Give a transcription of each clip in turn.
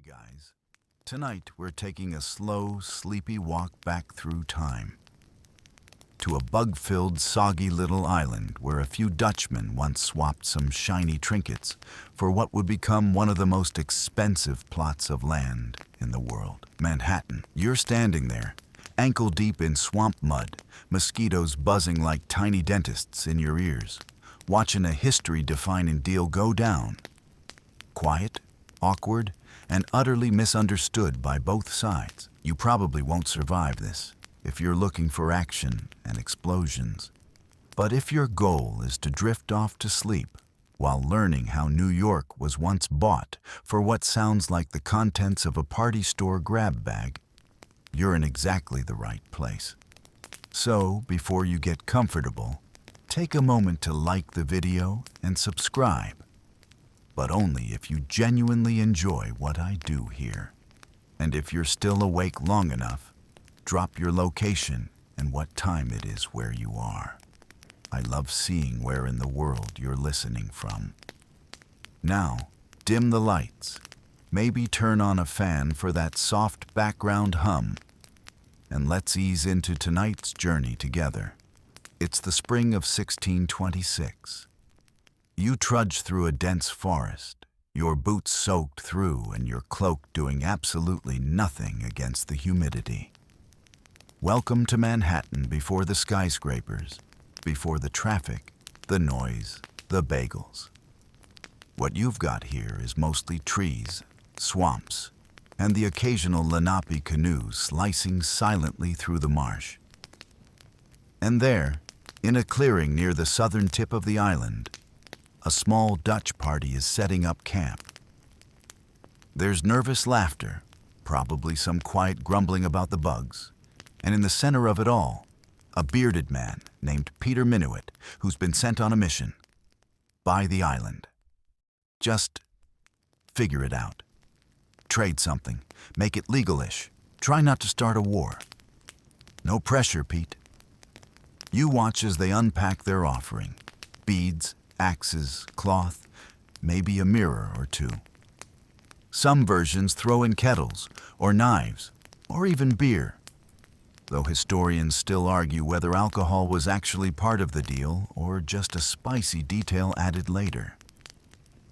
Hey guys, tonight we're taking a slow, sleepy walk back through time to a bug-filled, soggy little island where a few Dutchmen once swapped some shiny trinkets for what would become one of the most expensive plots of land in the world, Manhattan. You're standing there, ankle-deep in swamp mud, mosquitoes buzzing like tiny dentists in your ears, watching a history-defining deal go down. Quiet, awkward, and utterly misunderstood by both sides. You probably won't survive this if you're looking for action and explosions. But if your goal is to drift off to sleep while learning how New York was once bought for what sounds like the contents of a party store grab bag, you're in exactly the right place. So, before you get comfortable, take a moment to like the video and subscribe. But only if you genuinely enjoy what I do here. And if you're still awake long enough, drop your location and what time it is where you are. I love seeing where in the world you're listening from. Now, dim the lights, maybe turn on a fan for that soft background hum, and let's ease into tonight's journey together. It's the spring of 1626. You trudge through a dense forest, your boots soaked through and your cloak doing absolutely nothing against the humidity. Welcome to Manhattan before the skyscrapers, before the traffic, the noise, the bagels. What you've got here is mostly trees, swamps, and the occasional Lenape canoe slicing silently through the marsh. And there, in a clearing near the southern tip of the island, a small Dutch party is setting up camp. There's nervous laughter, probably some quiet grumbling about the bugs, and in the center of it all, a bearded man named Peter Minuit who's been sent on a mission. Buy the island. Just figure it out. Trade something. Make it legal-ish. Try not to start a war. No pressure, Pete. You watch as they unpack their offering. Beads, axes, cloth, maybe a mirror or two. Some versions throw in kettles, or knives, or even beer, though historians still argue whether alcohol was actually part of the deal or just a spicy detail added later.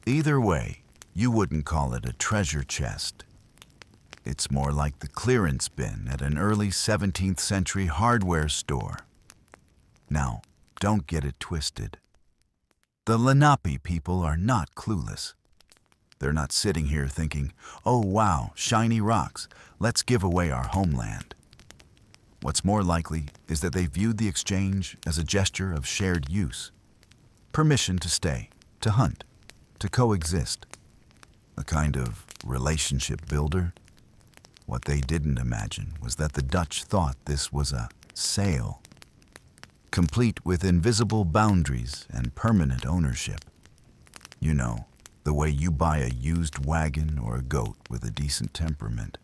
Either way, you wouldn't call it a treasure chest. It's more like the clearance bin at an early 17th century hardware store. Now, don't get it twisted. The Lenape people are not clueless. They're not sitting here thinking, oh wow, shiny rocks, let's give away our homeland. What's more likely is that they viewed the exchange as a gesture of shared use. Permission to stay, to hunt, to coexist. A kind of relationship builder. What they didn't imagine was that the Dutch thought this was a sale, complete with invisible boundaries and permanent ownership. You know, the way you buy a used wagon or a goat with a decent temperament.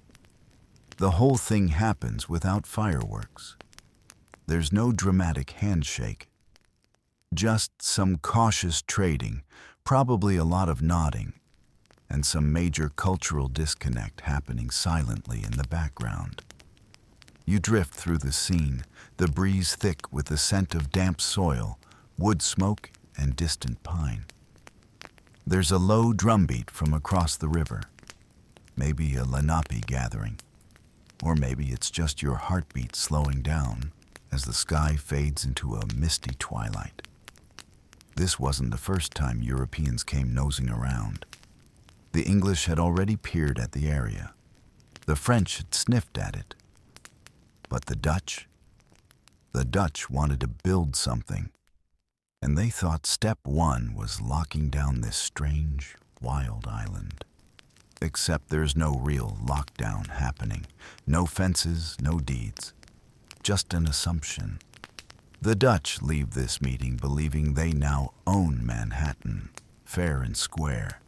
The whole thing happens without fireworks. There's no dramatic handshake. Just some cautious trading, probably a lot of nodding, and some major cultural disconnect happening silently in the background. You drift through the scene, the breeze thick with the scent of damp soil, wood smoke, and distant pine. There's a low drumbeat from across the river, maybe a Lenape gathering, or maybe it's just your heartbeat slowing down as the sky fades into a misty twilight. This wasn't the first time Europeans came nosing around. The English had already peered at the area. The French had sniffed at it. But the Dutch wanted to build something, and they thought step one was locking down this strange, wild island. Except there's no real lockdown happening. No fences, no deeds. Just an assumption. The Dutch leave this meeting believing they now own Manhattan, fair and square.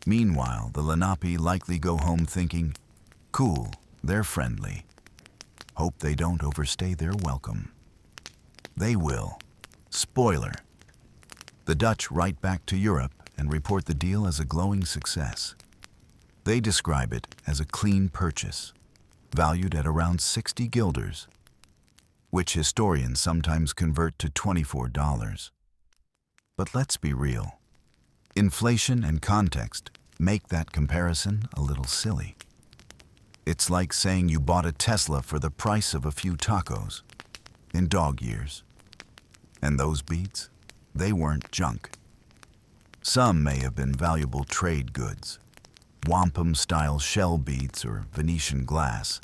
Meanwhile, the Lenape likely go home thinking, cool, they're friendly. Hope they don't overstay their welcome. They will. Spoiler. The Dutch write back to Europe and report the deal as a glowing success. They describe it as a clean purchase, valued at around 60 guilders, which historians sometimes convert to $24. But let's be real. Inflation and context make that comparison a little silly. It's like saying you bought a Tesla for the price of a few tacos in dog years. And those beads, they weren't junk. Some may have been valuable trade goods, wampum-style shell beads or Venetian glass,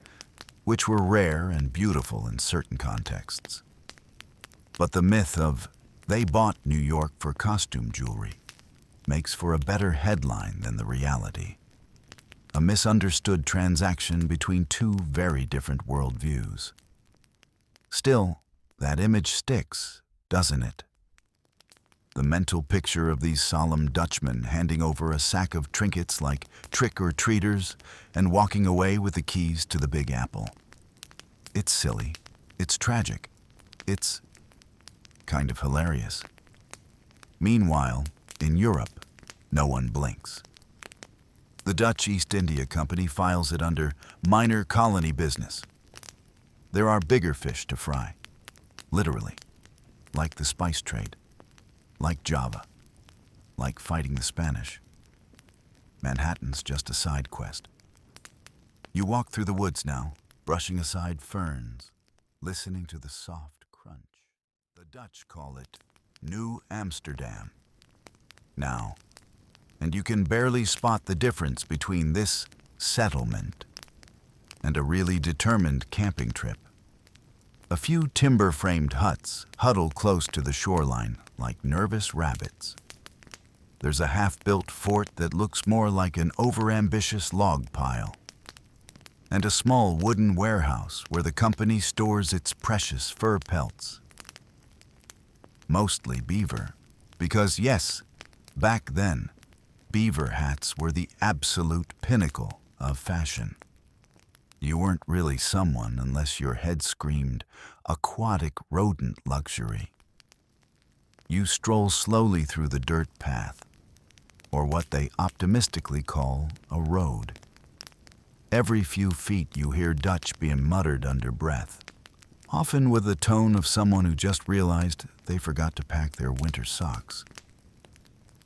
which were rare and beautiful in certain contexts. But the myth of "they bought New York for costume jewelry" makes for a better headline than the reality. A misunderstood transaction between two very different worldviews. Still, that image sticks, doesn't it? The mental picture of these solemn Dutchmen handing over a sack of trinkets like trick-or-treaters and walking away with the keys to the Big Apple. It's silly, it's tragic, it's kind of hilarious. Meanwhile, in Europe, no one blinks. The Dutch East India Company files it under minor colony business. There are bigger fish to fry, literally, like the spice trade, like Java, like fighting the Spanish. Manhattan's just a side quest. You walk through the woods now, brushing aside ferns, listening to the soft crunch. The Dutch call it New Amsterdam. Now, and you can barely spot the difference between this settlement and a really determined camping trip. A few timber-framed huts huddle close to the shoreline like nervous rabbits. There's a half-built fort that looks more like an overambitious log pile, and a small wooden warehouse where the company stores its precious fur pelts. Mostly beaver, because yes, back then, beaver hats were the absolute pinnacle of fashion. You weren't really someone unless your head screamed aquatic rodent luxury. You stroll slowly through the dirt path, or what they optimistically call a road. Every few feet you hear Dutch being muttered under breath, often with the tone of someone who just realized they forgot to pack their winter socks.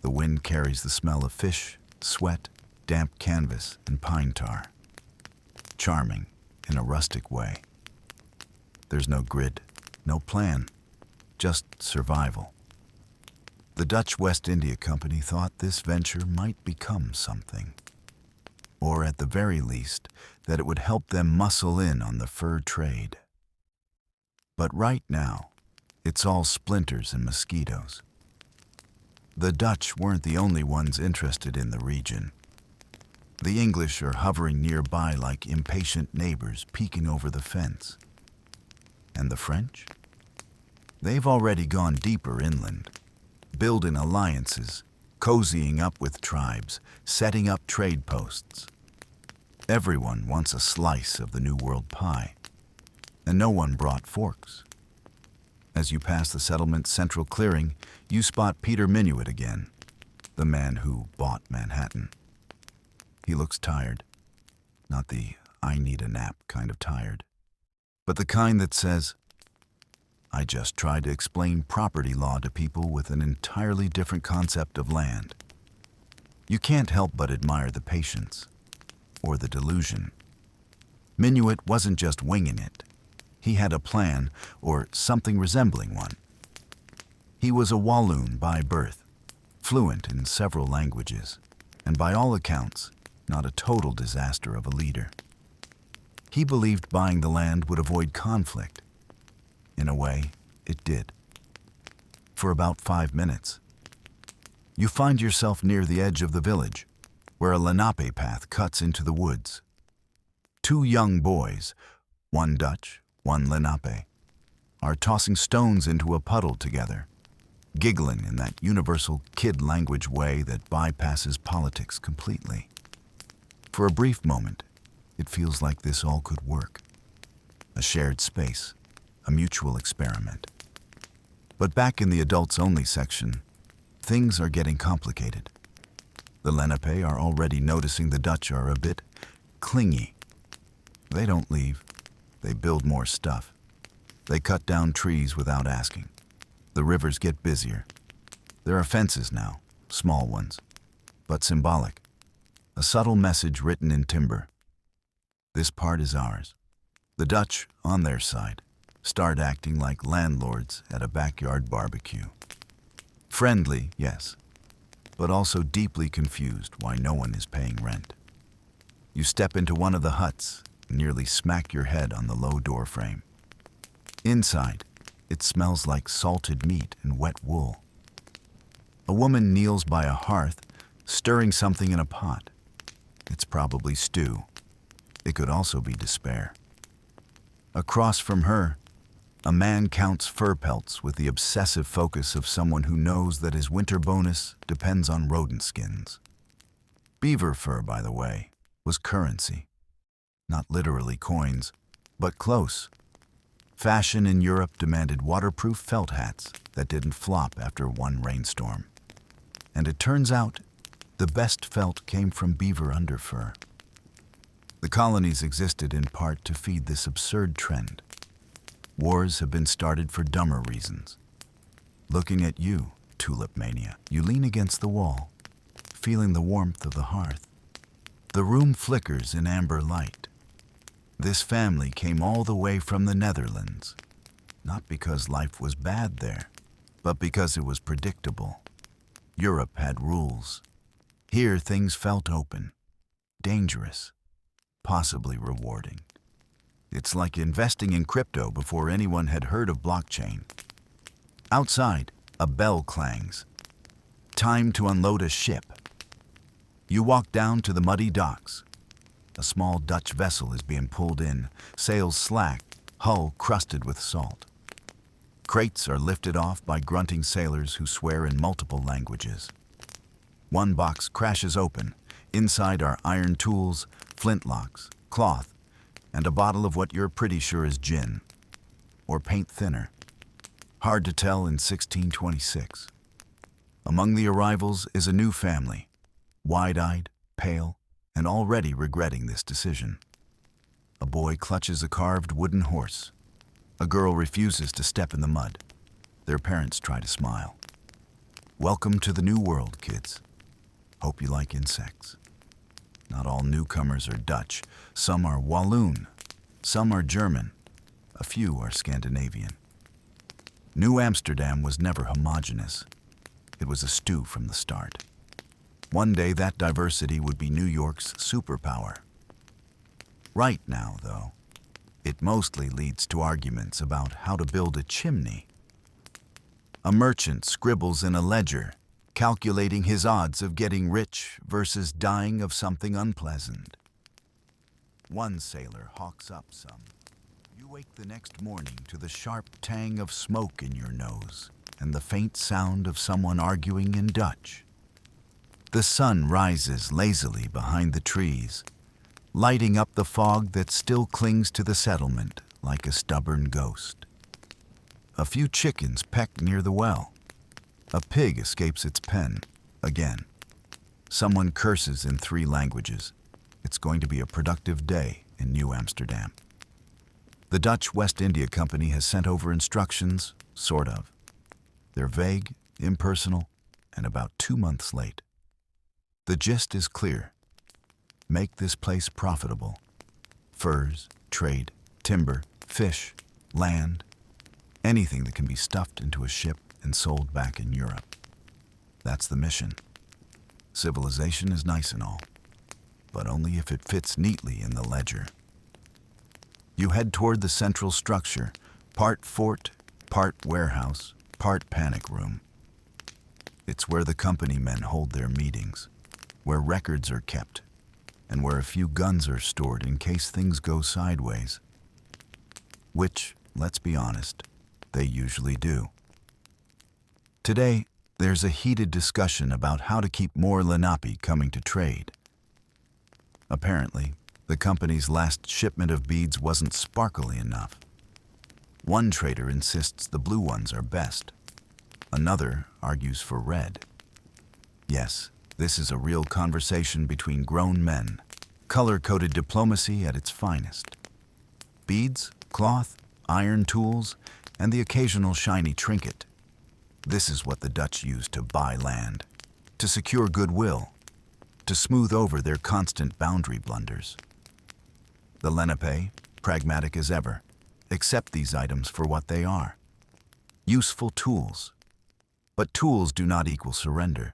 The wind carries the smell of fish, sweat, damp canvas, and pine tar. Charming in a rustic way. There's no grid, no plan, just survival. The Dutch West India Company thought this venture might become something, or at the very least, that it would help them muscle in on the fur trade. But right now, it's all splinters and mosquitoes. The Dutch weren't the only ones interested in the region. The English are hovering nearby like impatient neighbors peeking over the fence. And the French? They've already gone deeper inland, building alliances, cozying up with tribes, setting up trade posts. Everyone wants a slice of the New World pie, and no one brought forks. As you pass the settlement's central clearing, you spot Peter Minuit again, the man who bought Manhattan. He looks tired, not the "I need a nap" kind of tired, but the kind that says, "I just tried to explain property law to people with an entirely different concept of land." You can't help but admire the patience, or the delusion. Minuit wasn't just winging it. He had a plan, or something resembling one. He was a Walloon by birth, fluent in several languages, and by all accounts, not a total disaster of a leader. He believed buying the land would avoid conflict. In a way, it did. For about 5 minutes, you find yourself near the edge of the village, where a Lenape path cuts into the woods. 2 young boys, one Dutch, one Lenape, are tossing stones into a puddle together, giggling in that universal kid language way that bypasses politics completely. For a brief moment, it feels like this all could work. A shared space, a mutual experiment. But back in the adults-only section, things are getting complicated. The Lenape are already noticing the Dutch are a bit clingy. They don't leave. They build more stuff. They cut down trees without asking. The rivers get busier. There are fences now, small ones, but symbolic. A subtle message written in timber. This part is ours. The Dutch, on their side, start acting like landlords at a backyard barbecue. Friendly, yes, but also deeply confused why no one is paying rent. You step into one of the huts and nearly smack your head on the low door frame. Inside, it smells like salted meat and wet wool. A woman kneels by a hearth, stirring something in a pot. It's probably stew. It could also be despair. Across from her, a man counts fur pelts with the obsessive focus of someone who knows that his winter bonus depends on rodent skins. Beaver fur, by the way, was currency. Not literally coins, but close. Fashion in Europe demanded waterproof felt hats that didn't flop after one rainstorm. And it turns out, the best felt came from beaver underfur. The colonies existed in part to feed this absurd trend. Wars have been started for dumber reasons. Looking at you, tulip mania, you lean against the wall, feeling the warmth of the hearth. The room flickers in amber light. This family came all the way from the Netherlands, not because life was bad there, but because it was predictable. Europe had rules. Here things felt open, dangerous, possibly rewarding. It's like investing in crypto before anyone had heard of blockchain. Outside, a bell clangs. Time to unload a ship. You walk down to the muddy docks. A small Dutch vessel is being pulled in, sails slack, hull crusted with salt. Crates are lifted off by grunting sailors who swear in multiple languages. One box crashes open. Inside are iron tools, flintlocks, cloth, and a bottle of what you're pretty sure is gin, or paint thinner. Hard to tell in 1626. Among the arrivals is a new family, wide-eyed, pale, and already regretting this decision. A boy clutches a carved wooden horse. A girl refuses to step in the mud. Their parents try to smile. Welcome to the new world, kids. Hope you like insects. Not all newcomers are Dutch. Some are Walloon. Some are German. A few are Scandinavian. New Amsterdam was never homogeneous. It was a stew from the start. One day that diversity would be New York's superpower. Right now, though, it mostly leads to arguments about how to build a chimney. A merchant scribbles in a ledger, calculating his odds of getting rich versus dying of something unpleasant. One sailor hawks up some. You wake the next morning to the sharp tang of smoke in your nose and the faint sound of someone arguing in Dutch. The sun rises lazily behind the trees, lighting up the fog that still clings to the settlement like a stubborn ghost. A few chickens peck near the well. A pig escapes its pen, again. Someone curses in 3 languages. It's going to be a productive day in New Amsterdam. The Dutch West India Company has sent over instructions, sort of. They're vague, impersonal, and about 2 months late. The gist is clear. Make this place profitable. Furs, trade, timber, fish, land, anything that can be stuffed into a ship and sold back in Europe. That's the mission. Civilization is nice and all, but only if it fits neatly in the ledger. You head toward the central structure, part fort, part warehouse, part panic room. It's where the company men hold their meetings, where records are kept, and where a few guns are stored in case things go sideways. Which, let's be honest, they usually do. Today, there's a heated discussion about how to keep more Lenape coming to trade. Apparently, the company's last shipment of beads wasn't sparkly enough. One trader insists the blue ones are best. Another argues for red. Yes, This is a real conversation between grown men, color-coded diplomacy at its finest. Beads, cloth, iron tools, and the occasional shiny trinket. This is what the Dutch used to buy land, to secure goodwill, to smooth over their constant boundary blunders. The Lenape, pragmatic as ever, accept these items for what they are. Useful tools. But tools do not equal surrender.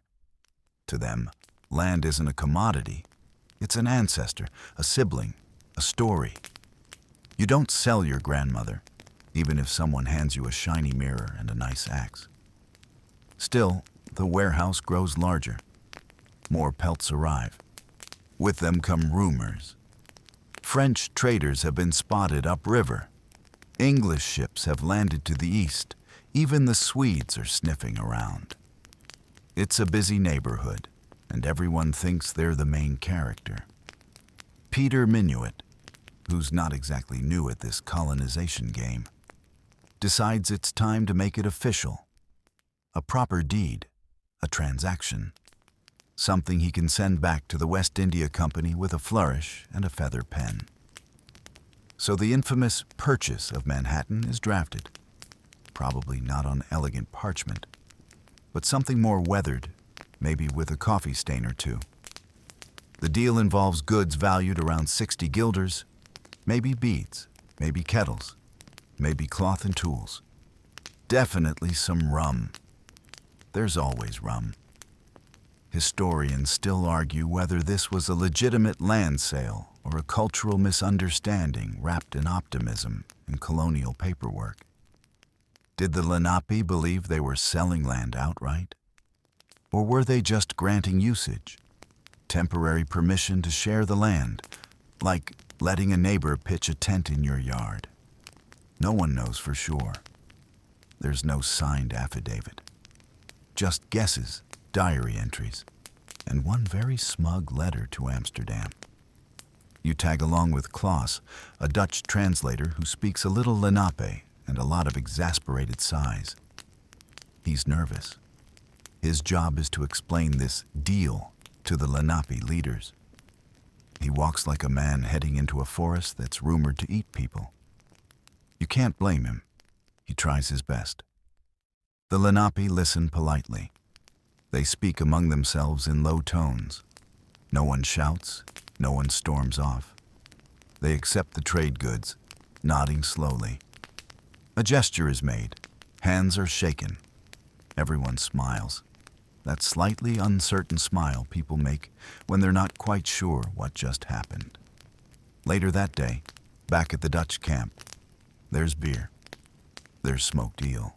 To them, land isn't a commodity. It's an ancestor, a sibling, a story. You don't sell your grandmother, even if someone hands you a shiny mirror and a nice axe. Still, the warehouse grows larger. More pelts arrive. With them come rumors. French traders have been spotted upriver. English ships have landed to the east. Even the Swedes are sniffing around. It's a busy neighborhood, and everyone thinks they're the main character. Peter Minuit, who's not exactly new at this colonization game, decides it's time to make it official. A proper deed, a transaction. Something he can send back to the West India Company with a flourish and a feather pen. So the infamous purchase of Manhattan is drafted. Probably not on elegant parchment, but something more weathered, maybe with a coffee stain or two. The deal involves goods valued around 60 guilders, maybe beads, maybe kettles, maybe cloth and tools. Definitely some rum. There's always rum. Historians still argue whether this was a legitimate land sale or a cultural misunderstanding wrapped in optimism and colonial paperwork. Did the Lenape believe they were selling land outright? Or were they just granting usage, temporary permission to share the land, like letting a neighbor pitch a tent in your yard? No one knows for sure. There's no signed affidavit. Just guesses, diary entries, and one very smug letter to Amsterdam. You tag along with Klaus, a Dutch translator who speaks a little Lenape and a lot of exasperated sighs. He's nervous. His job is to explain this deal to the Lenape leaders. He walks like a man heading into a forest that's rumored to eat people. You can't blame him. He tries his best. The Lenape listen politely. They speak among themselves in low tones. No one shouts, no one storms off. They accept the trade goods, nodding slowly. A gesture is made. Hands are shaken. Everyone smiles. That slightly uncertain smile people make when they're not quite sure what just happened. Later that day, back at the Dutch camp, there's beer. There's smoked eel.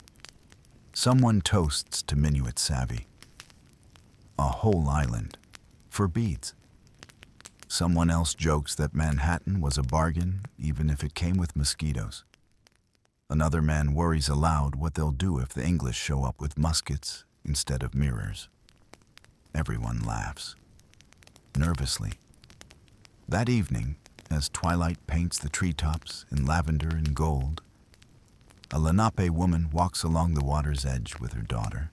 Someone toasts to Minuit Savvy. A whole island for beads. Someone else jokes that Manhattan was a bargain even if it came with mosquitoes. Another man worries aloud what they'll do if the English show up with muskets instead of mirrors. Everyone laughs. Nervously. That evening, as twilight paints the treetops in lavender and gold, a Lenape woman walks along the water's edge with her daughter.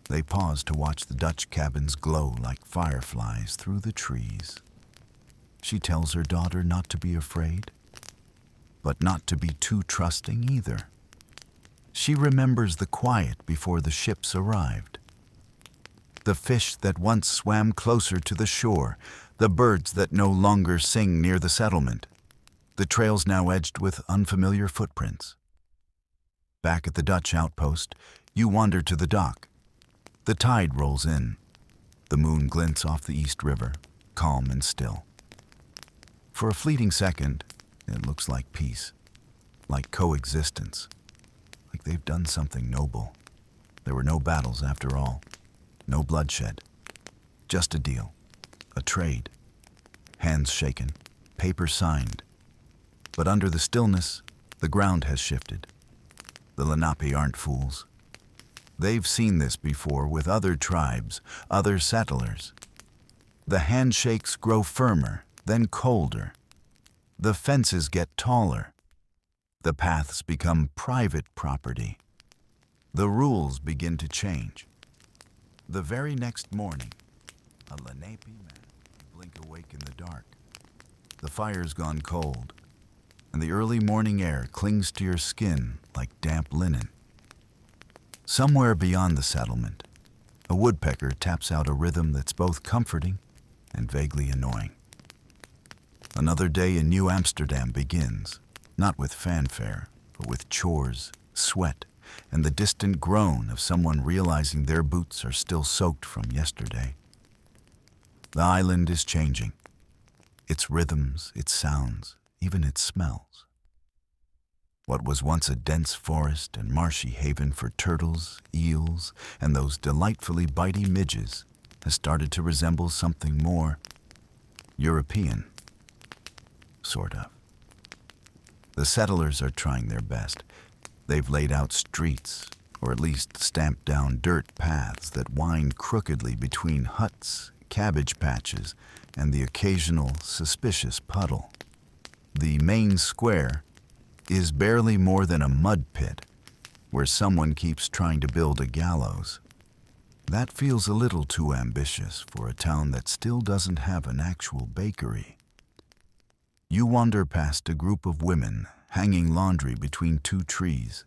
They pause to watch the Dutch cabins glow like fireflies through the trees. She tells her daughter not to be afraid, but not to be too trusting either. She remembers the quiet before the ships arrived. The fish that once swam closer to the shore, the birds that no longer sing near the settlement, the trails now edged with unfamiliar footprints. Back at the Dutch outpost, you wander to the dock. The tide rolls in. The moon glints off the East River, calm and still. For a fleeting second, it looks like peace, like coexistence, like they've done something noble. There were no battles after all, no bloodshed, just a deal, a trade, hands shaken, paper signed. But under the stillness, the ground has shifted. The Lenape aren't fools. They've seen this before with other tribes, other settlers. The handshakes grow firmer, then colder. The fences get taller. The paths become private property. The rules begin to change. The very next morning, A Lenape man, blink awake in the dark. The fire's gone cold, and the early morning air clings to your skin like damp linen. Somewhere beyond the settlement, a woodpecker taps out a rhythm that's both comforting and vaguely annoying. Another day in New Amsterdam begins, not with fanfare, but with chores, sweat, and the distant groan of someone realizing their boots are still soaked from yesterday. The island is changing. Its rhythms, its sounds, even its smells. What was once a dense forest and marshy haven for turtles, eels, and those delightfully bitey midges has started to resemble something more European. Sort of. The settlers are trying their best. They've laid out streets, or at least stamped down dirt paths that wind crookedly between huts, cabbage patches, and the occasional suspicious puddle. The main square is barely more than a mud pit, where someone keeps trying to build a gallows. That feels a little too ambitious for a town that still doesn't have an actual bakery. You wander past a group of women hanging laundry between two trees.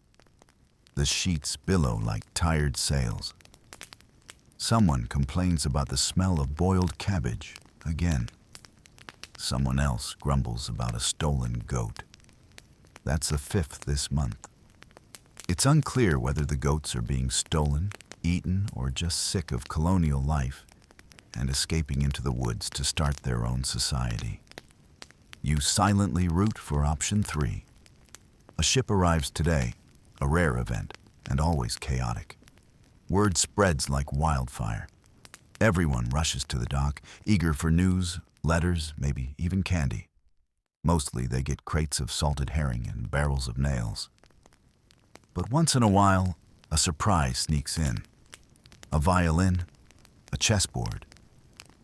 The sheets billow like tired sails. Someone complains about the smell of boiled cabbage again. Someone else grumbles about a stolen goat. That's the 5th this month. It's unclear whether the goats are being stolen, eaten, or just sick of colonial life and escaping into the woods to start their own society. You silently root for option 3. A ship arrives today, a rare event, and always chaotic. Word spreads like wildfire. Everyone rushes to the dock, eager for news, letters, maybe even candy. Mostly they get crates of salted herring and barrels of nails. But once in a while, a surprise sneaks in. A violin, a chessboard,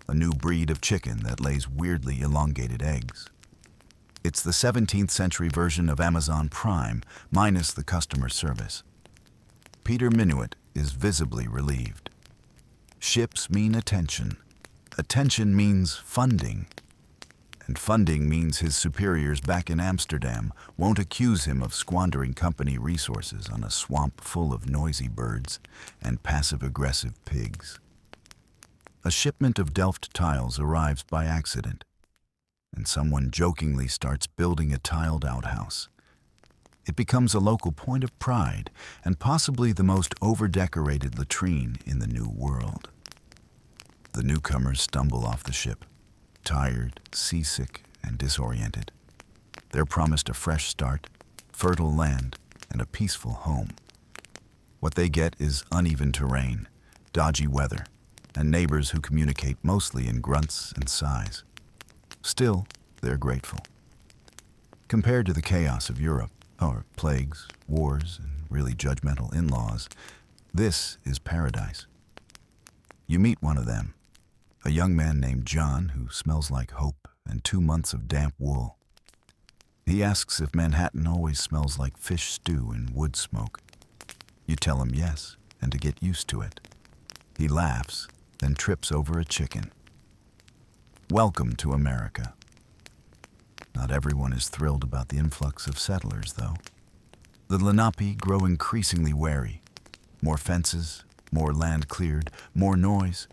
a new breed of chicken that lays weirdly elongated eggs. It's the 17th century version of Amazon Prime, minus the customer service. Peter Minuit is visibly relieved. Ships mean attention. Attention means funding. And funding means his superiors back in Amsterdam won't accuse him of squandering company resources on a swamp full of noisy birds and passive-aggressive pigs. A shipment of Delft tiles arrives by accident, and someone jokingly starts building a tiled outhouse. It becomes a local point of pride and possibly the most over-decorated latrine in the New World. The newcomers stumble off the ship, tired, seasick, and disoriented. They're promised a fresh start, fertile land, and a peaceful home. What they get is uneven terrain, dodgy weather, and neighbors who communicate mostly in grunts and sighs. Still, they're grateful. Compared to the chaos of Europe, or plagues, wars, and really judgmental in-laws, this is paradise. You meet one of them, a young man named John who smells like hope and 2 months of damp wool. He asks if Manhattan always smells like fish stew and wood smoke. You tell him yes, and to get used to it. He laughs, then trips over a chicken. Welcome to America. Not everyone is thrilled about the influx of settlers, though. The Lenape grow increasingly wary. More fences, more land cleared, more noise.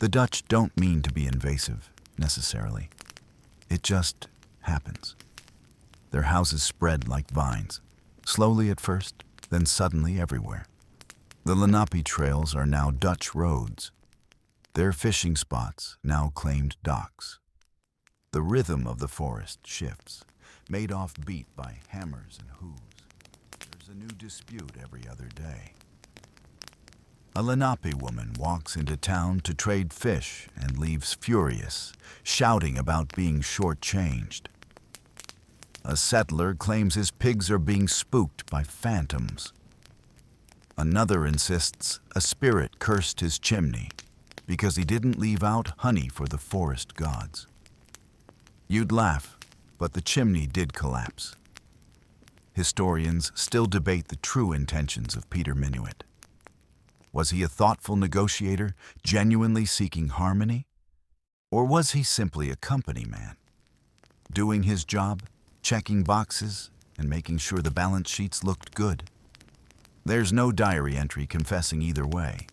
The Dutch don't mean to be invasive, necessarily. It just happens. Their houses spread like vines, slowly at first, then suddenly everywhere. The Lenape trails are now Dutch roads. Their fishing spots now claimed docks. The rhythm of the forest shifts, made off beat by hammers and hooves. There's a new dispute every other day. A Lenape woman walks into town to trade fish and leaves furious, shouting about being shortchanged. A settler claims his pigs are being spooked by phantoms. Another insists a spirit cursed his chimney because he didn't leave out honey for the forest gods. You'd laugh, but the chimney did collapse. Historians still debate the true intentions of Peter Minuit. Was he a thoughtful negotiator, genuinely seeking harmony? Or was he simply a company man, doing his job, checking boxes, and making sure the balance sheets looked good? There's no diary entry confessing either way.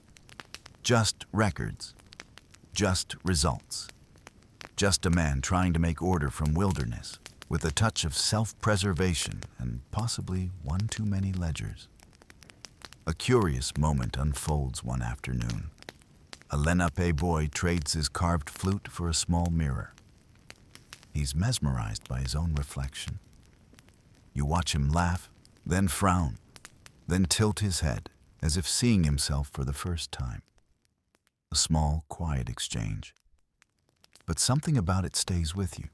Just records. Just results. Just a man trying to make order from wilderness, with a touch of self-preservation and possibly one too many ledgers. A curious moment unfolds one afternoon. A Lenape boy trades his carved flute for a small mirror. He's mesmerized by his own reflection. You watch him laugh, then frown, then tilt his head, as if seeing himself for the first time. A small, quiet exchange. But something about it stays with you.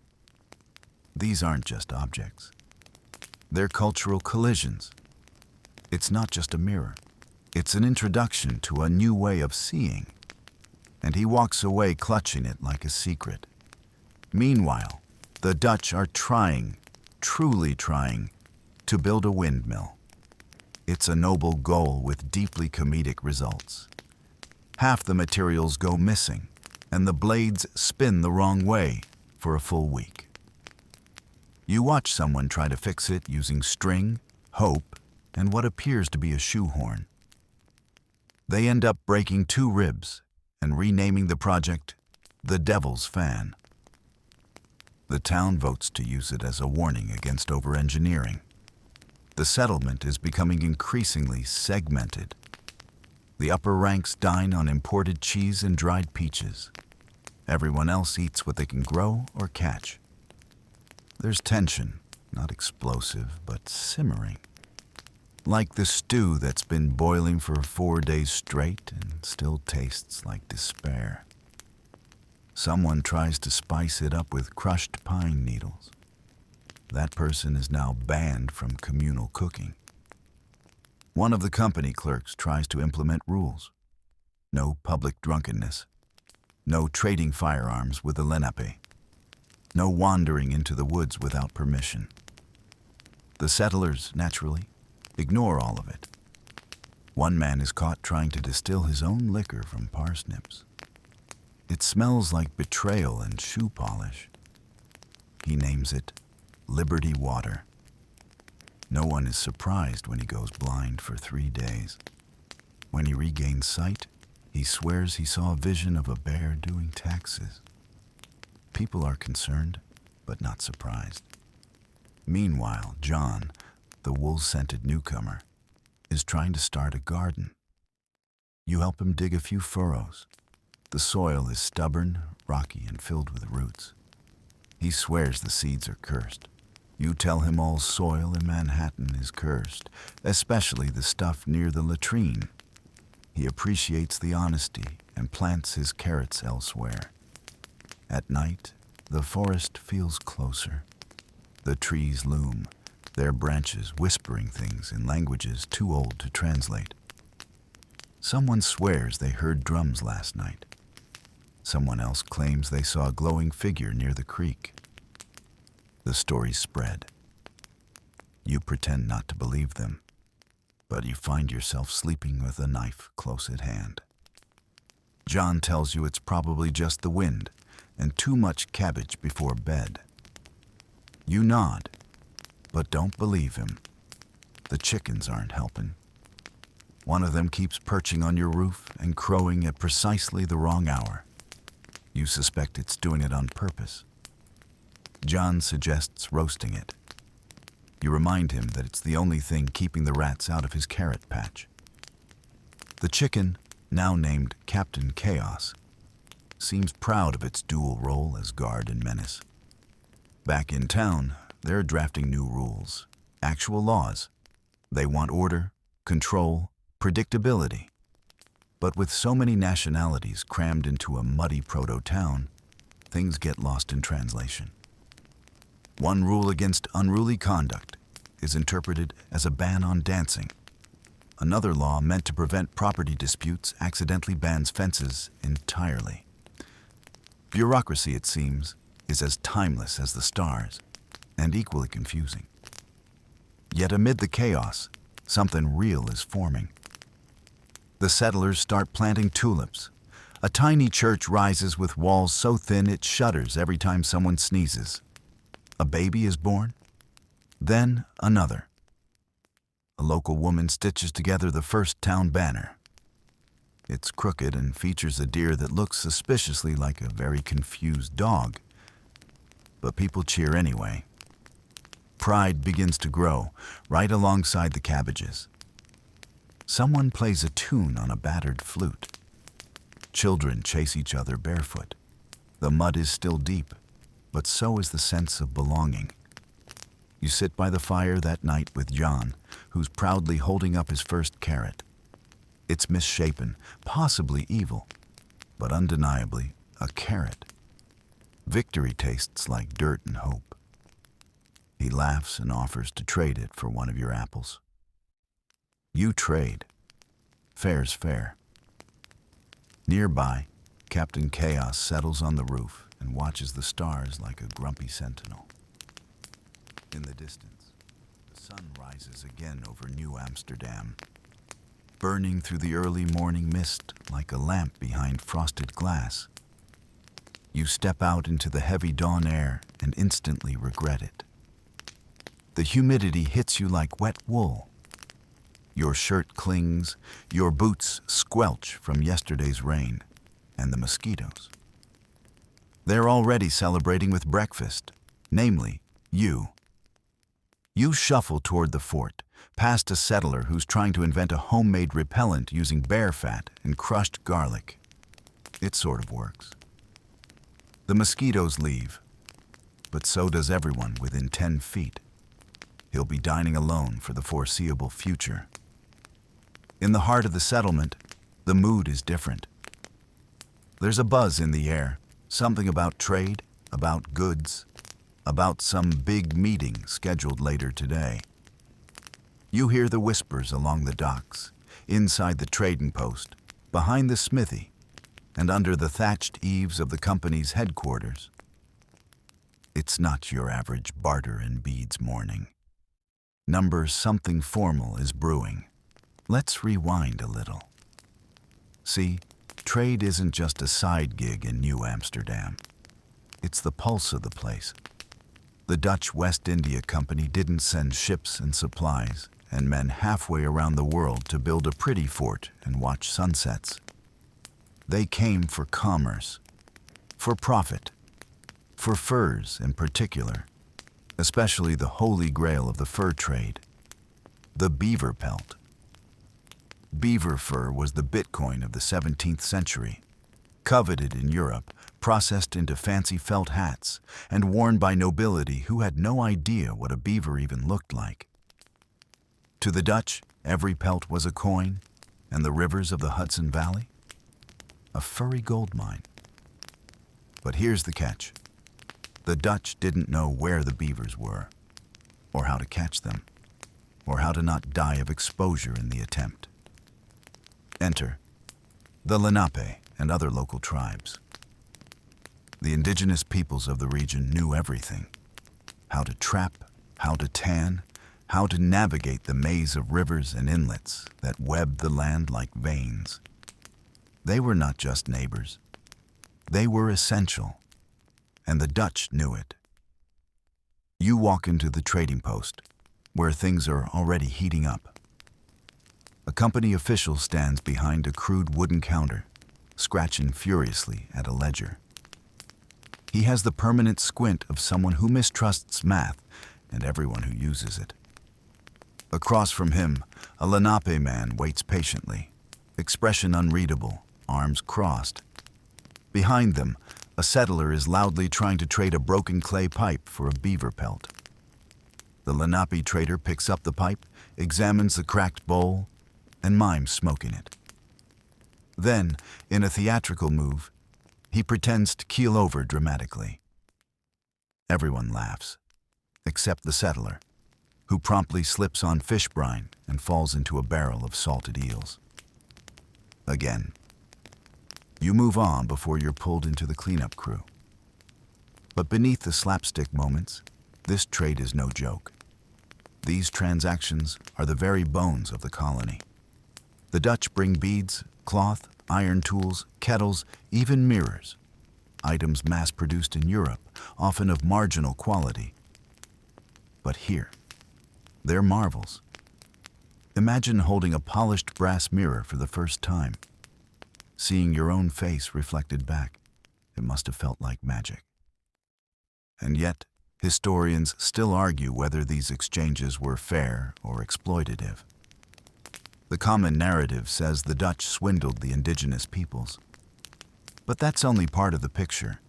These aren't just objects. They're cultural collisions. It's not just a mirror. It's an introduction to a new way of seeing. And he walks away clutching it like a secret. Meanwhile, the Dutch are trying, truly trying, to build a windmill. It's a noble goal with deeply comedic results. Half the materials go missing, and the blades spin the wrong way for a full week. You watch someone try to fix it using string, hope, and what appears to be a shoehorn. They end up breaking 2 ribs and renaming the project the Devil's Fan. The town votes to use it as a warning against over-engineering. The settlement is becoming increasingly segmented. The upper ranks dine on imported cheese and dried peaches. Everyone else eats what they can grow or catch. There's tension, not explosive, but simmering. Like the stew that's been boiling for 4 days straight and still tastes like despair. Someone tries to spice it up with crushed pine needles. That person is now banned from communal cooking. One of the company clerks tries to implement rules. No public drunkenness. No trading firearms with the Lenape. No wandering into the woods without permission. The settlers, naturally, ignore all of it. One man is caught trying to distill his own liquor from parsnips. It smells like betrayal and shoe polish. He names it Liberty Water. No one is surprised when he goes blind for 3 days. When he regains sight, he swears he saw a vision of a bear doing taxes. People are concerned, but not surprised. Meanwhile, John, the wool-scented newcomer, is trying to start a garden. You help him dig a few furrows. The soil is stubborn, rocky, and filled with roots. He swears the seeds are cursed. You tell him all soil in Manhattan is cursed, especially the stuff near the latrine. He appreciates the honesty and plants his carrots elsewhere. At night, the forest feels closer. The trees loom, their branches whispering things in languages too old to translate. Someone swears they heard drums last night. Someone else claims they saw a glowing figure near the creek. The stories spread. You pretend not to believe them, but you find yourself sleeping with a knife close at hand. John tells you it's probably just the wind and too much cabbage before bed. You nod, but don't believe him. The chickens aren't helping. One of them keeps perching on your roof and crowing at precisely the wrong hour. You suspect it's doing it on purpose. John suggests roasting it. You remind him that it's the only thing keeping the rats out of his carrot patch. The chicken, now named Captain Chaos, seems proud of its dual role as guard and menace. Back in town, they're drafting new rules, actual laws. They want order, control, predictability. But with so many nationalities crammed into a muddy proto-town, things get lost in translation. One rule against unruly conduct is interpreted as a ban on dancing. Another law meant to prevent property disputes accidentally bans fences entirely. Bureaucracy, it seems, is as timeless as the stars, and equally confusing. Yet amid the chaos, something real is forming. The settlers start planting tulips. A tiny church rises with walls so thin it shudders every time someone sneezes. A baby is born. Then another. A local woman stitches together the first town banner. It's crooked and features a deer that looks suspiciously like a very confused dog. But people cheer anyway. Pride begins to grow right alongside the cabbages. Someone plays a tune on a battered flute. Children chase each other barefoot. The mud is still deep, but so is the sense of belonging. You sit by the fire that night with John, who's proudly holding up his first carrot. It's misshapen, possibly evil, but undeniably a carrot. Victory tastes like dirt and hope. He laughs and offers to trade it for one of your apples. You trade. Fair's fair. Nearby, Captain Chaos settles on the roof and watches the stars like a grumpy sentinel. In the distance, the sun rises again over New Amsterdam, burning through the early morning mist like a lamp behind frosted glass. You step out into the heavy dawn air and instantly regret it. The humidity hits you like wet wool. Your shirt clings, your boots squelch from yesterday's rain, and the mosquitoes. They're already celebrating with breakfast, namely, you. You shuffle toward the fort, past a settler who's trying to invent a homemade repellent using bear fat and crushed garlic. It sort of works. The mosquitoes leave, but so does everyone within 10 feet. He'll be dining alone for the foreseeable future. In the heart of the settlement, the mood is different. There's a buzz in the air, something about trade, about goods, about some big meeting scheduled later today. You hear the whispers along the docks, inside the trading post, behind the smithy, and under the thatched eaves of the company's headquarters. It's not your average barter and beads morning. Number something formal is brewing. Let's rewind a little. See, trade isn't just a side gig in New Amsterdam. It's the pulse of the place. The Dutch West India Company didn't send ships and supplies and men halfway around the world to build a pretty fort and watch sunsets. They came for commerce, for profit, for furs in particular, especially the holy grail of the fur trade, the beaver pelt. Beaver fur was the Bitcoin of the 17th century, coveted in Europe, processed into fancy felt hats, and worn by nobility who had no idea what a beaver even looked like. To the Dutch, every pelt was a coin, and the rivers of the Hudson Valley, a furry gold mine. But here's the catch. The Dutch didn't know where the beavers were, or how to catch them, or how to not die of exposure in the attempt. Enter the Lenape and other local tribes. The indigenous peoples of the region knew everything: how to trap, how to tan, how to navigate the maze of rivers and inlets that webbed the land like veins. They were not just neighbors. They were essential, and the Dutch knew it. You walk into the trading post, where things are already heating up. A company official stands behind a crude wooden counter, scratching furiously at a ledger. He has the permanent squint of someone who mistrusts math and everyone who uses it. Across from him, a Lenape man waits patiently, expression unreadable, arms crossed. Behind them, a settler is loudly trying to trade a broken clay pipe for a beaver pelt. The Lenape trader picks up the pipe, examines the cracked bowl, and mimes smoking it. Then, in a theatrical move, he pretends to keel over dramatically. Everyone laughs, except the settler, who promptly slips on fish brine and falls into a barrel of salted eels. Again. You move on before you're pulled into the cleanup crew. But beneath the slapstick moments, this trade is no joke. These transactions are the very bones of the colony. The Dutch bring beads, cloth, iron tools, kettles, even mirrors. Items mass-produced in Europe, often of marginal quality. But here, they're marvels. Imagine holding a polished brass mirror for the first time. Seeing your own face reflected back, it must have felt like magic. And yet, historians still argue whether these exchanges were fair or exploitative. The common narrative says the Dutch swindled the indigenous peoples. But that's only part of the picture.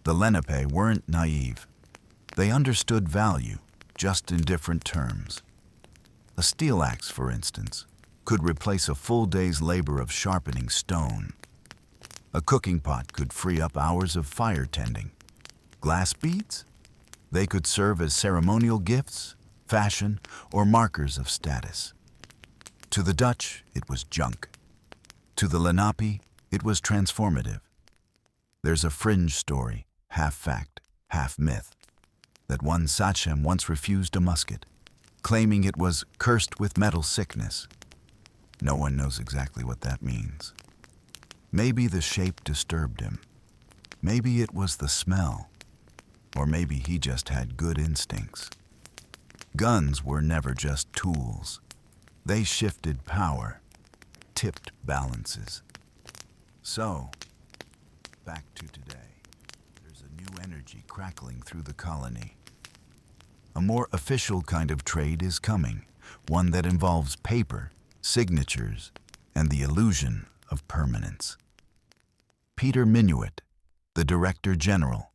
The Lenape weren't naive. They understood value, just in different terms. A steel axe, for instance, could replace a full day's labor of sharpening stone. A cooking pot could free up hours of fire tending. Glass beads? They could serve as ceremonial gifts, fashion, or markers of status. To the Dutch, it was junk. To the Lenape, it was transformative. There's a fringe story, half fact, half myth, that one sachem once refused a musket, claiming it was cursed with metal sickness. No one knows exactly what that means. Maybe the shape disturbed him. Maybe it was the smell. Or maybe he just had good instincts. Guns were never just tools. They shifted power, tipped balances. So, back to today. There's a new energy crackling through the colony. A more official kind of trade is coming, one that involves paper, signatures, and the illusion of permanence. Peter Minuit, the Director General,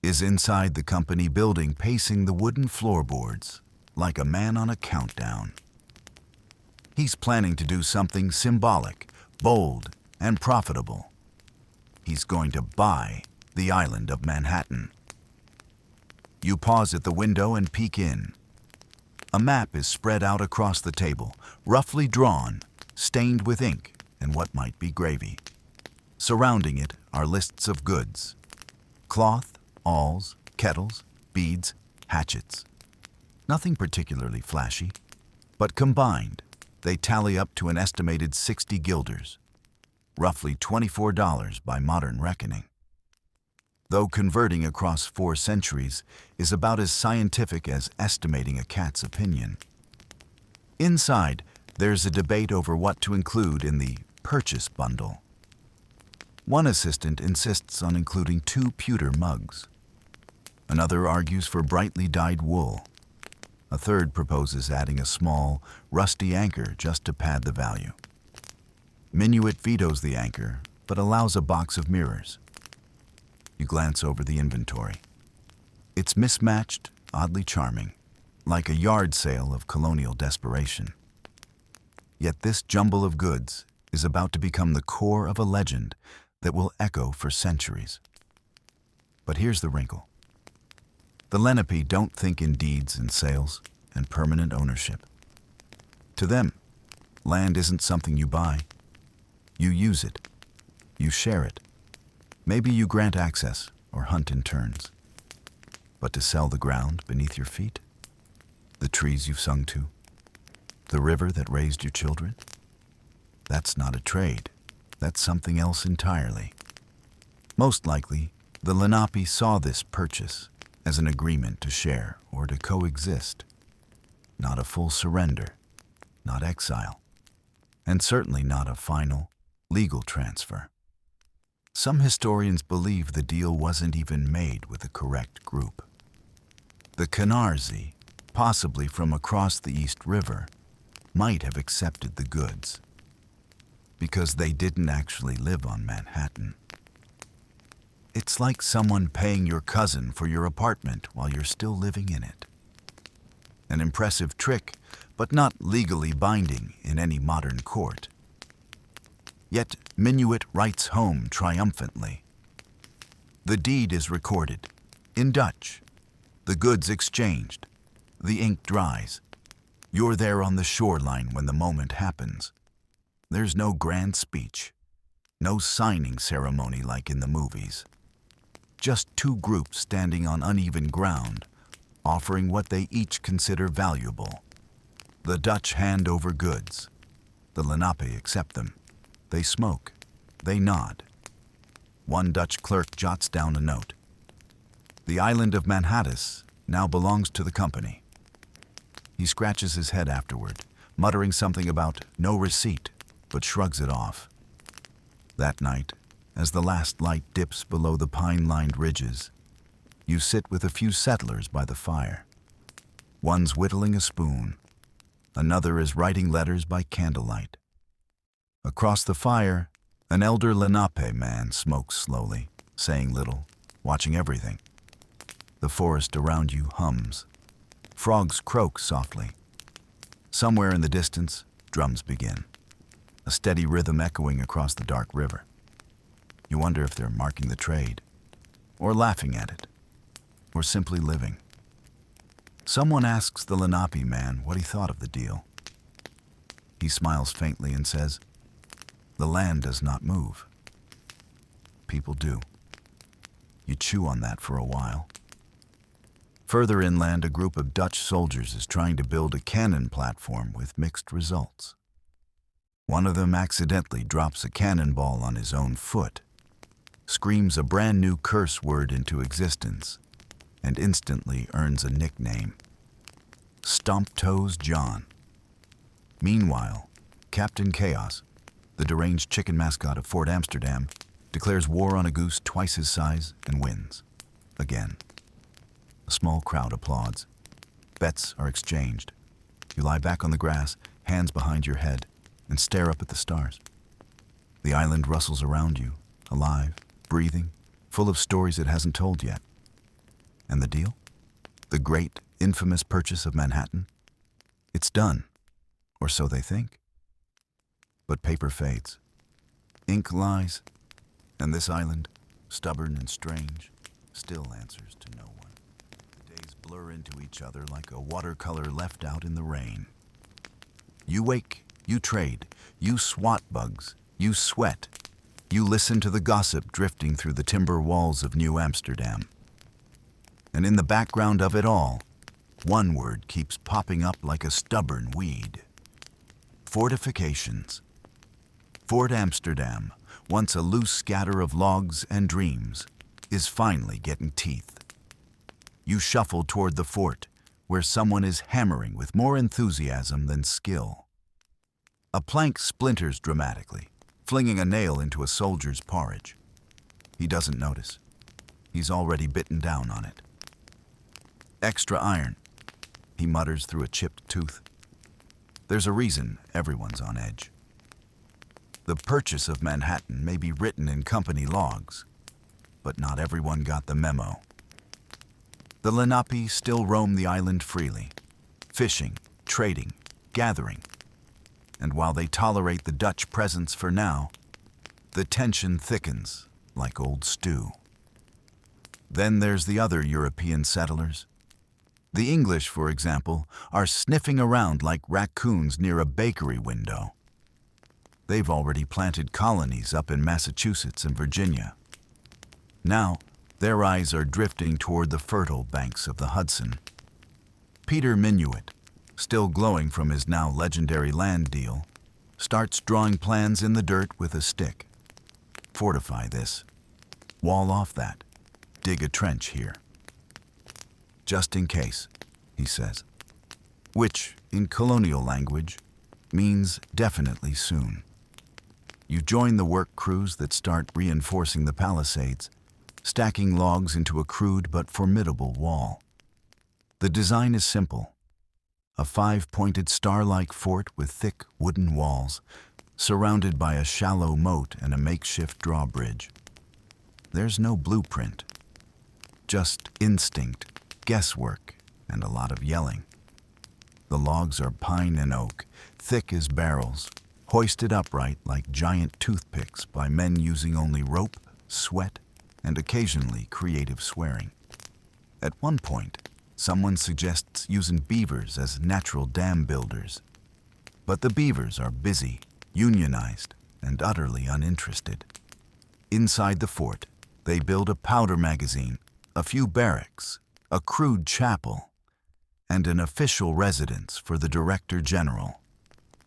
is inside the company building pacing the wooden floorboards like a man on a countdown. He's planning to do something symbolic, bold, and profitable. He's going to buy the island of Manhattan. You pause at the window and peek in. A map is spread out across the table, roughly drawn, stained with ink and what might be gravy. Surrounding it are lists of goods: cloth, awls, kettles, beads, hatchets. Nothing particularly flashy, but combined, they tally up to an estimated 60 guilders, roughly $24 by modern reckoning. Though converting across 4 centuries is about as scientific as estimating a cat's opinion. Inside, there's a debate over what to include in the purchase bundle. One assistant insists on including 2 pewter mugs. Another argues for brightly dyed wool. A third proposes adding a small, rusty anchor just to pad the value. Minuit vetoes the anchor, but allows a box of mirrors. You glance over the inventory. It's mismatched, oddly charming, like a yard sale of colonial desperation. Yet this jumble of goods is about to become the core of a legend that will echo for centuries. But here's the wrinkle. The Lenape don't think in deeds and sales and permanent ownership. To them, land isn't something you buy. You use it. You share it. Maybe you grant access or hunt in turns. But to sell the ground beneath your feet, the trees you've sung to, the river that raised your children, that's not a trade. That's something else entirely. Most likely, the Lenape saw this purchase as an agreement to share or to coexist, not a full surrender, not exile, and certainly not a final, legal transfer. Some historians believe the deal wasn't even made with the correct group. The Canarsie, possibly from across the East River, might have accepted the goods, because they didn't actually live on Manhattan. It's like someone paying your cousin for your apartment while you're still living in it. An impressive trick, but not legally binding in any modern court. Yet Minuit writes home triumphantly. The deed is recorded, in Dutch. The goods exchanged. The ink dries. You're there on the shoreline when the moment happens. There's no grand speech, no signing ceremony like in the movies. Just 2 groups standing on uneven ground, offering what they each consider valuable. The Dutch hand over goods. The Lenape accept them. They smoke. They nod. One Dutch clerk jots down a note. The island of Manhattan now belongs to the company. He scratches his head afterward, muttering something about no receipt, but shrugs it off. That night, as the last light dips below the pine-lined ridges, you sit with a few settlers by the fire. One's whittling a spoon. Another is writing letters by candlelight. Across the fire, an elder Lenape man smokes slowly, saying little, watching everything. The forest around you hums. Frogs croak softly. Somewhere in the distance, drums begin, a steady rhythm echoing across the dark river. You wonder if they're marking the trade, or laughing at it, or simply living. Someone asks the Lenape man what he thought of the deal. He smiles faintly and says, "The land does not move. People do." You chew on that for a while. Further inland, a group of Dutch soldiers is trying to build a cannon platform with mixed results. One of them accidentally drops a cannonball on his own foot, screams a brand new curse word into existence, and instantly earns a nickname: Stomp Toes John. Meanwhile, Captain Chaos, the deranged chicken mascot of Fort Amsterdam, declares war on a goose twice his size and wins. Again. A small crowd applauds. Bets are exchanged. You lie back on the grass, hands behind your head, and stare up at the stars. The island rustles around you, alive, breathing, full of stories it hasn't told yet. And the deal? The great, infamous purchase of Manhattan? It's done, or so they think. But paper fades. Ink lies, and this island, stubborn and strange, still answers to no one. The days blur into each other like a watercolor left out in the rain. You wake, you trade, you swat bugs, you sweat, you listen to the gossip drifting through the timber walls of New Amsterdam. And in the background of it all, one word keeps popping up like a stubborn weed: fortifications. Fort Amsterdam, once a loose scatter of logs and dreams, is finally getting teeth. You shuffle toward the fort, where someone is hammering with more enthusiasm than skill. A plank splinters dramatically, flinging a nail into a soldier's porridge. He doesn't notice. He's already bitten down on it. Extra iron, he mutters through a chipped tooth. There's a reason everyone's on edge. The purchase of Manhattan may be written in company logs, but not everyone got the memo. The Lenape still roam the island freely, fishing, trading, gathering. And while they tolerate the Dutch presence for now, the tension thickens like old stew. Then there's the other European settlers. The English, for example, are sniffing around like raccoons near a bakery window. They've already planted colonies up in Massachusetts and Virginia. Now, their eyes are drifting toward the fertile banks of the Hudson. Peter Minuit, still glowing from his now legendary land deal, starts drawing plans in the dirt with a stick. Fortify this. Wall off that. Dig a trench here. Just in case, he says, which, in colonial language, means definitely soon. You join the work crews that start reinforcing the palisades, stacking logs into a crude but formidable wall. The design is simple: a 5-pointed star-like fort with thick wooden walls, surrounded by a shallow moat and a makeshift drawbridge. There's no blueprint, just instinct, guesswork, and a lot of yelling. The logs are pine and oak, thick as barrels, hoisted upright like giant toothpicks by men using only rope, sweat, and occasionally creative swearing. At one point, someone suggests using beavers as natural dam builders. But the beavers are busy, unionized, and utterly uninterested. Inside the fort, they build a powder magazine, a few barracks, a crude chapel, and an official residence for the Director General.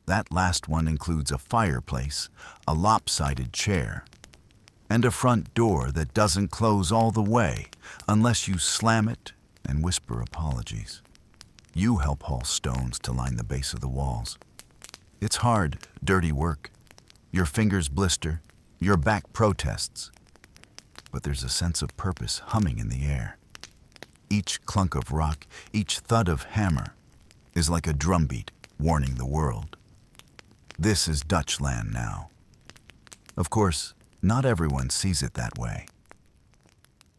That last one includes a fireplace, a lopsided chair, and a front door that doesn't close all the way unless you slam it and whisper apologies. You help haul stones to line the base of the walls. It's hard, dirty work. Your fingers blister, your back protests. But there's a sense of purpose humming in the air. Each clunk of rock, each thud of hammer is like a drumbeat warning the world. This is Dutch land now. Of course, not everyone sees it that way.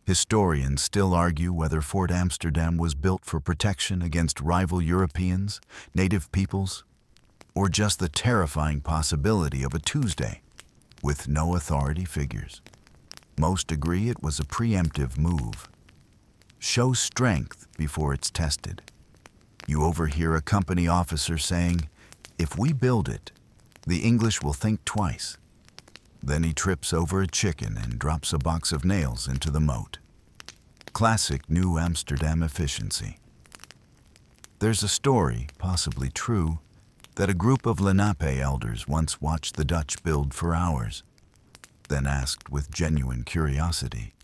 Historians still argue whether Fort Amsterdam was built for protection against rival Europeans, native peoples, or just the terrifying possibility of a Tuesday with no authority figures. Most agree it was a preemptive move. Show strength before it's tested. You overhear a company officer saying, "If we build it, the English will think twice." Then he trips over a chicken and drops a box of nails into the moat. Classic New Amsterdam efficiency. There's a story, possibly true, that a group of Lenape elders once watched the Dutch build for hours, then asked with genuine curiosity,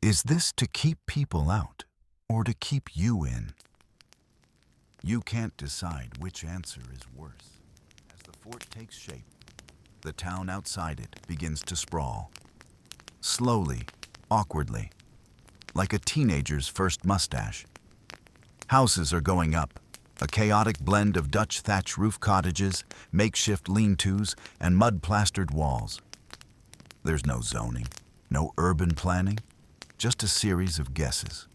"Is this to keep people out or to keep you in?" You can't decide which answer is worse. As the fort takes shape, the town outside it begins to sprawl. Slowly, awkwardly, like a teenager's first mustache. Houses are going up, a chaotic blend of Dutch thatch roof cottages, makeshift lean-tos, and mud-plastered walls. There's no zoning, no urban planning, just a series of guesses.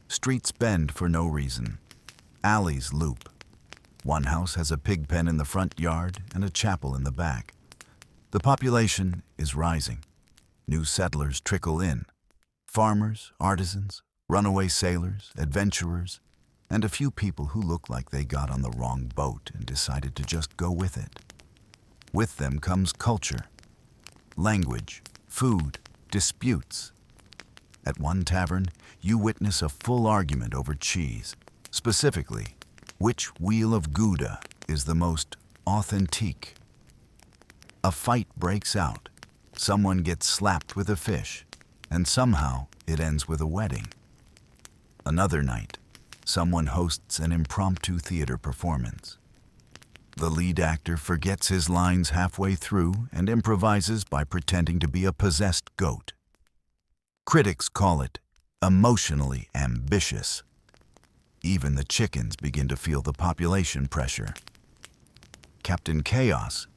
Streets bend for no reason. Alleys loop. One house has a pig pen in the front yard and a chapel in the back. The population is rising. New settlers trickle in. Farmers, artisans, runaway sailors, adventurers, and a few people who look like they got on the wrong boat and decided to just go with it. With them comes culture, language, food, disputes. At one tavern, you witness a full argument over cheese. Specifically, which wheel of Gouda is the most authentique. A fight breaks out. Someone gets slapped with a fish, and somehow it ends with a wedding. Another night, someone hosts an impromptu theater performance. The lead actor forgets his lines halfway through and improvises by pretending to be a possessed goat. Critics call it emotionally ambitious. Even the chickens begin to feel the population pressure. Captain Chaos,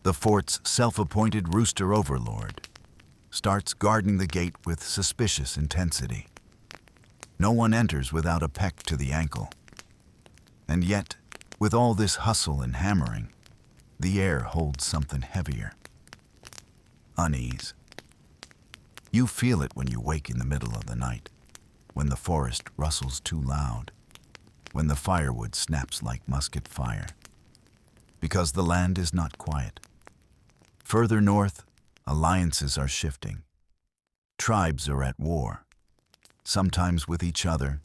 the fort's self-appointed rooster overlord, starts guarding the gate with suspicious intensity. No one enters without a peck to the ankle. And yet, with all this hustle and hammering, the air holds something heavier. Unease. You feel it when you wake in the middle of the night, when the forest rustles too loud, when the firewood snaps like musket fire. Because the land is not quiet. Further north, alliances are shifting. Tribes are at war, sometimes with each other,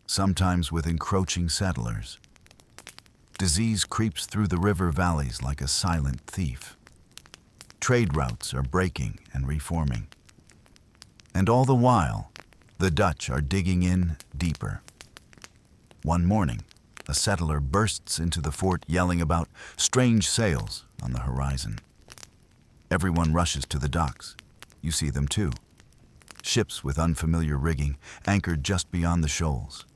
sometimes with encroaching settlers. Disease creeps through the river valleys like a silent thief. Trade routes are breaking and reforming. And all the while, the Dutch are digging in deeper. One morning, a settler bursts into the fort yelling about strange sails on the horizon. Everyone rushes to the docks. You see them too. Ships with unfamiliar rigging anchored just beyond the shoals.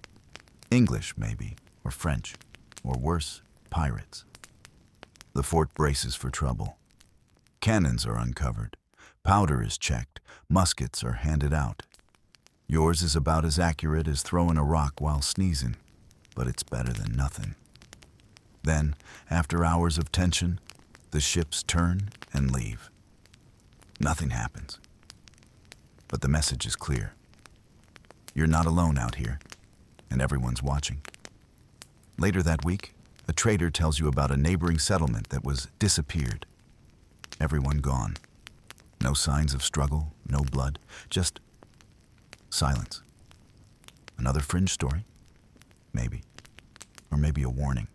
English, maybe, or French, or worse, pirates. The fort braces for trouble. Cannons are uncovered. Powder is checked. Muskets are handed out. Yours is about as accurate as throwing a rock while sneezing, but it's better than nothing. Then, after hours of tension, the ships turn and leave. Nothing happens. But the message is clear. You're not alone out here, and everyone's watching. Later that week, a trader tells you about a neighboring settlement that was disappeared. Everyone gone. No signs of struggle, no blood, just silence. Another fringe story? Maybe. Or maybe a warning.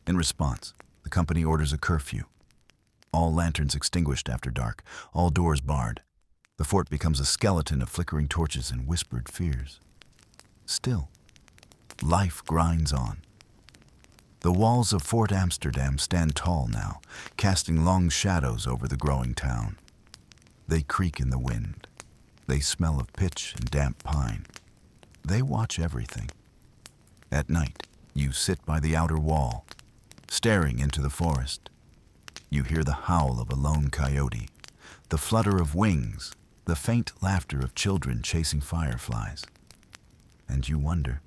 In response, the company orders a curfew. All lanterns extinguished after dark, all doors barred. The fort becomes a skeleton of flickering torches and whispered fears. Still, life grinds on. The walls of Fort Amsterdam stand tall now, casting long shadows over the growing town. They creak in the wind. They smell of pitch and damp pine. They watch everything. At night, you sit by the outer wall, staring into the forest. You hear the howl of a lone coyote, the flutter of wings, the faint laughter of children chasing fireflies. And you wonder,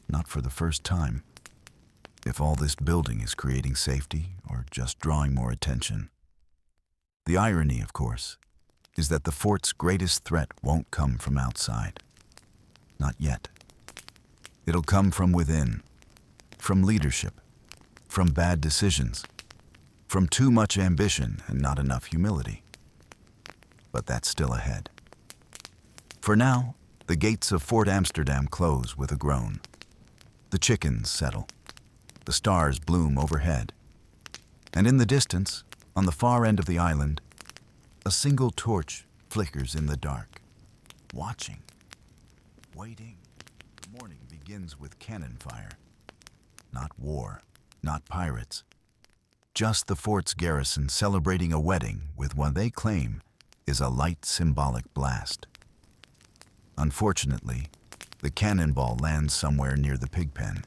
not for the first time, if all this building is creating safety or just drawing more attention. The irony, of course, is that the fort's greatest threat won't come from outside. Not yet. It'll come from within, from leadership, from bad decisions, from too much ambition and not enough humility. But that's still ahead. For now, the gates of Fort Amsterdam close with a groan. The chickens settle. The stars bloom overhead. And in the distance, on the far end of the island, a single torch flickers in the dark, watching, waiting. The morning begins with cannon fire. Not war, not pirates. Just the fort's garrison celebrating a wedding with what they claim is a light symbolic blast. Unfortunately, the cannonball lands somewhere near the pig pen.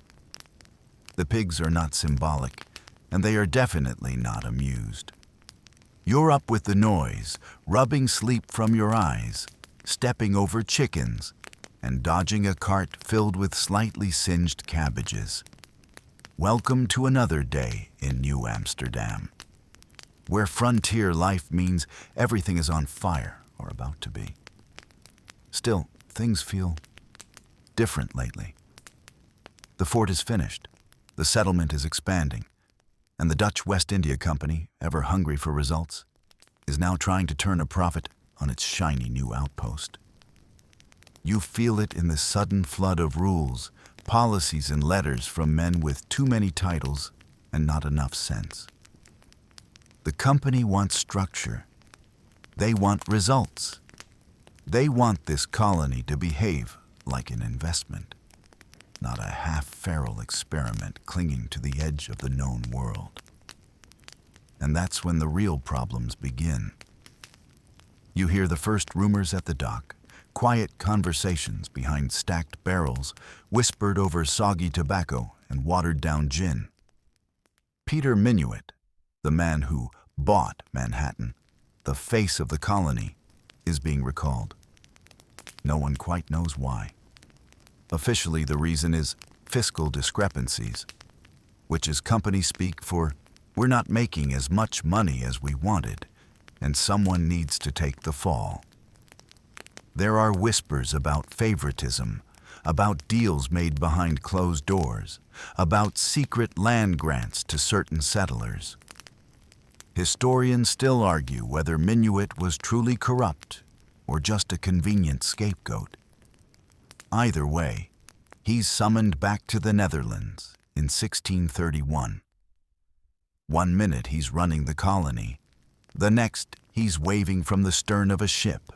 The pigs are not symbolic, and they are definitely not amused. You're up with the noise, rubbing sleep from your eyes, stepping over chickens, and dodging a cart filled with slightly singed cabbages. Welcome to another day in New Amsterdam, where frontier life means everything is on fire or about to be. Still, things feel different lately. The fort is finished, the settlement is expanding, and the Dutch West India Company, ever hungry for results, is now trying to turn a profit on its shiny new outpost. You feel it in the sudden flood of rules, policies, and letters from men with too many titles and not enough sense. The company wants structure. They want results. They want this colony to behave like an investment, not a half-feral experiment clinging to the edge of the known world. And that's when the real problems begin. You hear the first rumors at the dock, quiet conversations behind stacked barrels, whispered over soggy tobacco and watered-down gin. Peter Minuit, the man who bought Manhattan, the face of the colony, is being recalled. No one quite knows why. Officially, the reason is fiscal discrepancies, which is company speak for we're not making as much money as we wanted, and someone needs to take the fall. There are whispers about favoritism, about deals made behind closed doors, about secret land grants to certain settlers. Historians still argue whether Minuit was truly corrupt or just a convenient scapegoat. Either way, he's summoned back to the Netherlands in 1631. 1 minute he's running the colony, the next he's waving from the stern of a ship,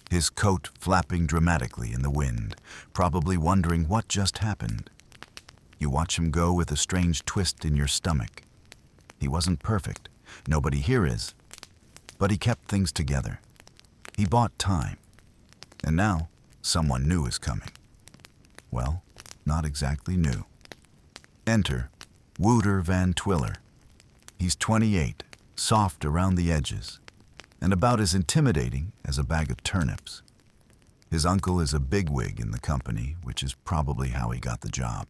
his coat flapping dramatically in the wind, probably wondering what just happened. You watch him go with a strange twist in your stomach. He wasn't perfect, nobody here is, but he kept things together. He bought time, and now someone new is coming. Well, not exactly new. Enter Wouter van Twiller. He's 28, soft around the edges, and about as intimidating as a bag of turnips. His uncle is a bigwig in the company, which is probably how he got the job.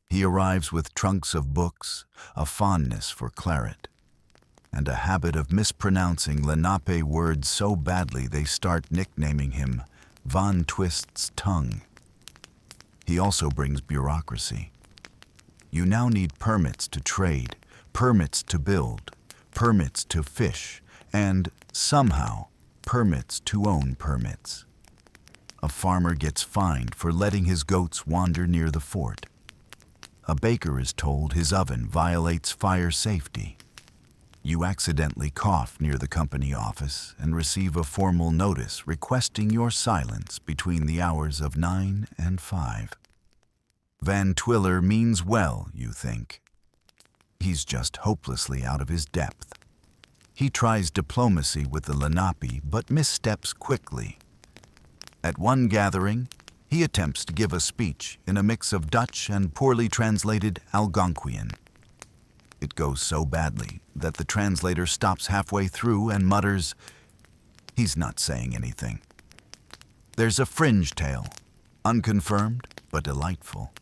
He arrives with trunks of books, a fondness for claret, and a habit of mispronouncing Lenape words so badly they start nicknaming him Von Twist's tongue. He also brings bureaucracy. You now need permits to trade, permits to build, permits to fish, and, somehow, permits to own permits. A farmer gets fined for letting his goats wander near the fort. a baker is told his oven violates fire safety. You accidentally cough near the company office and receive a formal notice requesting your silence between the hours of 9 and 5. Van Twiller means well, you think. He's just hopelessly out of his depth. He tries diplomacy with the Lenape but missteps quickly. At one gathering, he attempts to give a speech in a mix of Dutch and poorly translated Algonquian. It goes so badly that the translator stops halfway through and mutters, "He's not saying anything." There's a fringe tale, unconfirmed but delightful,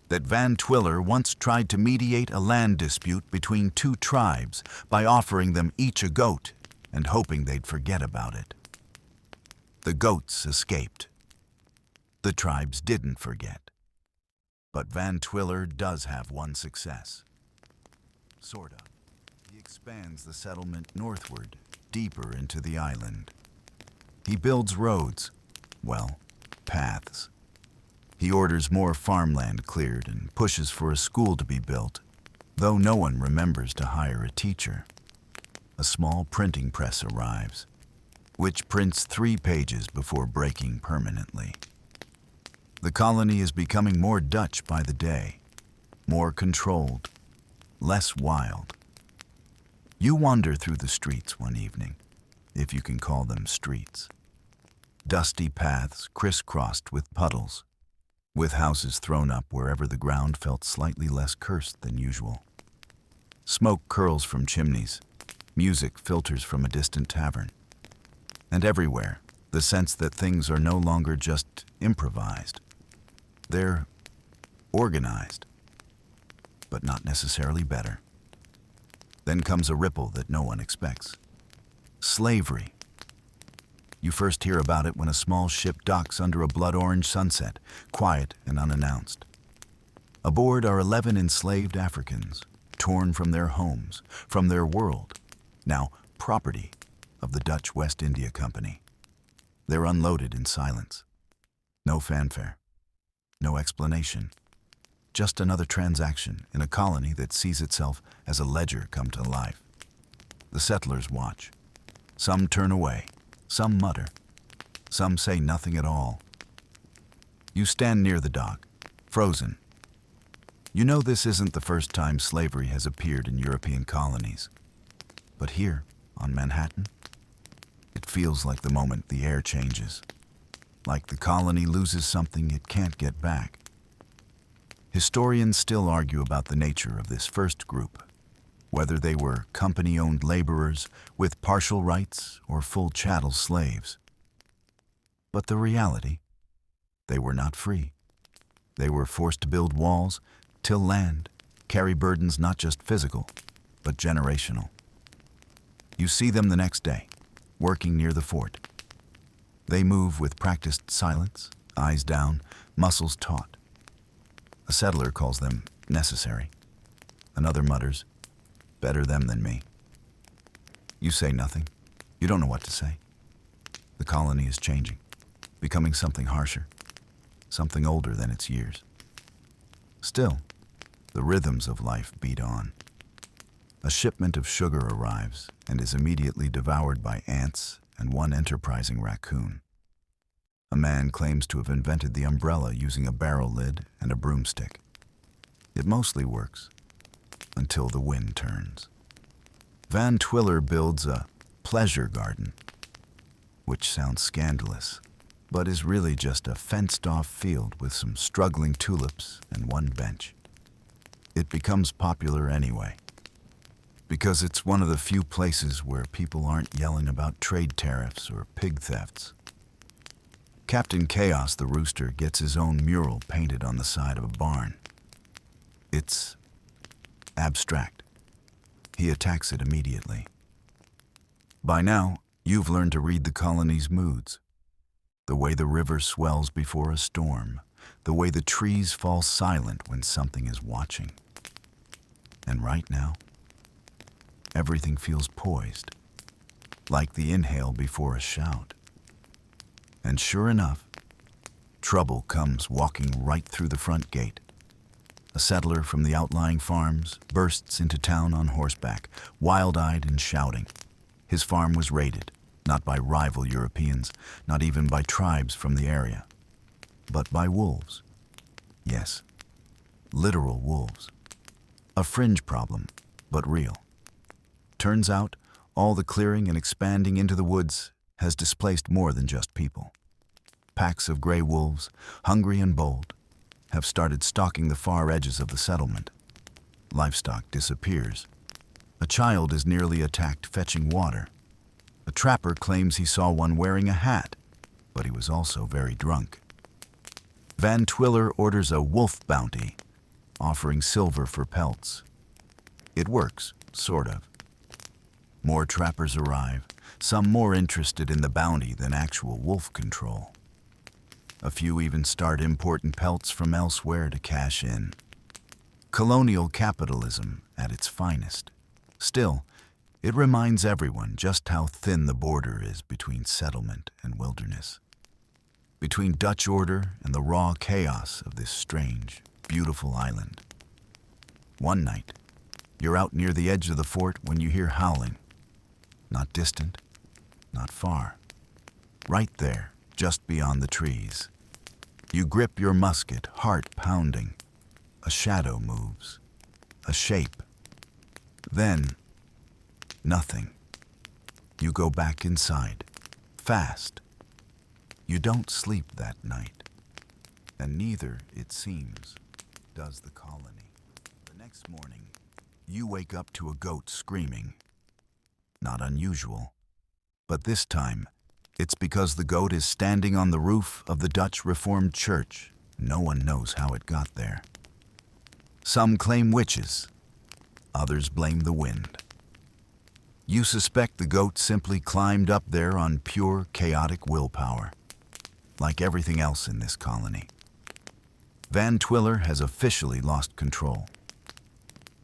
that Van Twiller once tried to mediate a land dispute between two tribes by offering them each a goat and hoping they'd forget about it. The goats escaped. The tribes didn't forget. But Van Twiller does have one success. Sorta. He expands the settlement northward, deeper into the island. He builds roads, well, paths. He orders more farmland cleared and pushes for a school to be built, though no one remembers to hire a teacher. A small printing press arrives, which prints 3 pages before breaking permanently. The colony is becoming more Dutch by the day, more controlled, less wild. You wander through the streets one evening, if you can call them streets. Dusty paths crisscrossed with puddles, with houses thrown up wherever the ground felt slightly less cursed than usual. Smoke curls from chimneys, music filters from a distant tavern, and everywhere the sense that things are no longer just improvised. They're organized, but not necessarily better. Then comes a ripple that no one expects. Slavery. You first hear about it when a small ship docks under a blood-orange sunset, quiet and unannounced. Aboard are 11 enslaved Africans, torn from their homes, from their world, now property of the Dutch West India Company. They're unloaded in silence. No fanfare. No explanation. Just another transaction in a colony that sees itself as a ledger come to life. The settlers watch. Some turn away. Some mutter. Some say nothing at all. You stand near the dock, frozen. You know this isn't the first time slavery has appeared in European colonies. But here, on Manhattan, it feels like the moment the air changes. Like the colony loses something it can't get back. Historians still argue about the nature of this first group, whether they were company-owned laborers with partial rights or full chattel slaves. But the reality, they were not free. They were forced to build walls, till land, carry burdens not just physical, but generational. You see them the next day, working near the fort. They move with practiced silence, eyes down, muscles taut. A settler calls them necessary. Another mutters, "Better them than me." You say nothing. You don't know what to say. The colony is changing, becoming something harsher, something older than its years. Still, the rhythms of life beat on. A shipment of sugar arrives and is immediately devoured by ants and one enterprising raccoon. A man claims to have invented the umbrella using a barrel lid and a broomstick. It mostly works, until the wind turns. Van Twiller builds a pleasure garden, which sounds scandalous, but is really just a fenced-off field with some struggling tulips and one bench. It becomes popular anyway, because it's one of the few places where people aren't yelling about trade tariffs or pig thefts. Captain Chaos the rooster gets his own mural painted on the side of a barn. It's abstract. He attacks it immediately. By now, you've learned to read the colony's moods. The way the river swells before a storm. The way the trees fall silent when something is watching. And right now, everything feels poised, like the inhale before a shout. And sure enough, trouble comes walking right through the front gate. A settler from the outlying farms bursts into town on horseback, wild-eyed and shouting. His farm was raided, not by rival Europeans, not even by tribes from the area, but by wolves. Yes, literal wolves. A fringe problem, but real. Turns out, all the clearing and expanding into the woods has displaced more than just people. Packs of gray wolves, hungry and bold, have started stalking the far edges of the settlement. Livestock disappears. A child is nearly attacked fetching water. A trapper claims he saw one wearing a hat, but he was also very drunk. Van Twiller orders a wolf bounty, offering silver for pelts. It works, sort of. More trappers arrive, some more interested in the bounty than actual wolf control. A few even start importing pelts from elsewhere to cash in. Colonial capitalism at its finest. Still, it reminds everyone just how thin the border is between settlement and wilderness. Between Dutch order and the raw chaos of this strange, beautiful island. One night, you're out near the edge of the fort when you hear howling. Not distant, not far. Right there, just beyond the trees. You grip your musket, heart pounding. A shadow moves. A shape. Then, nothing. You go back inside. Fast. You don't sleep that night. And neither, it seems, does the colony. The next morning, you wake up to a goat screaming. Not unusual. But this time, it's because the goat is standing on the roof of the Dutch Reformed Church. No one knows how it got there. Some claim witches. Others blame the wind. You suspect the goat simply climbed up there on pure, chaotic willpower, like everything else in this colony. Van Twiller has officially lost control.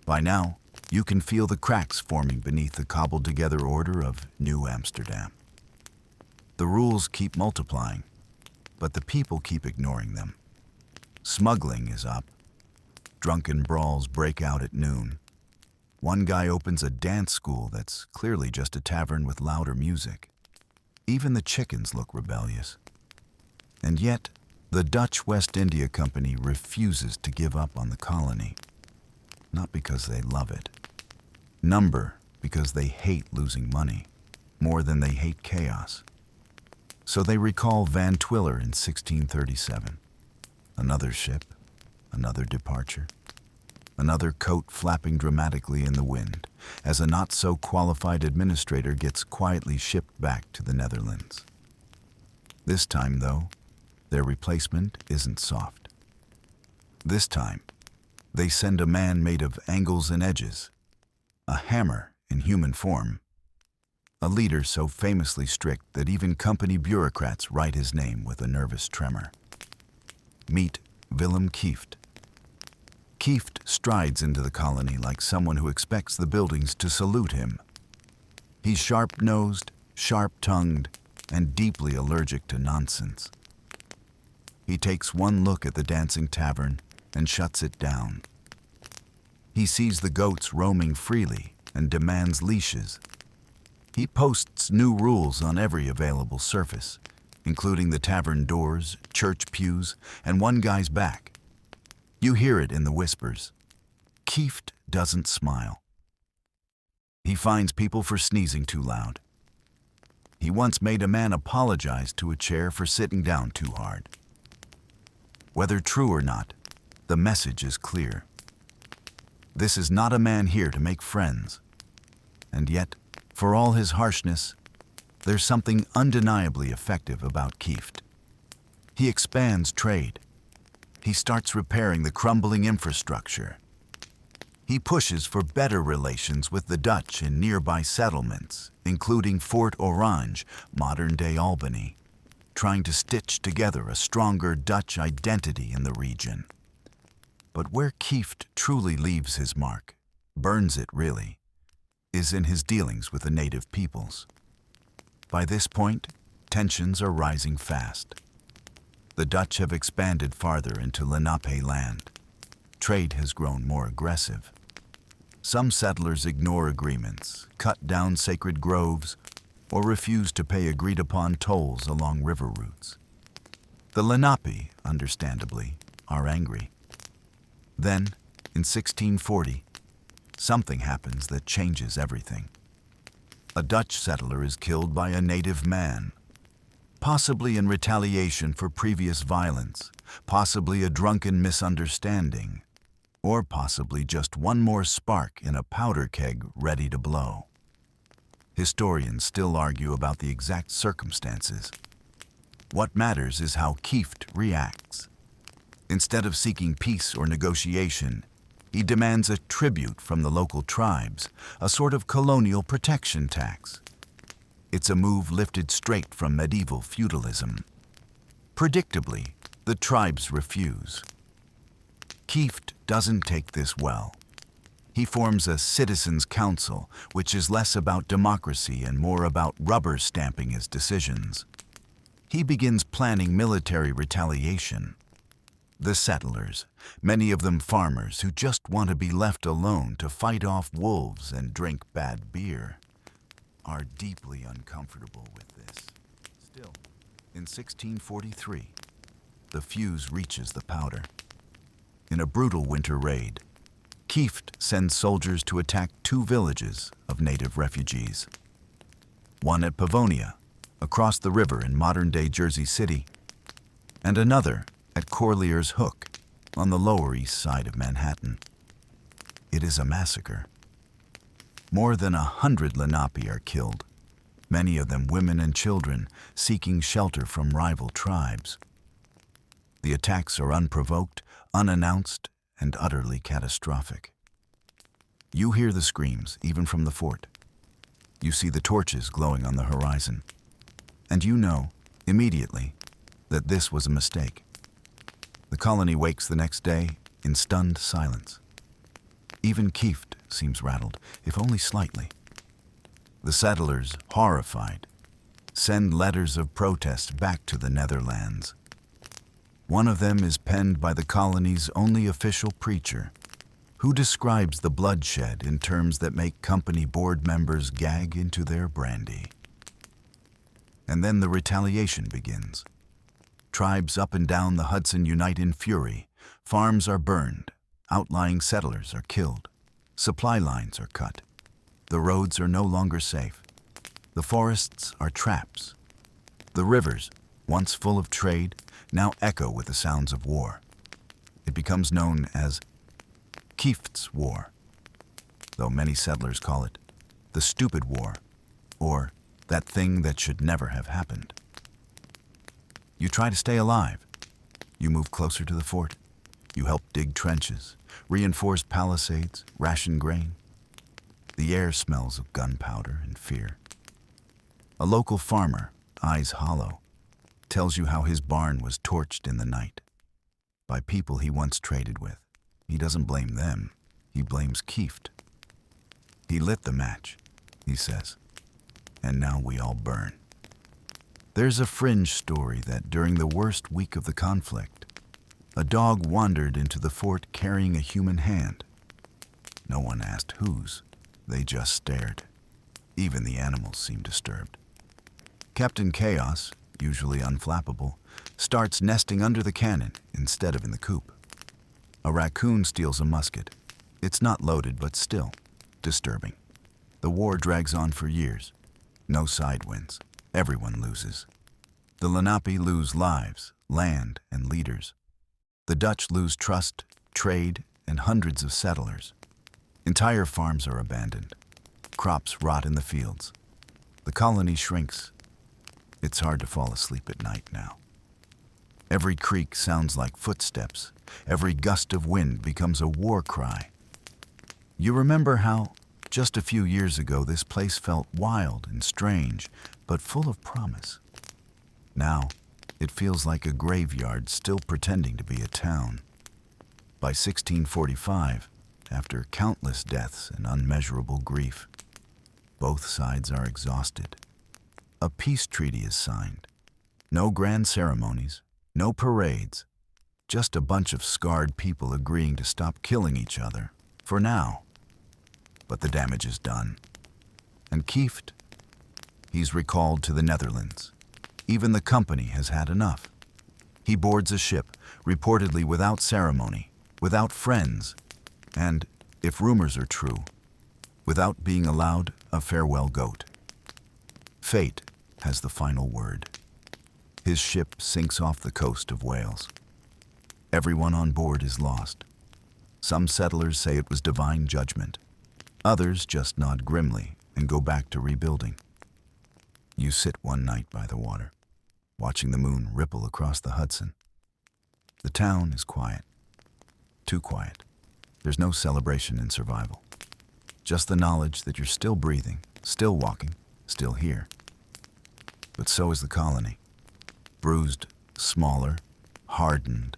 By now, you can feel the cracks forming beneath the cobbled-together order of New Amsterdam. The rules keep multiplying, but the people keep ignoring them. Smuggling is up. Drunken brawls break out at noon. One guy opens a dance school that's clearly just a tavern with louder music. Even the chickens look rebellious. And yet, the Dutch West India Company refuses to give up on the colony. Not because they love it. Number because they hate losing money, more than they hate chaos. So they recall Van Twiller in 1637. Another ship, another departure, another coat flapping dramatically in the wind as a not-so-qualified administrator gets quietly shipped back to the Netherlands. This time, though, their replacement isn't soft. This time, they send a man made of angles and edges, a hammer in human form, a leader so famously strict that even company bureaucrats write his name with a nervous tremor. Meet Willem Kieft. Kieft strides into the colony like someone who expects the buildings to salute him. He's sharp-nosed, sharp-tongued, and deeply allergic to nonsense. He takes one look at the dancing tavern and shuts it down. He sees the goats roaming freely and demands leashes. He posts new rules on every available surface, including the tavern doors, church pews, and one guy's back. You hear it in the whispers. Kieft doesn't smile. He fines people for sneezing too loud. He once made a man apologize to a chair for sitting down too hard. Whether true or not, the message is clear. This is not a man here to make friends. And yet, for all his harshness, there's something undeniably effective about Kieft. He expands trade. He starts repairing the crumbling infrastructure. He pushes for better relations with the Dutch in nearby settlements, including Fort Orange, modern-day Albany, trying to stitch together a stronger Dutch identity in the region. But where Kieft truly leaves his mark, burns it really, is in his dealings with the native peoples. By this point, tensions are rising fast. The Dutch have expanded farther into Lenape land. trade has grown more aggressive. Some settlers ignore agreements, cut down sacred groves, or refuse to pay agreed-upon tolls along river routes. The Lenape, understandably, are angry. Then, in 1640, something happens that changes everything. A Dutch settler is killed by a native man, possibly in retaliation for previous violence, possibly a drunken misunderstanding, or possibly just one more spark in a powder keg ready to blow. Historians still argue about the exact circumstances. What matters is how Kieft reacts. Instead of seeking peace or negotiation, he demands a tribute from the local tribes, a sort of colonial protection tax. It's a move lifted straight from medieval feudalism. Predictably, the tribes refuse. Kieft doesn't take this well. He forms a citizens' council, which is less about democracy and more about rubber stamping his decisions. He begins planning military retaliation. The settlers, many of them farmers who just want to be left alone to fight off wolves and drink bad beer, are deeply uncomfortable with this. Still, in 1643, the fuse reaches the powder. In a brutal winter raid, Kieft sends soldiers to attack 2 villages of native refugees. One at Pavonia, across the river in modern-day Jersey City, and another at Corlear's Hook, on the Lower East Side of Manhattan. It is a massacre. More than 100 Lenape are killed, many of them women and children seeking shelter from rival tribes. The attacks are unprovoked, unannounced, and utterly catastrophic. You hear the screams, even from the fort. You see the torches glowing on the horizon. And you know, immediately, that this was a mistake. The colony wakes the next day in stunned silence. Even Kieft seems rattled, if only slightly. The settlers, horrified, send letters of protest back to the Netherlands. One of them is penned by the colony's only official preacher, who describes the bloodshed in terms that make company board members gag into their brandy. And then the retaliation begins. Tribes up and down the Hudson unite in fury. Farms are burned. Outlying settlers are killed. Supply lines are cut. The roads are no longer safe. The forests are traps. The rivers, once full of trade, now echo with the sounds of war. It becomes known as Kieft's War, though many settlers call it the Stupid War, or that thing that should never have happened. You try to stay alive. You move closer to the fort. You help dig trenches, reinforce palisades, ration grain. The air smells of gunpowder and fear. A local farmer, eyes hollow, tells you how his barn was torched in the night by people he once traded with. He doesn't blame them. He blames Kieft. He lit the match, he says, and now we all burn. There's a fringe story that during the worst week of the conflict, a dog wandered into the fort carrying a human hand. No one asked whose. They just stared. Even the animals seemed disturbed. Captain Chaos, usually unflappable, starts nesting under the cannon instead of in the coop. A raccoon steals a musket. It's not loaded, but still disturbing. The war drags on for years. No side wins. Everyone loses. The Lenape lose lives, land, and leaders. The Dutch lose trust, trade, and hundreds of settlers. Entire farms are abandoned. Crops rot in the fields. The colony shrinks. It's hard to fall asleep at night now. Every creak sounds like footsteps. Every gust of wind becomes a war cry. You remember how, just a few years ago, this place felt wild and strange, but full of promise. Now, it feels like a graveyard still pretending to be a town. By 1645, after countless deaths and unmeasurable grief, both sides are exhausted. A peace treaty is signed. No grand ceremonies, no parades, Just a bunch of scarred people agreeing to stop killing each other, for now. But the damage is done. And Kieft, he's recalled to the Netherlands. Even the company has had enough. He boards a ship, reportedly without ceremony, without friends, and, if rumors are true, without being allowed a farewell goat. Fate has the final word. His ship sinks off the coast of Wales. Everyone on board is lost. Some settlers say it was divine judgment. Others just nod grimly and go back to rebuilding. You sit one night by the water, watching the moon ripple across the Hudson. The town is quiet. Too quiet. There's no celebration in survival. Just the knowledge that you're still breathing, still walking, still here. But so is the colony. Bruised, smaller, hardened,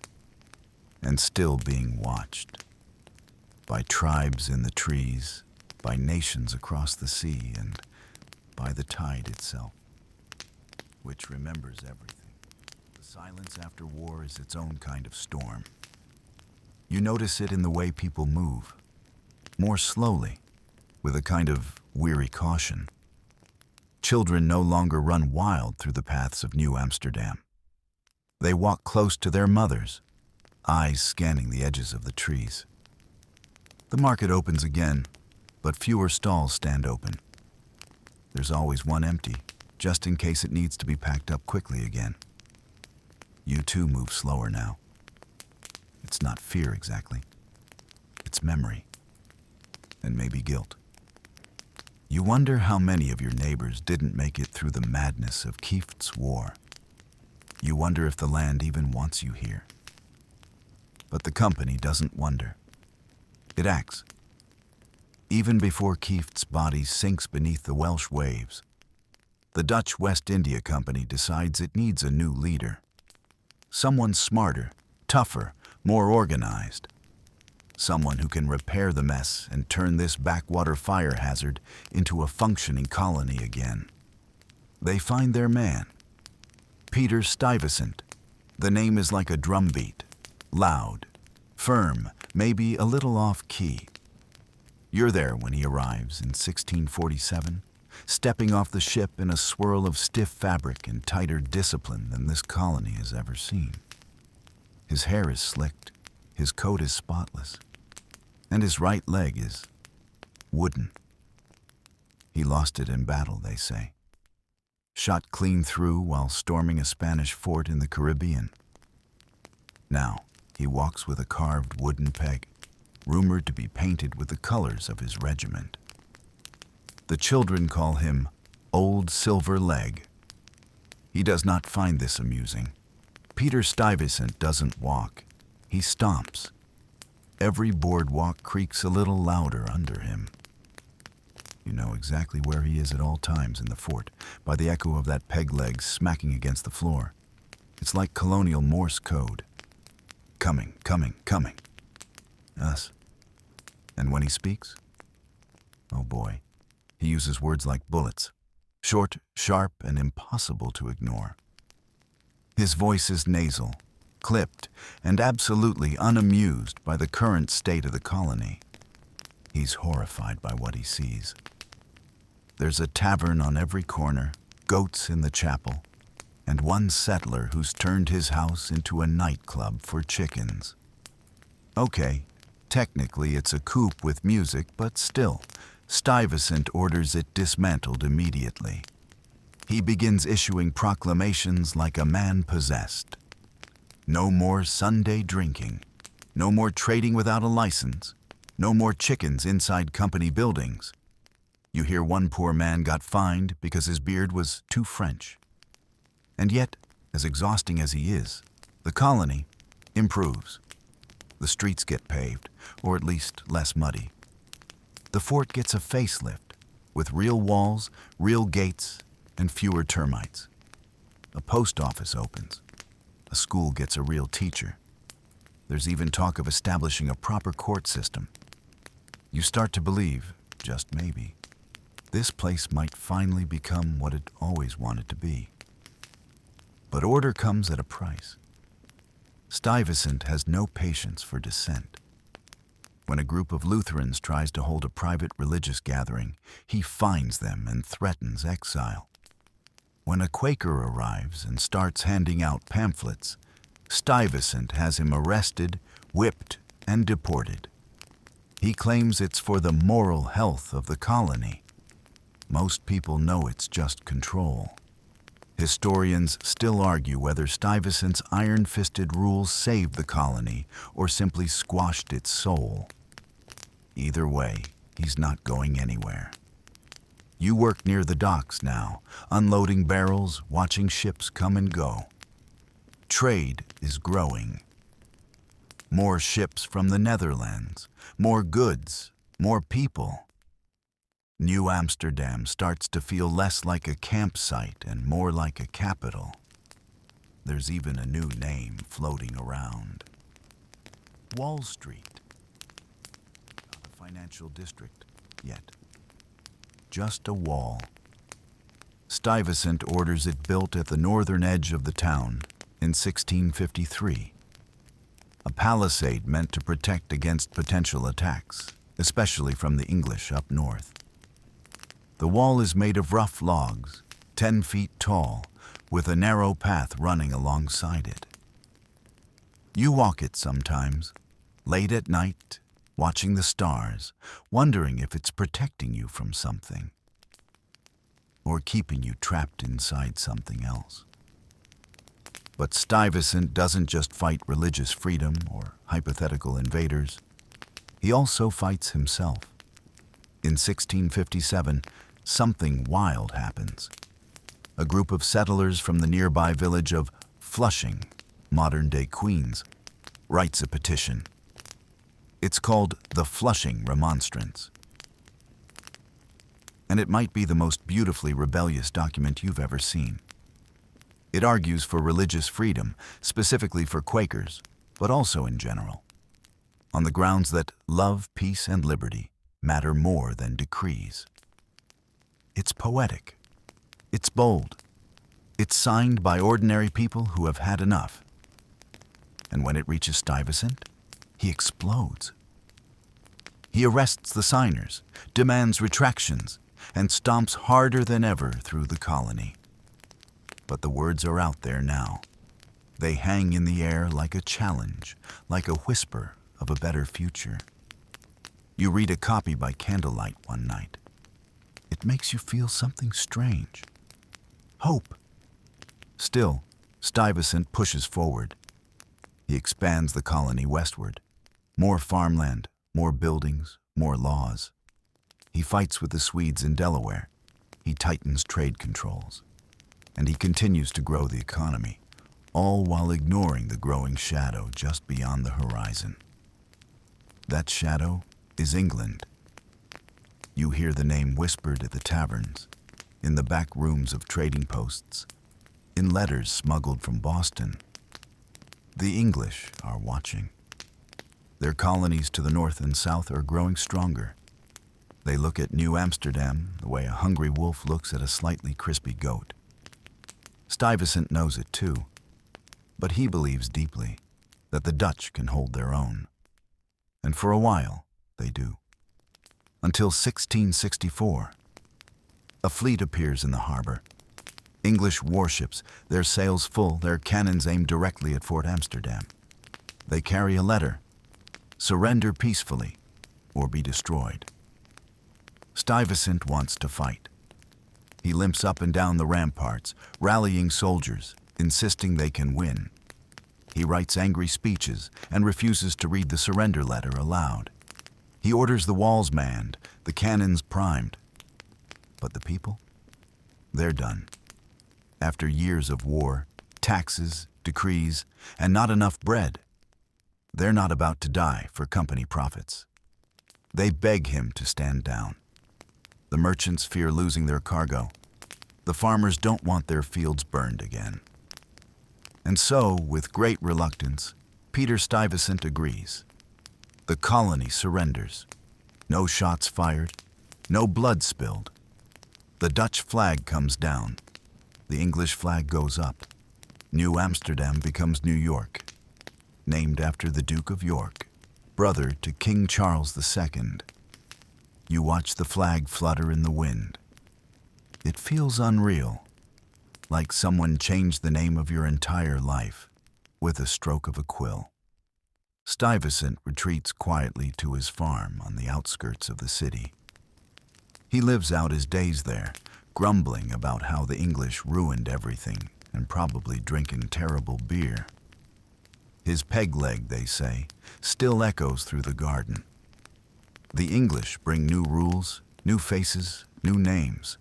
and still being watched. By tribes in the trees, by nations across the sea, and by the tide itself, which remembers everything. The silence after war is its own kind of storm. You notice it in the way people move, more slowly, with a kind of weary caution. Children no longer run wild through the paths of New Amsterdam. They walk close to their mothers, eyes scanning the edges of the trees. The market opens again, but fewer stalls stand open. There's always one empty, just in case it needs to be packed up quickly again. You too move slower now. It's not fear exactly. It's memory. And maybe guilt. You wonder how many of your neighbors didn't make it through the madness of Kieft's war. You wonder if the land even wants you here. But the company doesn't wonder. It acts. Even before Kieft's body sinks beneath the Welsh waves, the Dutch West India Company decides it needs a new leader. Someone smarter, tougher, more organized. Someone who can repair the mess and turn this backwater fire hazard into a functioning colony again. They find their man, Peter Stuyvesant. The name is like a drumbeat, loud, firm, maybe a little off-key. You're there when he arrives in 1647, stepping off the ship in a swirl of stiff fabric and tighter discipline than this colony has ever seen. His hair is slicked, his coat is spotless, and his right leg is wooden. He lost it in battle, they say. Shot clean through while storming a Spanish fort in the Caribbean. Now, he walks with a carved wooden peg, rumored to be painted with the colors of his regiment. The children call him Old Silver Leg. He does not find this amusing. Peter Stuyvesant doesn't walk. He stomps. Every boardwalk creaks a little louder under him. You know exactly where he is at all times in the fort, by the echo of that peg leg smacking against the floor. It's like colonial Morse code. Coming, coming, coming. Us. And when he speaks? Oh boy, he uses words like bullets. Short, sharp, and impossible to ignore. His voice is nasal, clipped, and absolutely unamused by the current state of the colony. He's horrified by what he sees. There's a tavern on every corner, goats in the chapel, and one settler who's turned his house into a nightclub for chickens. Okay, technically it's a coop with music, but still, Stuyvesant orders it dismantled immediately. He begins issuing proclamations like a man possessed. No more Sunday drinking. No more trading without a license. No more chickens inside company buildings. You hear one poor man got fined because his beard was too French. And yet, as exhausting as he is, the colony improves. The streets get paved, or at least less muddy. The fort gets a facelift, with real walls, real gates, and fewer termites. A post office opens. A school gets a real teacher. There's even talk of establishing a proper court system. You start to believe, just maybe, this place might finally become what it always wanted to be. But order comes at a price. Stuyvesant has no patience for dissent. When a group of Lutherans tries to hold a private religious gathering, he fines them and threatens exile. When a Quaker arrives and starts handing out pamphlets, Stuyvesant has him arrested, whipped, and deported. He claims it's for the moral health of the colony. Most people know it's just control. Historians still argue whether Stuyvesant's iron-fisted rules saved the colony or simply squashed its soul. Either way, he's not going anywhere. You work near the docks now, unloading barrels, watching ships come and go. Trade is growing. More ships from the Netherlands, more goods, more people. New Amsterdam starts to feel less like a campsite and more like a capital. There's even a new name floating around. Wall Street. Not a financial district yet. Just a wall. Stuyvesant orders it built at the northern edge of the town in 1653. A palisade meant to protect against potential attacks, especially from the English up north. The wall is made of rough logs, 10 feet tall, with a narrow path running alongside it. You walk it sometimes, late at night, watching the stars, wondering if it's protecting you from something, or keeping you trapped inside something else. But Stuyvesant doesn't just fight religious freedom or hypothetical invaders. He also fights himself. In 1657, something wild happens. A group of settlers from the nearby village of Flushing, modern-day Queens, writes a petition. It's called the Flushing Remonstrance. And it might be the most beautifully rebellious document you've ever seen. It argues for religious freedom, specifically for Quakers, but also in general, on the grounds that love, peace, and liberty matter more than decrees. It's poetic. It's bold. It's signed by ordinary people who have had enough. And when it reaches Stuyvesant, he explodes. He arrests the signers, demands retractions, and stomps harder than ever through the colony. But the words are out there now. They hang in the air like a challenge, like a whisper of a better future. You read a copy by candlelight one night. It makes you feel something strange. Hope. Still, Stuyvesant pushes forward. He expands the colony westward. More farmland, more buildings, more laws. He fights with the Swedes in Delaware. He tightens trade controls. And he continues to grow the economy, all while ignoring the growing shadow just beyond the horizon. That shadow is England. You hear the name whispered at the taverns, in the back rooms of trading posts, in letters smuggled from Boston. The English are watching. Their colonies to the north and south are growing stronger. They look at New Amsterdam the way a hungry wolf looks at a slightly crispy goat. Stuyvesant knows it too, but he believes deeply that the Dutch can hold their own. And for a while, they do. Until 1664. A fleet appears in the harbor. English warships, their sails full, their cannons aimed directly at Fort Amsterdam. They carry a letter: surrender peacefully or be destroyed. Stuyvesant wants to fight. He limps up and down the ramparts, rallying soldiers, insisting they can win. He writes angry speeches and refuses to read the surrender letter aloud. He orders the walls manned, the cannons primed. But the people? They're done. After years of war, taxes, decrees, and not enough bread, they're not about to die for company profits. They beg him to stand down. The merchants fear losing their cargo. The farmers don't want their fields burned again. And so, with great reluctance, Peter Stuyvesant agrees. The colony surrenders. No shots fired, no blood spilled. The Dutch flag comes down. The English flag goes up. New Amsterdam becomes New York. named after the Duke of York, brother to King Charles II. You watch the flag flutter in the wind. It feels unreal, like someone changed the name of your entire life with a stroke of a quill. Stuyvesant retreats quietly to his farm on the outskirts of the city. He lives out his days there, grumbling about how the English ruined everything and probably drinking terrible beer. His peg leg, they say, still echoes through the garden. The English bring new rules, new faces, new names.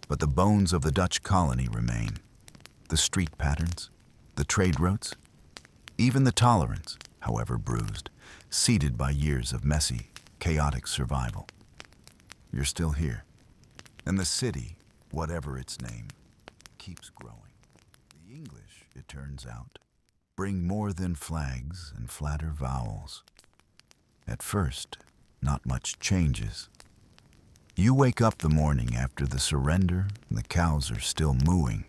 But the bones of the Dutch colony remain. The street patterns, the trade routes, even the tolerance, however bruised, seeded by years of messy, chaotic survival. You're still here. And the city, whatever its name, keeps growing. The English, it turns out, bring more than flags and flatter vowels. At first, not much changes. You wake up the morning after the surrender and the cows are still mooing.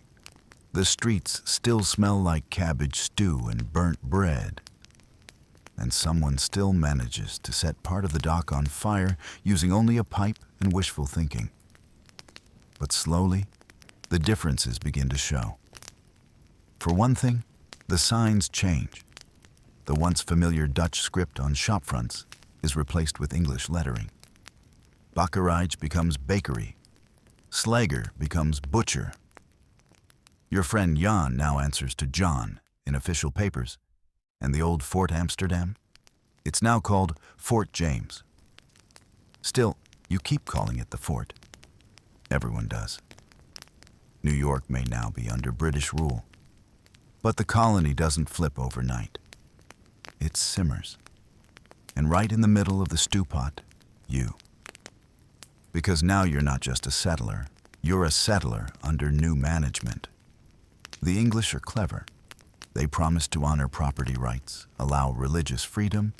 The streets still smell like cabbage stew and burnt bread. And someone still manages to set part of the dock on fire using only a pipe and wishful thinking. But slowly, the differences begin to show. For one thing, the signs change. The once familiar Dutch script on shopfronts is replaced with English lettering. Bakkerij becomes bakery. Slager becomes butcher. Your friend Jan now answers to John in official papers, and the old Fort Amsterdam? It's now called Fort James. Still, you keep calling it the fort. Everyone does. New York may now be under British rule, but the colony doesn't flip overnight. It simmers. And right in the middle of the stew pot, you. Because now you're not just a settler, you're a settler under new management. The English are clever. They promise to honor property rights, allow religious freedom,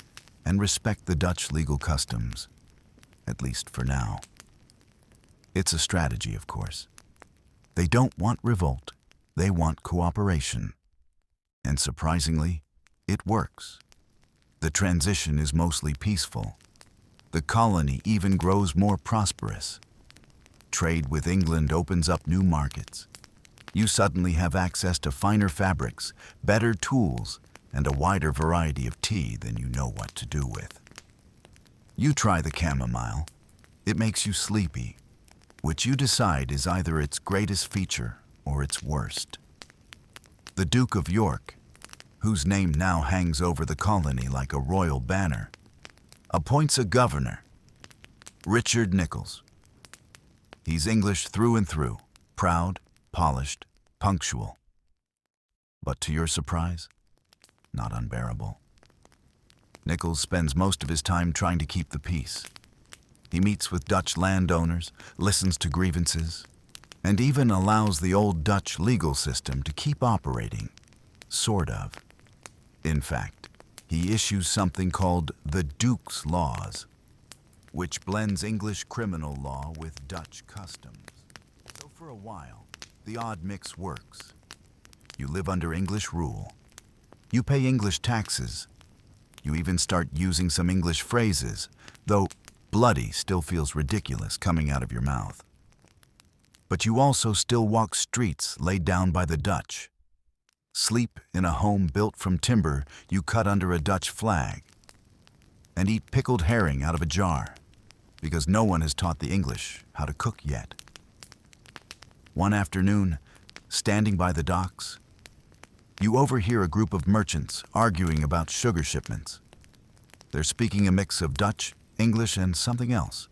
and respect the Dutch legal customs, at least for now. It's a strategy, of course. They don't want revolt, they want cooperation. And surprisingly, it works. The transition is mostly peaceful. The colony even grows more prosperous. Trade with England opens up new markets. You suddenly have access to finer fabrics, better tools, and a wider variety of tea than you know what to do with. You try the chamomile. It makes you sleepy, which you decide is either its greatest feature or its worst. The Duke of York, whose name now hangs over the colony like a royal banner, appoints a governor, Richard Nichols. He's English through and through, proud, polished, punctual. But to your surprise, not unbearable. Nichols spends most of his time trying to keep the peace. He meets with Dutch landowners, listens to grievances, and even allows the old Dutch legal system to keep operating, sort of. In fact, he issues something called the Duke's Laws, which blends English criminal law with Dutch customs. So for a while, the odd mix works. You live under English rule. You pay English taxes. You even start using some English phrases, though bloody still feels ridiculous coming out of your mouth. But you also still walk streets laid down by the Dutch, sleep in a home built from timber you cut under a Dutch flag, and eat pickled herring out of a jar, because no one has taught the English how to cook yet. One afternoon, standing by the docks, you overhear a group of merchants arguing about sugar shipments. They're speaking a mix of Dutch, English, and something else.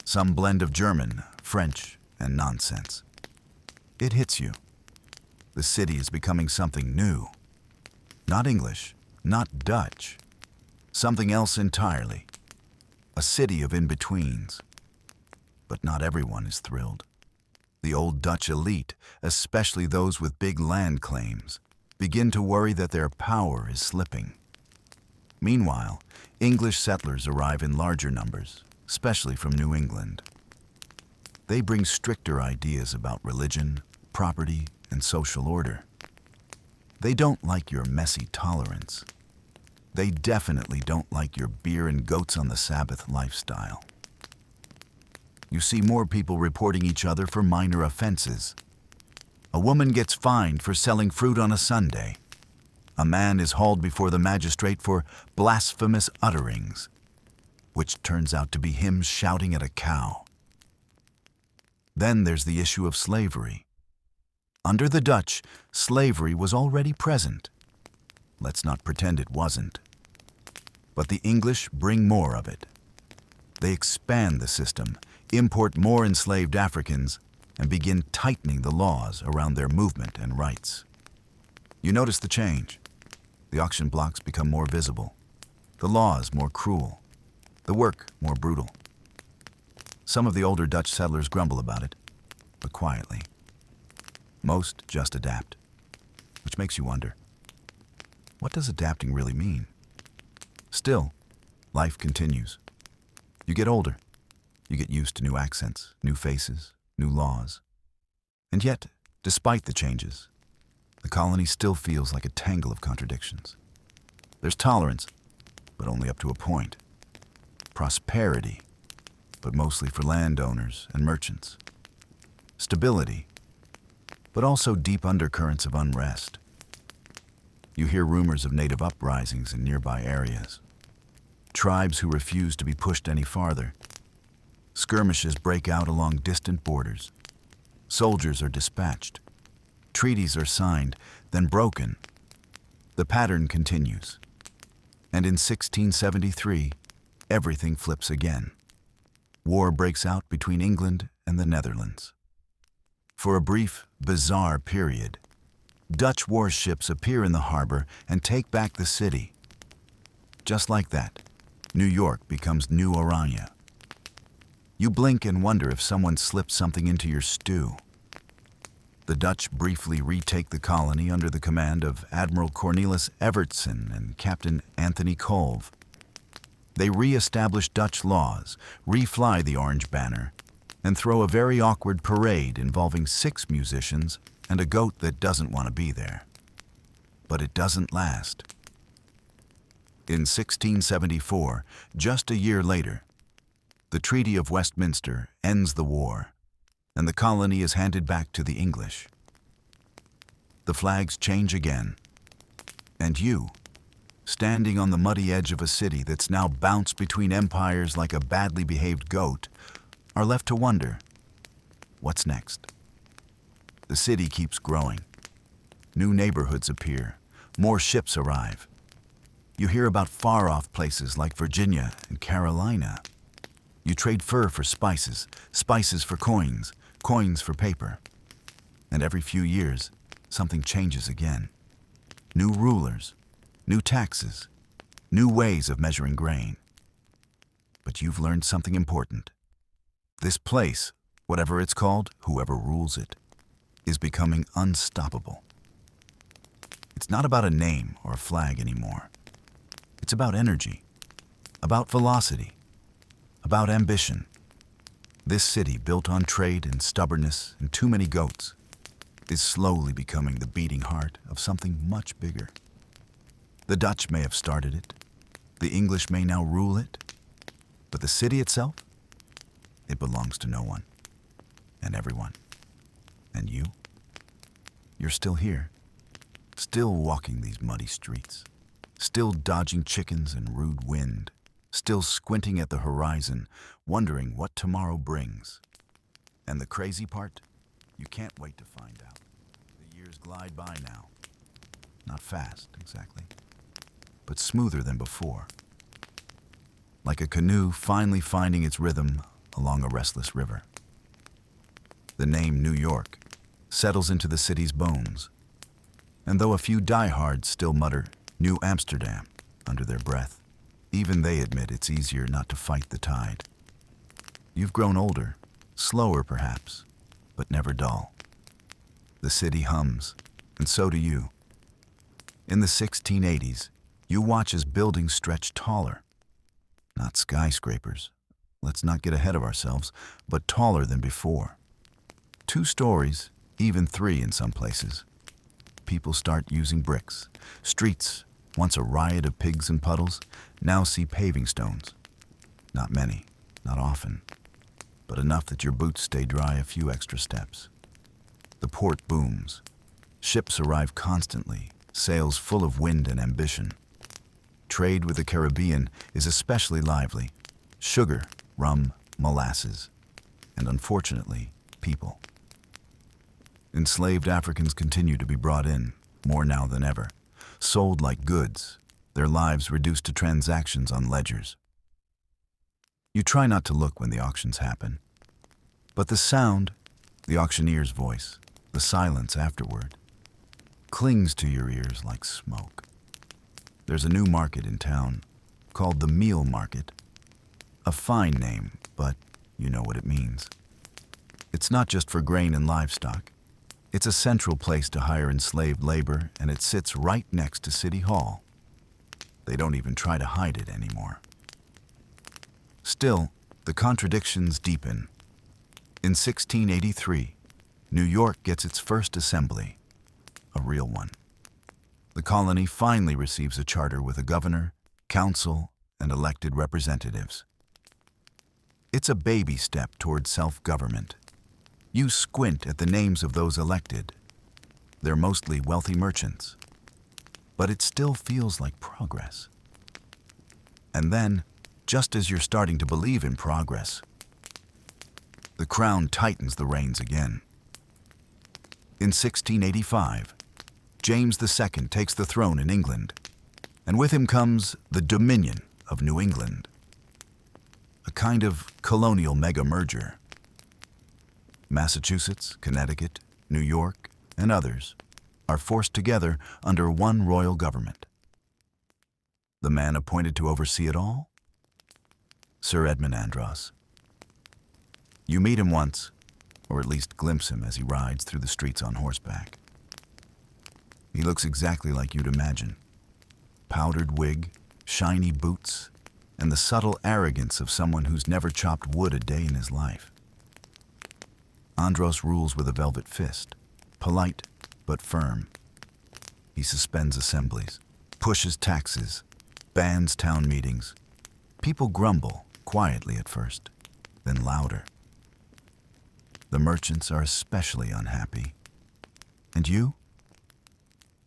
Some blend of German, French, and nonsense. It hits you. The city is becoming something new. Not English, not Dutch. Something else entirely. A city of in-betweens. But not everyone is thrilled. The old Dutch elite, especially those with big land claims, begin to worry that their power is slipping. Meanwhile, English settlers arrive in larger numbers, especially from New England. They bring stricter ideas about religion, property, and social order. They don't like your messy tolerance. They definitely don't like your beer and goats on the Sabbath lifestyle. You see more people reporting each other for minor offenses. A woman gets fined for selling fruit on a Sunday. A man is hauled before the magistrate for blasphemous utterings, which turns out to be him shouting at a cow. Then there's the issue of slavery. Under the Dutch, slavery was already present. Let's not pretend it wasn't. But the English bring more of it. They expand the system, import more enslaved Africans, and begin tightening the laws around their movement and rights. You notice the change. The auction blocks become more visible, the laws more cruel, the work more brutal. Some of the older Dutch settlers grumble about it, but quietly. Most just adapt, which makes you wonder, what does adapting really mean? Still, life continues. You get older. You get used to new accents, new faces, new laws. And yet, despite the changes, the colony still feels like a tangle of contradictions. There's tolerance, but only up to a point. Prosperity, but mostly for landowners and merchants. Stability, but also deep undercurrents of unrest. You hear rumors of native uprisings in nearby areas. Tribes who refuse to be pushed any farther. Skirmishes break out along distant borders. Soldiers are dispatched. Treaties are signed, then broken. The pattern continues. And in 1673, everything flips again. War breaks out between England and the Netherlands. For a brief, bizarre period, Dutch warships appear in the harbor and take back the city. Just like that, New York becomes New Orania. You blink and wonder if someone slipped something into your stew. The Dutch briefly retake the colony under the command of Admiral Cornelis Evertsen and Captain Anthony Colve. They re-establish Dutch laws, refly the orange banner, and throw a very awkward parade involving 6 musicians and a goat that doesn't want to be there. But it doesn't last. In 1674, just a year later, the Treaty of Westminster ends the war, and the colony is handed back to the English. The flags change again, and you, standing on the muddy edge of a city that's now bounced between empires like a badly behaved goat, are left to wonder, what's next? The city keeps growing. New neighborhoods appear, more ships arrive. You hear about far-off places like Virginia and Carolina. You trade fur for spices, spices for coins, coins for paper. And every few years, something changes again. New rulers, new taxes, new ways of measuring grain. But you've learned something important. This place, whatever it's called, whoever rules it, is becoming unstoppable. It's not about a name or a flag anymore. It's about energy, about velocity, about ambition. This city, built on trade and stubbornness and too many goats, is slowly becoming the beating heart of something much bigger. The Dutch may have started it, the English may now rule it, but the city itself, it belongs to no one and everyone. And you? You're still here, still walking these muddy streets, still dodging chickens and rude wind, still squinting at the horizon, wondering what tomorrow brings. And the crazy part? You can't wait to find out. The years glide by now. Not fast, exactly, but smoother than before. Like a canoe finally finding its rhythm along a restless river. The name New York settles into the city's bones. And though a few diehards still mutter New Amsterdam under their breath, even they admit it's easier not to fight the tide. You've grown older, slower perhaps, but never dull. The city hums, and so do you. In the 1680s, you watch as buildings stretch taller. Not skyscrapers, let's not get ahead of ourselves, but taller than before. 2 stories, even 3 in some places. People start using bricks. Streets once a riot of pigs and puddles, now see paving stones. Not many, not often, but enough that your boots stay dry a few extra steps. The port booms. Ships arrive constantly, sails full of wind and ambition. Trade with the Caribbean is especially lively. Sugar, rum, molasses, and unfortunately, people. Enslaved Africans continue to be brought in, more now than ever, sold like goods, their lives reduced to transactions on ledgers. You try not to look when the auctions happen, but the sound, the auctioneer's voice, the silence afterward, clings to your ears like smoke. There's a new market in town called the Meal Market. A fine name, but you know what it means. It's not just for grain and livestock. It's a central place to hire enslaved labor, and it sits right next to City Hall. They don't even try to hide it anymore. Still, the contradictions deepen. In 1683, New York gets its first assembly, a real one. The colony finally receives a charter with a governor, council, and elected representatives. It's a baby step toward self-government. You squint at the names of those elected. They're mostly wealthy merchants. But it still feels like progress. And then, just as you're starting to believe in progress, the crown tightens the reins again. In 1685, James II takes the throne in England, and with him comes the Dominion of New England, a kind of colonial mega-merger. Massachusetts, Connecticut, New York, and others are forced together under one royal government. The man appointed to oversee it all? Sir Edmund Andros. You meet him once, or at least glimpse him as he rides through the streets on horseback. He looks exactly like you'd imagine. Powdered wig, shiny boots, and the subtle arrogance of someone who's never chopped wood a day in his life. Andros rules with a velvet fist, polite but firm. He suspends assemblies, pushes taxes, bans town meetings. People grumble, quietly at first, then louder. The merchants are especially unhappy. And you?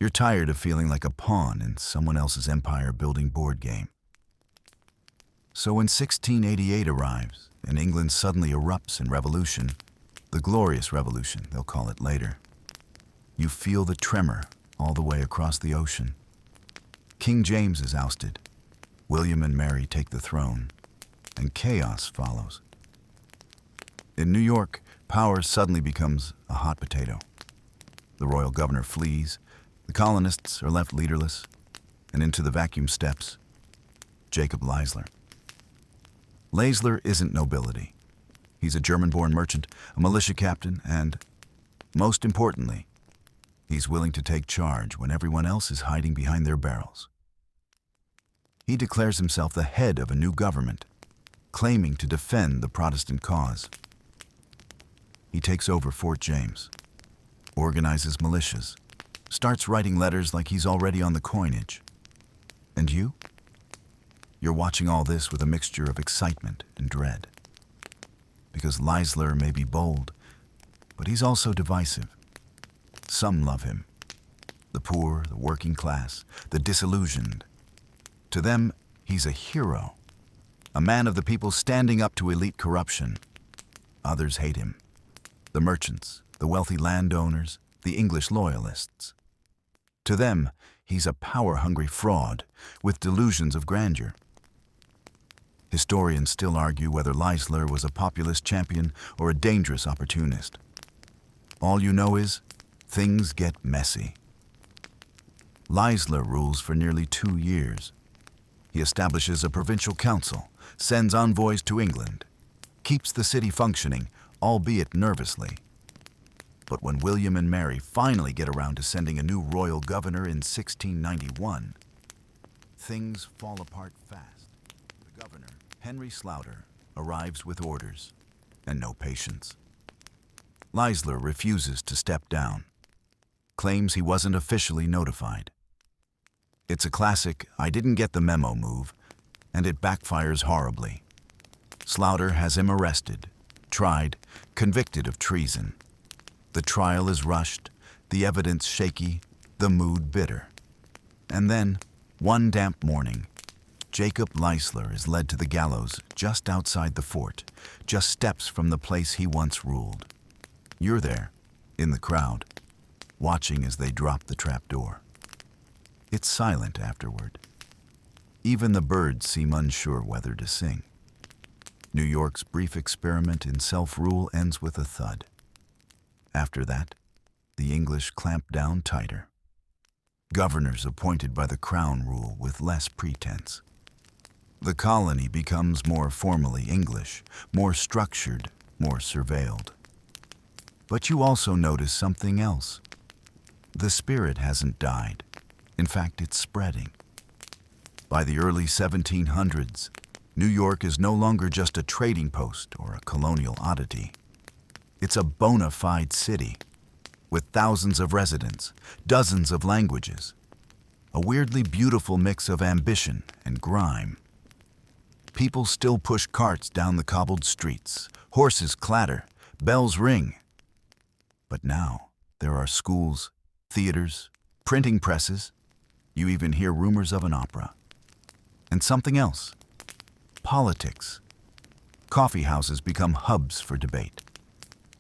You're tired of feeling like a pawn in someone else's empire-building board game. So when 1688 arrives, and England suddenly erupts in revolution, the Glorious Revolution, they'll call it later, you feel the tremor all the way across the ocean. King James is ousted. William and Mary take the throne, and chaos follows. In New York, power suddenly becomes a hot potato. The royal governor flees, the colonists are left leaderless, and into the vacuum steps Jacob Leisler. Leisler isn't nobility. He's a German-born merchant, a militia captain, and, most importantly, he's willing to take charge when everyone else is hiding behind their barrels. He declares himself the head of a new government, claiming to defend the Protestant cause. He takes over Fort James, organizes militias, starts writing letters like he's already on the coinage. And you? You're watching all this with a mixture of excitement and dread. Because Leisler may be bold, but he's also divisive. Some love him. The poor, the working class, the disillusioned. To them, he's a hero. A man of the people standing up to elite corruption. Others hate him. The merchants, the wealthy landowners, the English loyalists. To them, he's a power-hungry fraud with delusions of grandeur. Historians still argue whether Leisler was a populist champion or a dangerous opportunist. All you know is, things get messy. Leisler rules for nearly 2 years. He establishes a provincial council, sends envoys to England, keeps the city functioning, albeit nervously. But when William and Mary finally get around to sending a new royal governor in 1691, things fall apart fast. The governor, Henry Sloughter, arrives with orders and no patience. Leisler refuses to step down, claims he wasn't officially notified. It's a classic I didn't get the memo move, and it backfires horribly. Slaughter has him arrested, tried, convicted of treason. The trial is rushed, the evidence shaky, the mood bitter. And then, one damp morning, Jacob Leisler is led to the gallows just outside the fort, just steps from the place he once ruled. You're there, in the crowd, watching as they drop the trapdoor. It's silent afterward. Even the birds seem unsure whether to sing. New York's brief experiment in self-rule ends with a thud. After that, the English clamp down tighter. Governors appointed by the crown rule with less pretense. The colony becomes more formally English, more structured, more surveilled. But you also notice something else. The spirit hasn't died. In fact, it's spreading. By the early 1700s, New York is no longer just a trading post or a colonial oddity. It's a bona fide city, with thousands of residents, dozens of languages, a weirdly beautiful mix of ambition and grime. People still push carts down the cobbled streets, horses clatter, bells ring. But now there are schools, theaters, printing presses. You even hear rumors of an opera. And something else, politics. Coffee houses become hubs for debate.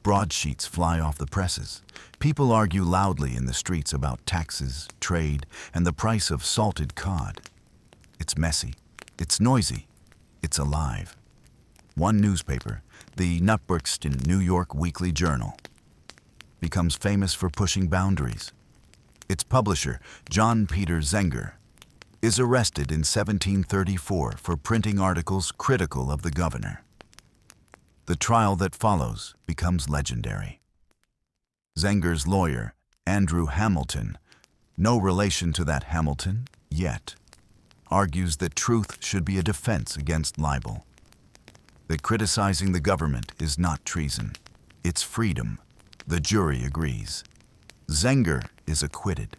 Broadsheets fly off the presses. People argue loudly in the streets about taxes, trade, and the price of salted cod. It's messy, it's noisy, it's alive. One newspaper, the Nutbrixton New York Weekly Journal, becomes famous for pushing boundaries. Its publisher, John Peter Zenger, is arrested in 1734 for printing articles critical of the governor. The trial that follows becomes legendary. Zenger's lawyer, Andrew Hamilton, no relation to that Hamilton yet, argues that truth should be a defense against libel. That criticizing the government is not treason, it's freedom. The jury agrees. Zenger is acquitted.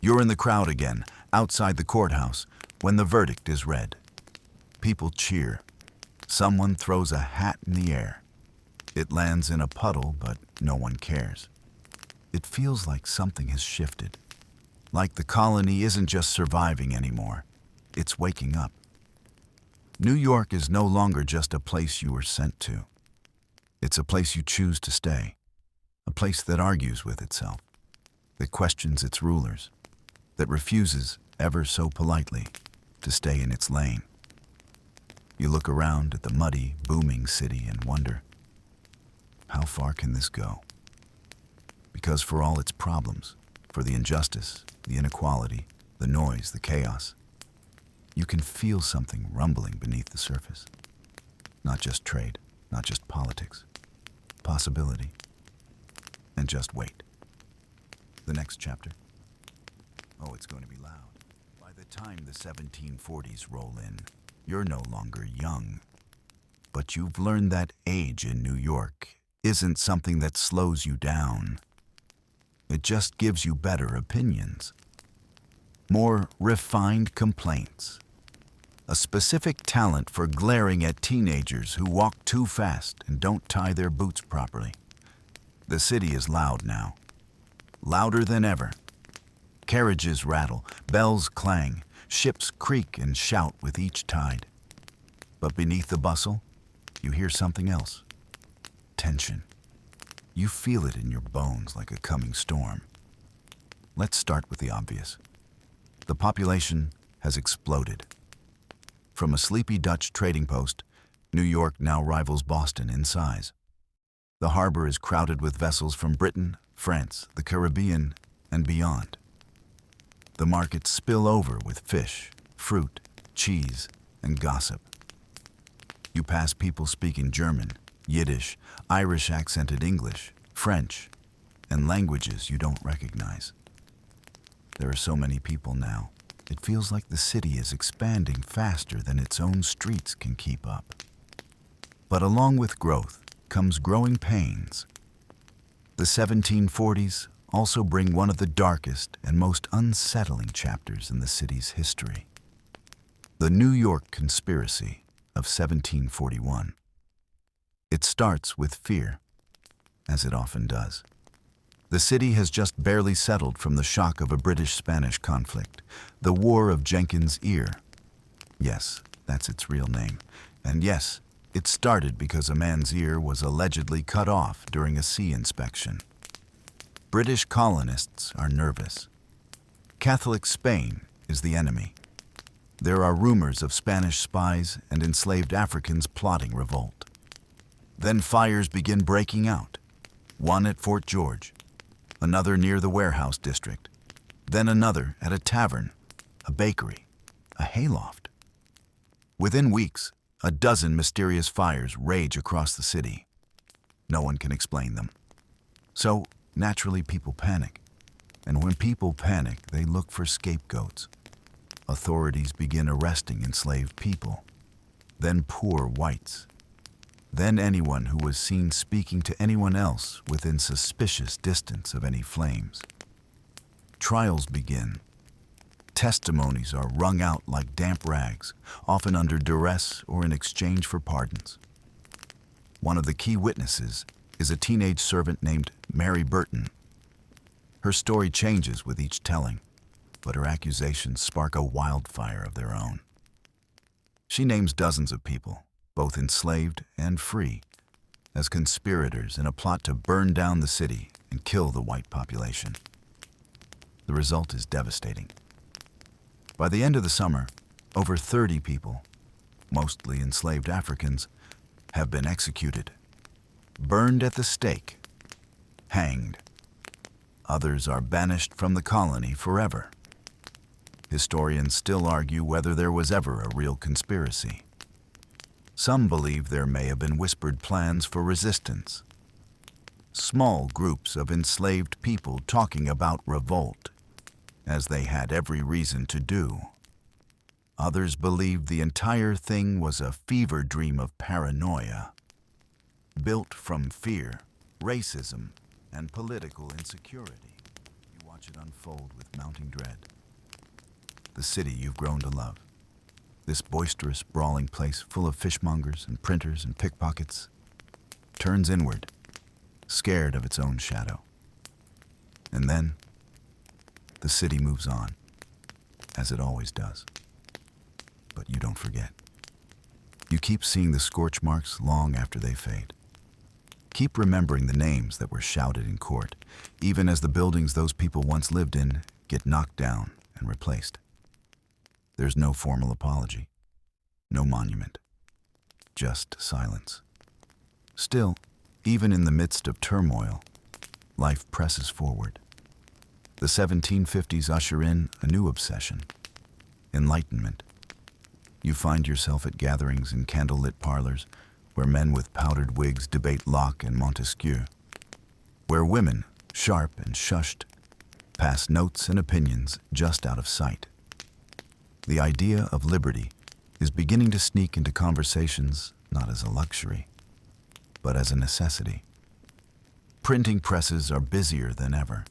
You're in the crowd again, outside the courthouse, when the verdict is read. People cheer. Someone throws a hat in the air. It lands in a puddle, but no one cares. It feels like something has shifted. Like the colony isn't just surviving anymore. It's waking up. New York is no longer just a place you were sent to. It's a place you choose to stay. A place that argues with itself, that questions its rulers, that refuses, ever so politely, to stay in its lane. You look around at the muddy, booming city and wonder, how far can this go? Because for all its problems, for the injustice, the inequality, the noise, the chaos, you can feel something rumbling beneath the surface. Not just trade, not just politics, possibility. And just wait. The next chapter. Oh, it's going to be loud. By the time the 1740s roll in, you're no longer young. But you've learned that age in New York isn't something that slows you down. It just gives you better opinions. More refined complaints. A specific talent for glaring at teenagers who walk too fast and don't tie their boots properly. The city is loud now. Louder than ever. Carriages rattle, bells clang, ships creak and shout with each tide. But beneath the bustle, you hear something else. Tension. You feel it in your bones like a coming storm. Let's start with the obvious. The population has exploded. From a sleepy Dutch trading post, New York now rivals Boston in size. The harbor is crowded with vessels from Britain, France, the Caribbean, and beyond. The markets spill over with fish, fruit, cheese, and gossip. You pass people speaking German, Yiddish, Irish accented English, French, and languages you don't recognize. There are so many people now, it feels like the city is expanding faster than its own streets can keep up. But along with growth comes growing pains. The 1740s also bring one of the darkest and most unsettling chapters in the city's history. The New York Conspiracy of 1741. It starts with fear, as it often does. The city has just barely settled from the shock of a British-Spanish conflict, the War of Jenkins' Ear. Yes, that's its real name. And yes, it started because a man's ear was allegedly cut off during a sea inspection. British colonists are nervous. Catholic Spain is the enemy. There are rumors of Spanish spies and enslaved Africans plotting revolt. Then fires begin breaking out, one at Fort George, another near the warehouse district, then another at a tavern, a bakery, a hayloft. Within weeks, a dozen mysterious fires rage across the city. No one can explain them. So, naturally, people panic. And when people panic, they look for scapegoats. Authorities begin arresting enslaved people, then poor whites, then anyone who was seen speaking to anyone else within suspicious distance of any flames. Trials begin. Testimonies are wrung out like damp rags, often under duress or in exchange for pardons. One of the key witnesses is a teenage servant named Mary Burton. Her story changes with each telling, but her accusations spark a wildfire of their own. She names dozens of people, both enslaved and free, as conspirators in a plot to burn down the city and kill the white population. The result is devastating. By the end of the summer, over 30 people, mostly enslaved Africans, have been executed, burned at the stake, hanged. Others are banished from the colony forever. Historians still argue whether there was ever a real conspiracy. Some believe there may have been whispered plans for resistance. Small groups of enslaved people talking about revolt, as they had every reason to do. Others believe the entire thing was a fever dream of paranoia, built from fear, racism, and political insecurity. You watch it unfold with mounting dread. The city you've grown to love. This boisterous, brawling place full of fishmongers and printers and pickpockets turns inward, scared of its own shadow. And then, the city moves on, as it always does. But you don't forget. You keep seeing the scorch marks long after they fade. Keep remembering the names that were shouted in court, even as the buildings those people once lived in get knocked down and replaced. There's no formal apology, no monument, just silence. Still, even in the midst of turmoil, life presses forward. The 1750s usher in a new obsession, enlightenment. You find yourself at gatherings in candlelit parlors where men with powdered wigs debate Locke and Montesquieu, where women, sharp and shushed, pass notes and opinions just out of sight. The idea of liberty is beginning to sneak into conversations not as a luxury, but as a necessity. Printing presses are busier than ever.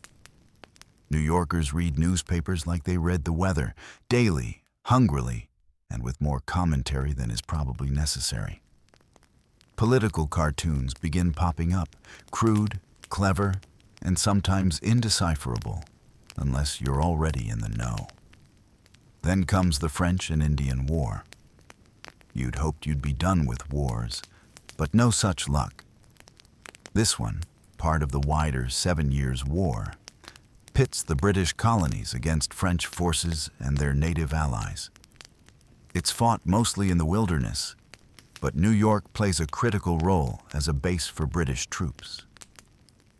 New Yorkers read newspapers like they read the weather, daily, hungrily, and with more commentary than is probably necessary. Political cartoons begin popping up, crude, clever, and sometimes indecipherable, unless you're already in the know. Then comes the French and Indian War. You'd hoped you'd be done with wars, but no such luck. This one, part of the wider 7 Years' War, pits the British colonies against French forces and their native allies. It's fought mostly in the wilderness, but New York plays a critical role as a base for British troops.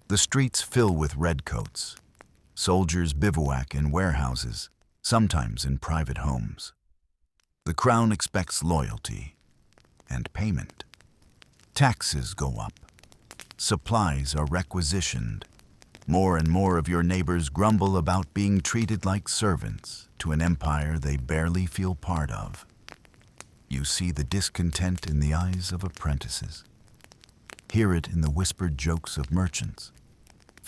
The streets fill with redcoats. Soldiers bivouac in warehouses, sometimes in private homes. The Crown expects loyalty and payment. Taxes go up. Supplies are requisitioned. More and more of your neighbors grumble about being treated like servants to an empire they barely feel part of. You see the discontent in the eyes of apprentices. Hear it in the whispered jokes of merchants.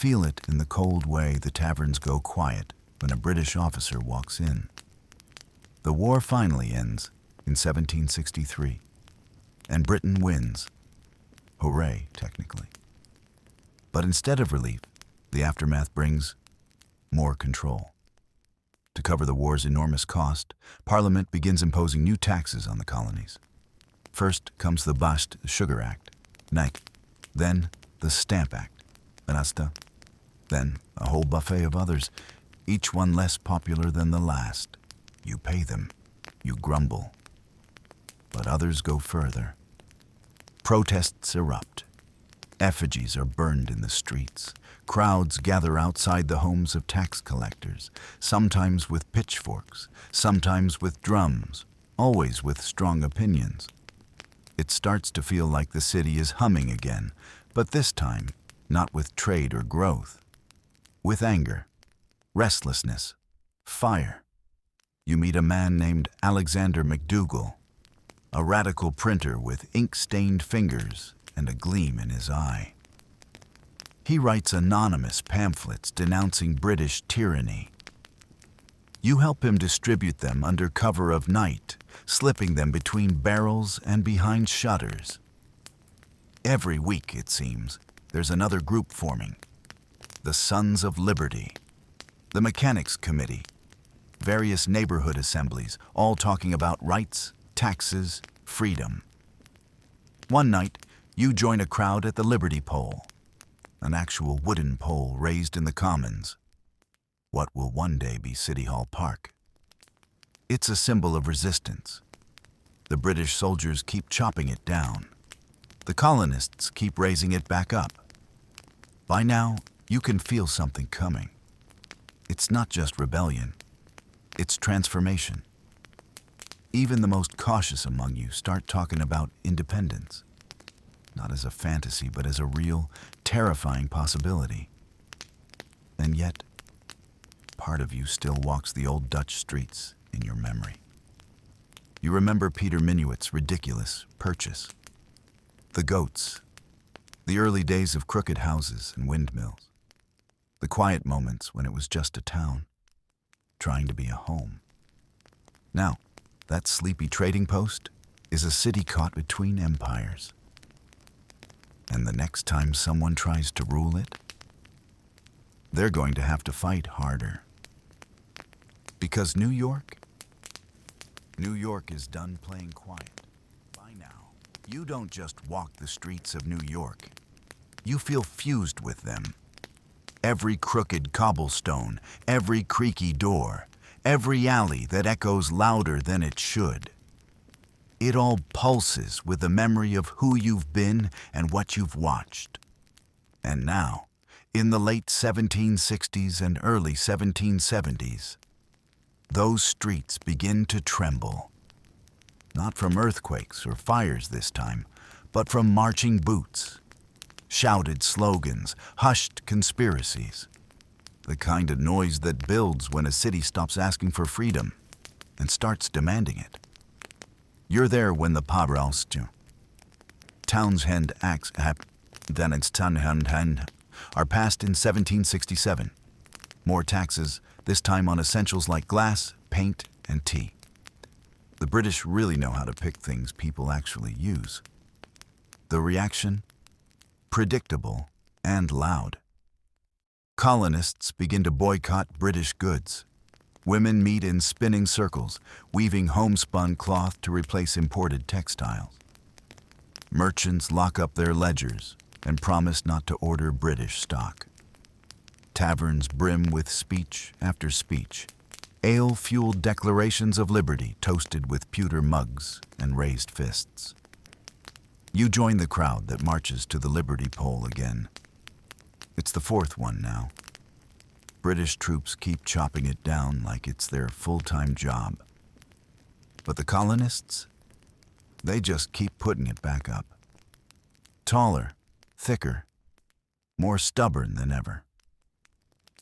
Feel it in the cold way the taverns go quiet when a British officer walks in. The war finally ends in 1763, and Britain wins. Hooray, technically. But instead of relief, the aftermath brings more control. To cover the war's enormous cost, Parliament begins imposing new taxes on the colonies. First comes the Bast Sugar Act, then the Stamp Act, then a whole buffet of others, each one less popular than the last. You pay them, you grumble. But others go further. Protests erupt. Effigies are burned in the streets. Crowds gather outside the homes of tax collectors, sometimes with pitchforks, sometimes with drums, always with strong opinions. It starts to feel like the city is humming again, but this time not with trade or growth. With anger, restlessness, fire. You meet a man named Alexander McDougall, a radical printer with ink-stained fingers and a gleam in his eye. He writes anonymous pamphlets denouncing British tyranny. You help him distribute them under cover of night, slipping them between barrels and behind shutters. Every week, it seems, there's another group forming. The Sons of Liberty, the Mechanics Committee, various neighborhood assemblies, all talking about rights, taxes, freedom. One night, you join a crowd at the Liberty Pole, an actual wooden pole raised in the Commons, what will one day be City Hall Park. It's a symbol of resistance. The British soldiers keep chopping it down. The colonists keep raising it back up. By now, you can feel something coming. It's not just rebellion, it's transformation. Even the most cautious among you start talking about independence, not as a fantasy, but as a real, terrifying possibility. And yet, part of you still walks the old Dutch streets in your memory. You remember Peter Minuit's ridiculous purchase, the goats, the early days of crooked houses and windmills, the quiet moments when it was just a town, trying to be a home. Now, that sleepy trading post is a city caught between empires. And the next time someone tries to rule it, they're going to have to fight harder. Because New York is done playing quiet. By now, you don't just walk the streets of New York. You feel fused with them. Every crooked cobblestone, every creaky door, every alley that echoes louder than it should. It all pulses with the memory of who you've been and what you've watched. And now, in the late 1760s and early 1770s, those streets begin to tremble. Not from earthquakes or fires this time, but from marching boots, shouted slogans, hushed conspiracies. The kind of noise that builds when a city stops asking for freedom and starts demanding it. You're there when the Townshend Acts are passed in 1767. More taxes, this time on essentials like glass, paint, and tea. The British really know how to pick things people actually use. The reaction? Predictable and loud. Colonists begin to boycott British goods. Women meet in spinning circles, weaving homespun cloth to replace imported textiles. Merchants lock up their ledgers and promise not to order British stock. Taverns brim with speech after speech, ale-fueled declarations of liberty toasted with pewter mugs and raised fists. You join the crowd that marches to the Liberty Pole again. It's the fourth one now. British troops keep chopping it down like it's their full-time job. But the colonists? They just keep putting it back up. Taller, thicker, more stubborn than ever.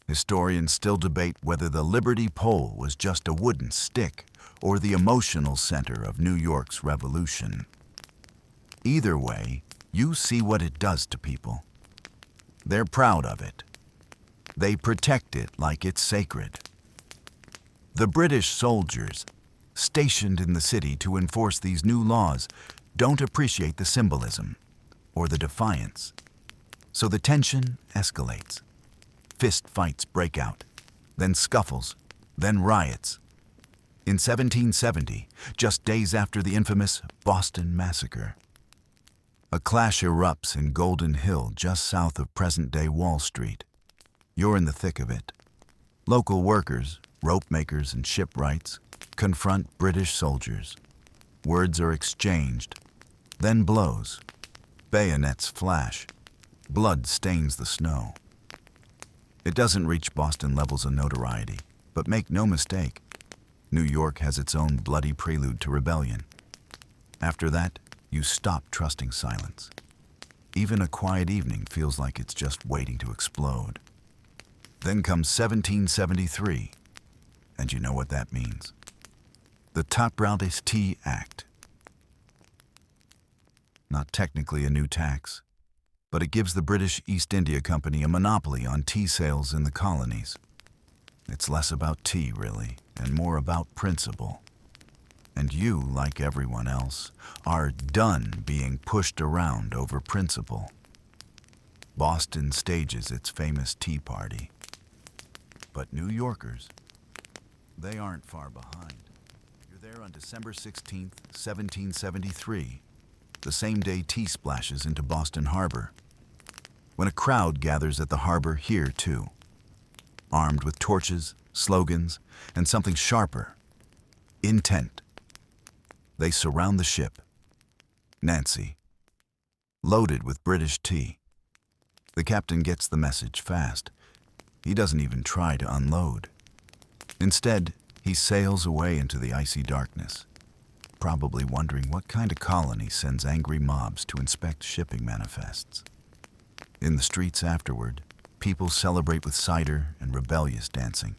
Historians still debate whether the Liberty Pole was just a wooden stick or the emotional center of New York's revolution. Either way, you see what it does to people. They're proud of it, They protect it like it's sacred. The British soldiers, stationed in the city to enforce these new laws, don't appreciate the symbolism or the defiance. So the tension escalates. Fist fights break out, then scuffles, then riots. In 1770, just days after the infamous Boston Massacre, a clash erupts in Golden Hill just south of present-day Wall Street. You're in the thick of it. Local workers, rope makers and shipwrights, confront British soldiers. Words are exchanged, then blows. Bayonets flash. Blood stains the snow. It doesn't reach Boston levels of notoriety, but make no mistake, New York has its own bloody prelude to rebellion. After that, you stop trusting silence. Even a quiet evening feels like it's just waiting to explode. Then comes 1773, and you know what that means. The Type Act. Not technically a new tax, but it gives the British East India Company a monopoly on tea sales in the colonies. It's less about tea, really, and more about principle. And you, like everyone else, are done being pushed around over principle. Boston stages its famous Tea Party. But New Yorkers, they aren't far behind. You're there on December 16th, 1773, the same day tea splashes into Boston Harbor, when a crowd gathers at the harbor here too, armed with torches, slogans, and something sharper, intent. They surround the ship, Nancy, loaded with British tea. The captain gets the message fast. He doesn't even try to unload. Instead, he sails away into the icy darkness, probably wondering what kind of colony sends angry mobs to inspect shipping manifests. In the streets afterward, people celebrate with cider and rebellious dancing.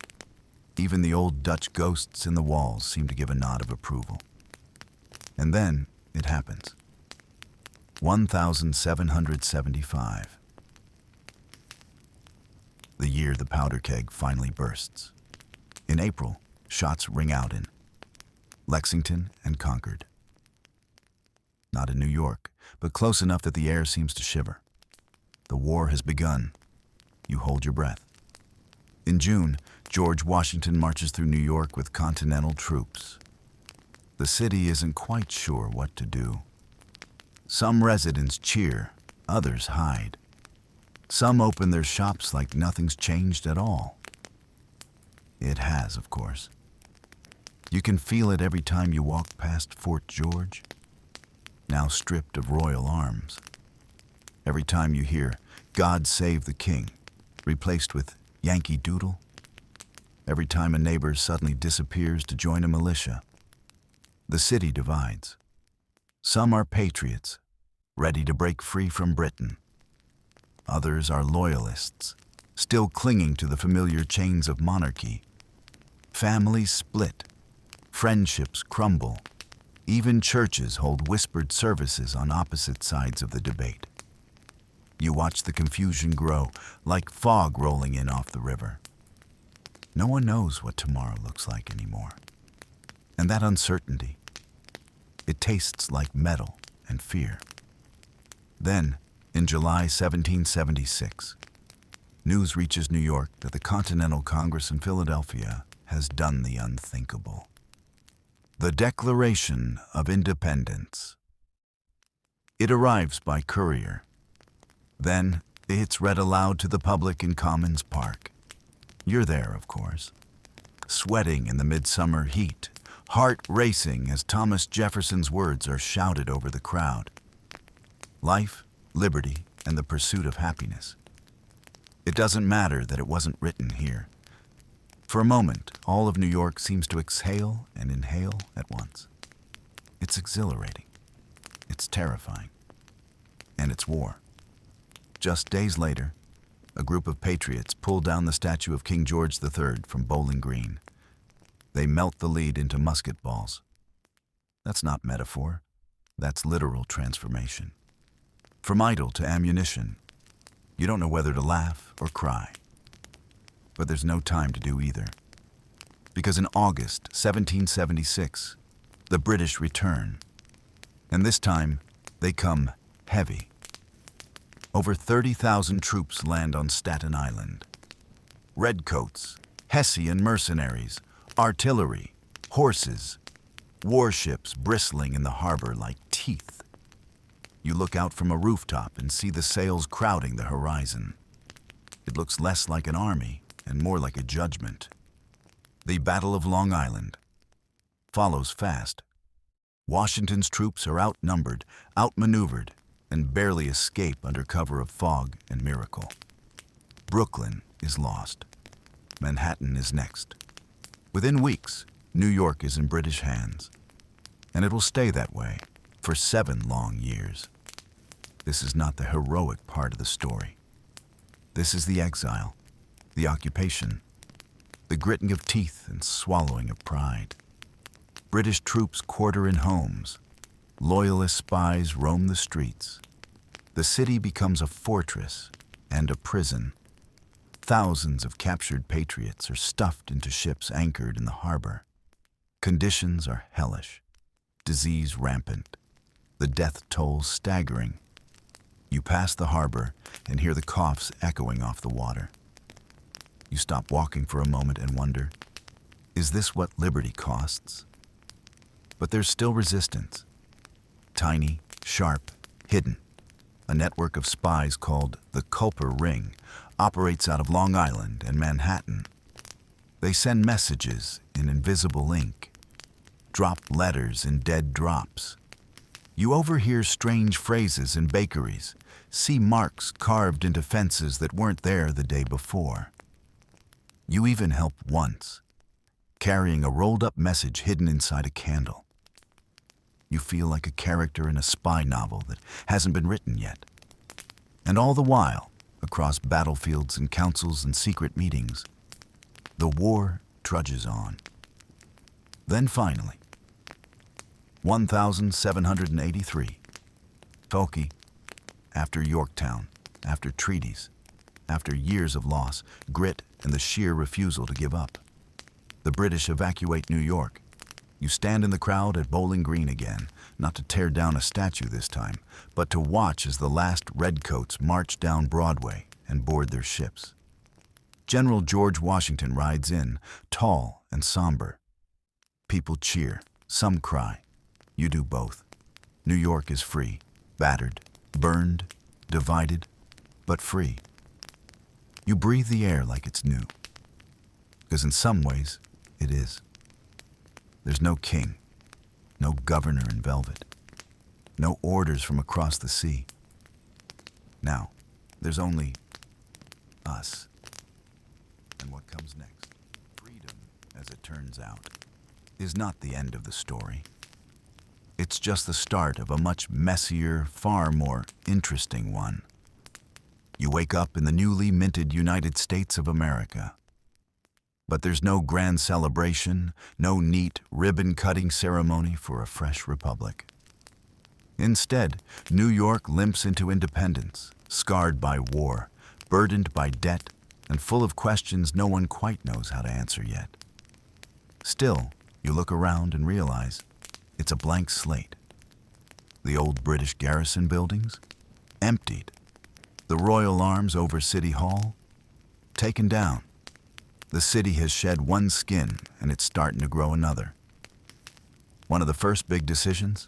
Even the old Dutch ghosts in the walls seem to give a nod of approval. And then it happens. 1775. The year the powder keg finally bursts. In April, shots ring out in Lexington and Concord. Not in New York, but close enough that the air seems to shiver. The war has begun. You hold your breath. In June, George Washington marches through New York with Continental troops. The city isn't quite sure what to do. Some residents cheer, others hide. Some open their shops like nothing's changed at all. It has, of course. You can feel it every time you walk past Fort George, now stripped of royal arms. Every time you hear "God Save the King," replaced with "Yankee Doodle." Every time a neighbor suddenly disappears to join a militia. The city divides. Some are patriots, ready to break free from Britain. Others are loyalists, still clinging to the familiar chains of monarchy. Families split, friendships crumble. Even churches hold whispered services on opposite sides of the debate. You watch the confusion grow, like fog rolling in off the river. No one knows what tomorrow looks like anymore. And that uncertainty, it tastes like metal and fear. Then, in July 1776, news reaches New York that the Continental Congress in Philadelphia has done the unthinkable. The Declaration of Independence. It arrives by courier. Then, it's read aloud to the public in Commons Park. You're there, of course, sweating in the midsummer heat, heart racing as Thomas Jefferson's words are shouted over the crowd. Life, liberty, and the pursuit of happiness. It doesn't matter that it wasn't written here. For a moment, all of New York seems to exhale and inhale at once. It's exhilarating. It's terrifying. And it's war. Just days later, a group of patriots pull down the statue of King George III from Bowling Green. They melt the lead into musket balls. That's not metaphor. That's literal transformation. From idol to ammunition, you don't know whether to laugh or cry. But there's no time to do either. Because in August 1776, the British return. And this time, they come heavy. Over 30,000 troops land on Staten Island. Redcoats, Hessian mercenaries, artillery, horses, warships bristling in the harbor like teeth. You look out from a rooftop and see the sails crowding the horizon. It looks less like an army and more like a judgment. The Battle of Long Island follows fast. Washington's troops are outnumbered, outmaneuvered, and barely escape under cover of fog and miracle. Brooklyn is lost. Manhattan is next. Within weeks, New York is in British hands, and it will stay that way for 7 long years. This is not the heroic part of the story. This is the exile, the occupation, the gritting of teeth and swallowing of pride. British troops quarter in homes. Loyalist spies roam the streets. The city becomes a fortress and a prison. Thousands of captured patriots are stuffed into ships anchored in the harbor. Conditions are hellish, disease rampant, the death toll staggering. You pass the harbor and hear the coughs echoing off the water. You stop walking for a moment and wonder, is this what liberty costs? But there's still resistance. Tiny, sharp, hidden. A network of spies called the Culper Ring operates out of Long Island and Manhattan. They send messages in invisible ink, drop letters in dead drops. You overhear strange phrases in bakeries, see marks carved into fences that weren't there the day before. You even help once, carrying a rolled-up message hidden inside a candle. You feel like a character in a spy novel that hasn't been written yet. And all the while, across battlefields and councils and secret meetings, the war trudges on. Then finally, 1783, Tokyo, after Yorktown, after treaties, after years of loss, grit, and the sheer refusal to give up. The British evacuate New York. You stand in the crowd at Bowling Green again, not to tear down a statue this time, but to watch as the last redcoats march down Broadway and board their ships. General George Washington rides in, tall and somber. People cheer, some cry. You do both. New York is free, battered, burned, divided, but free. You breathe the air like it's new, because in some ways, it is. There's no king, no governor in velvet, no orders from across the sea. Now, there's only us. And what comes next, freedom, as it turns out, is not the end of the story. It's just the start of a much messier, far more interesting one. You wake up in the newly minted United States of America. But there's no grand celebration, no neat ribbon-cutting ceremony for a fresh republic. Instead, New York limps into independence, scarred by war, burdened by debt, and full of questions no one quite knows how to answer yet. Still, you look around and realize it's a blank slate. The old British garrison buildings, emptied. The Royal Arms over City Hall, taken down. The city has shed one skin, and it's starting to grow another. One of the first big decisions?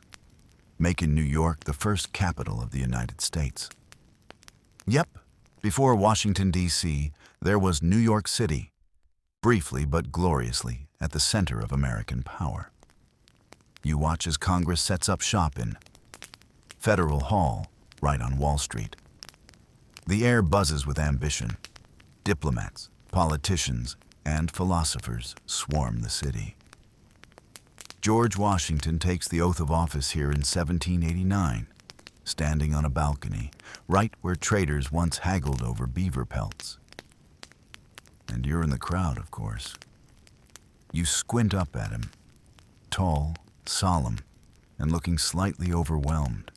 Making New York the first capital of the United States. Yep, before Washington, D.C., there was New York City, briefly but gloriously at the center of American power. You watch as Congress sets up shop in Federal Hall, right on Wall Street. The air buzzes with ambition. Diplomats, politicians, and philosophers swarm the city. George Washington takes the oath of office here in 1789, standing on a balcony, right where traders once haggled over beaver pelts. And you're in the crowd, of course. You squint up at him, tall, solemn, and looking slightly overwhelmed.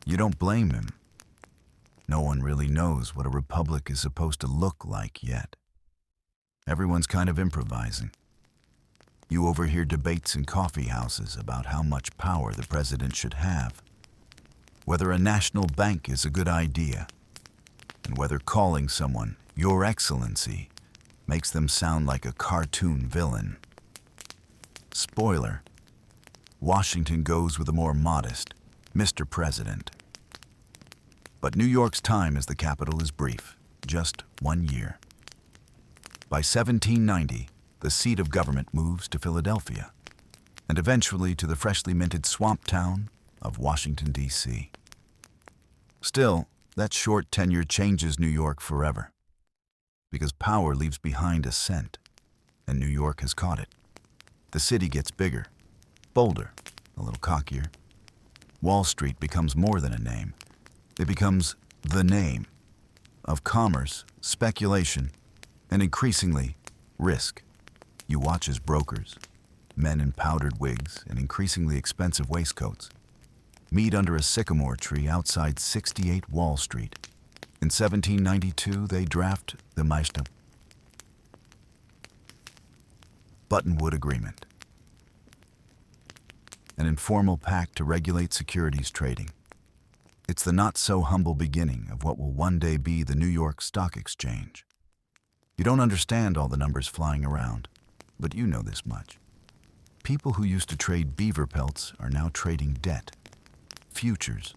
You don't blame him. No one really knows what a republic is supposed to look like yet. Everyone's kind of improvising. You overhear debates in coffee houses about how much power the president should have, whether a national bank is a good idea, and whether calling someone Your Excellency makes them sound like a cartoon villain. Spoiler: Washington goes with a more modest Mr. President. But New York's time as the capital is brief, just 1 year. By 1790, the seat of government moves to Philadelphia, and eventually to the freshly minted swamp town of Washington, D.C. Still, that short tenure changes New York forever, because power leaves behind a scent, and New York has caught it. The city gets bigger, bolder, a little cockier. Wall Street becomes more than a name. It becomes the name of commerce, speculation, and increasingly, risk. You watch as brokers, men in powdered wigs and increasingly expensive waistcoats, meet under a sycamore tree outside 68 Wall Street. In 1792, they draft the Meister Buttonwood Agreement, an informal pact to regulate securities trading. It's the not-so-humble beginning of what will one day be the New York Stock Exchange. You don't understand all the numbers flying around, but you know this much. People who used to trade beaver pelts are now trading debt, futures,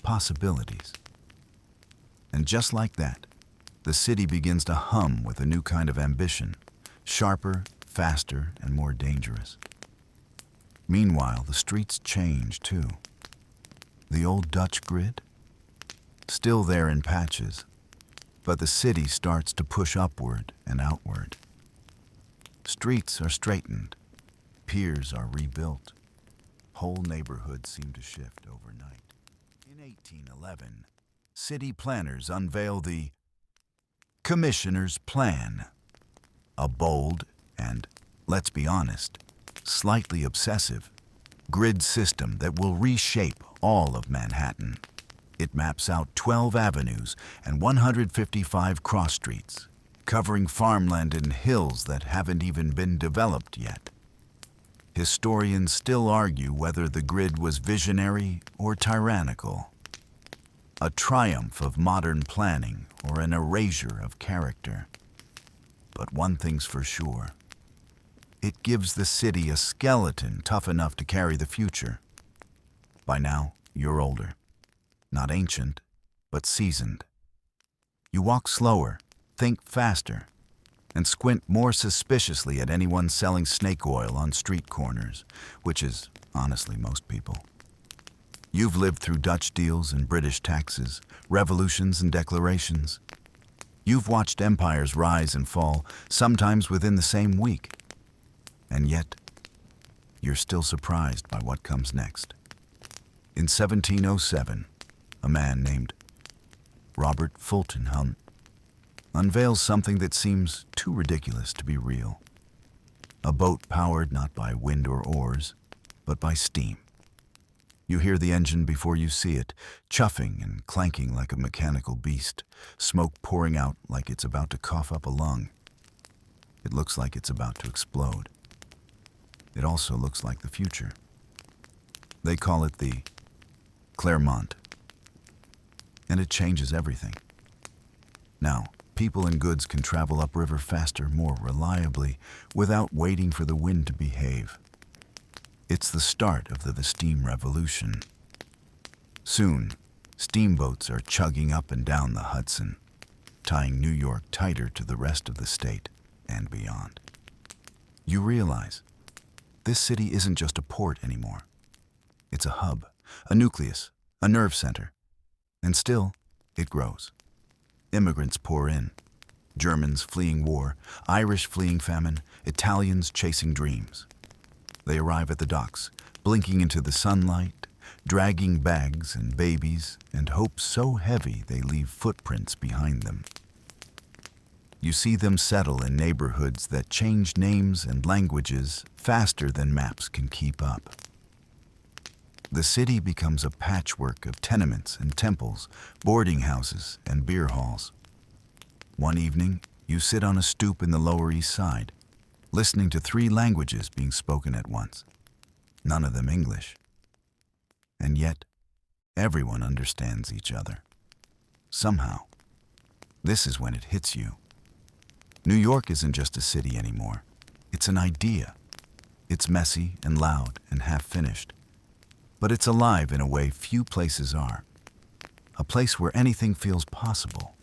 possibilities. And just like that, the city begins to hum with a new kind of ambition, sharper, faster, and more dangerous. Meanwhile, the streets change too. The old Dutch grid? Still there in patches, but the city starts to push upward and outward. Streets are straightened, piers are rebuilt. Whole neighborhoods seem to shift overnight. In 1811, city planners unveil the Commissioner's Plan, a bold and, let's be honest, slightly obsessive grid system that will reshape all of Manhattan. It maps out 12 avenues and 155 cross streets, covering farmland and hills that haven't even been developed yet. Historians still argue whether the grid was visionary or tyrannical, a triumph of modern planning or an erasure of character. But one thing's for sure: it gives the city a skeleton tough enough to carry the future. By now, you're older. Not ancient, but seasoned. You walk slower, think faster, and squint more suspiciously at anyone selling snake oil on street corners, which is, honestly, most people. You've lived through Dutch deals and British taxes, revolutions and declarations. You've watched empires rise and fall, sometimes within the same week. And yet, you're still surprised by what comes next. In 1707, a man named Robert Fulton Hunt unveils something that seems too ridiculous to be real. A boat powered not by wind or oars, but by steam. You hear the engine before you see it, chuffing and clanking like a mechanical beast, smoke pouring out like it's about to cough up a lung. It looks like it's about to explode. It also looks like the future. They call it the Claremont. And it changes everything. Now, people and goods can travel upriver faster, more reliably, without waiting for the wind to behave. It's the start of the steam revolution. Soon, steamboats are chugging up and down the Hudson, tying New York tighter to the rest of the state and beyond. You realize this city isn't just a port anymore. It's a hub, a nucleus, a nerve center. And still, it grows. Immigrants pour in. Germans fleeing war, Irish fleeing famine, Italians chasing dreams. They arrive at the docks, blinking into the sunlight, dragging bags and babies, and hopes so heavy they leave footprints behind them. You see them settle in neighborhoods that change names and languages faster than maps can keep up. The city becomes a patchwork of tenements and temples, boarding houses and beer halls. One evening, You sit on a stoop in the Lower East Side, listening to 3 languages being spoken at once, none of them English. And yet, everyone understands each other. Somehow. This is when it hits you. New York isn't just a city anymore. It's an idea. It's messy and loud and half-finished. But it's alive in a way few places are. A place where anything feels possible,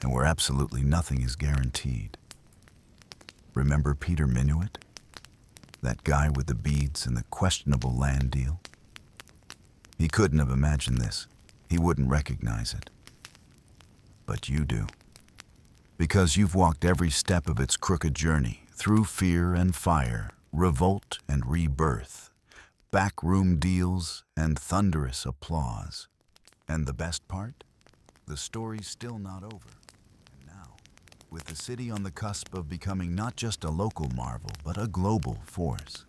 and where absolutely nothing is guaranteed. Remember Peter Minuit? That guy with the beads and the questionable land deal? He couldn't have imagined this. He wouldn't recognize it. But you do. Because you've walked every step of its crooked journey, through fear and fire, revolt and rebirth, backroom deals and thunderous applause. And the best part? The story's still not over. And now, with the city on the cusp of becoming not just a local marvel, but a global force,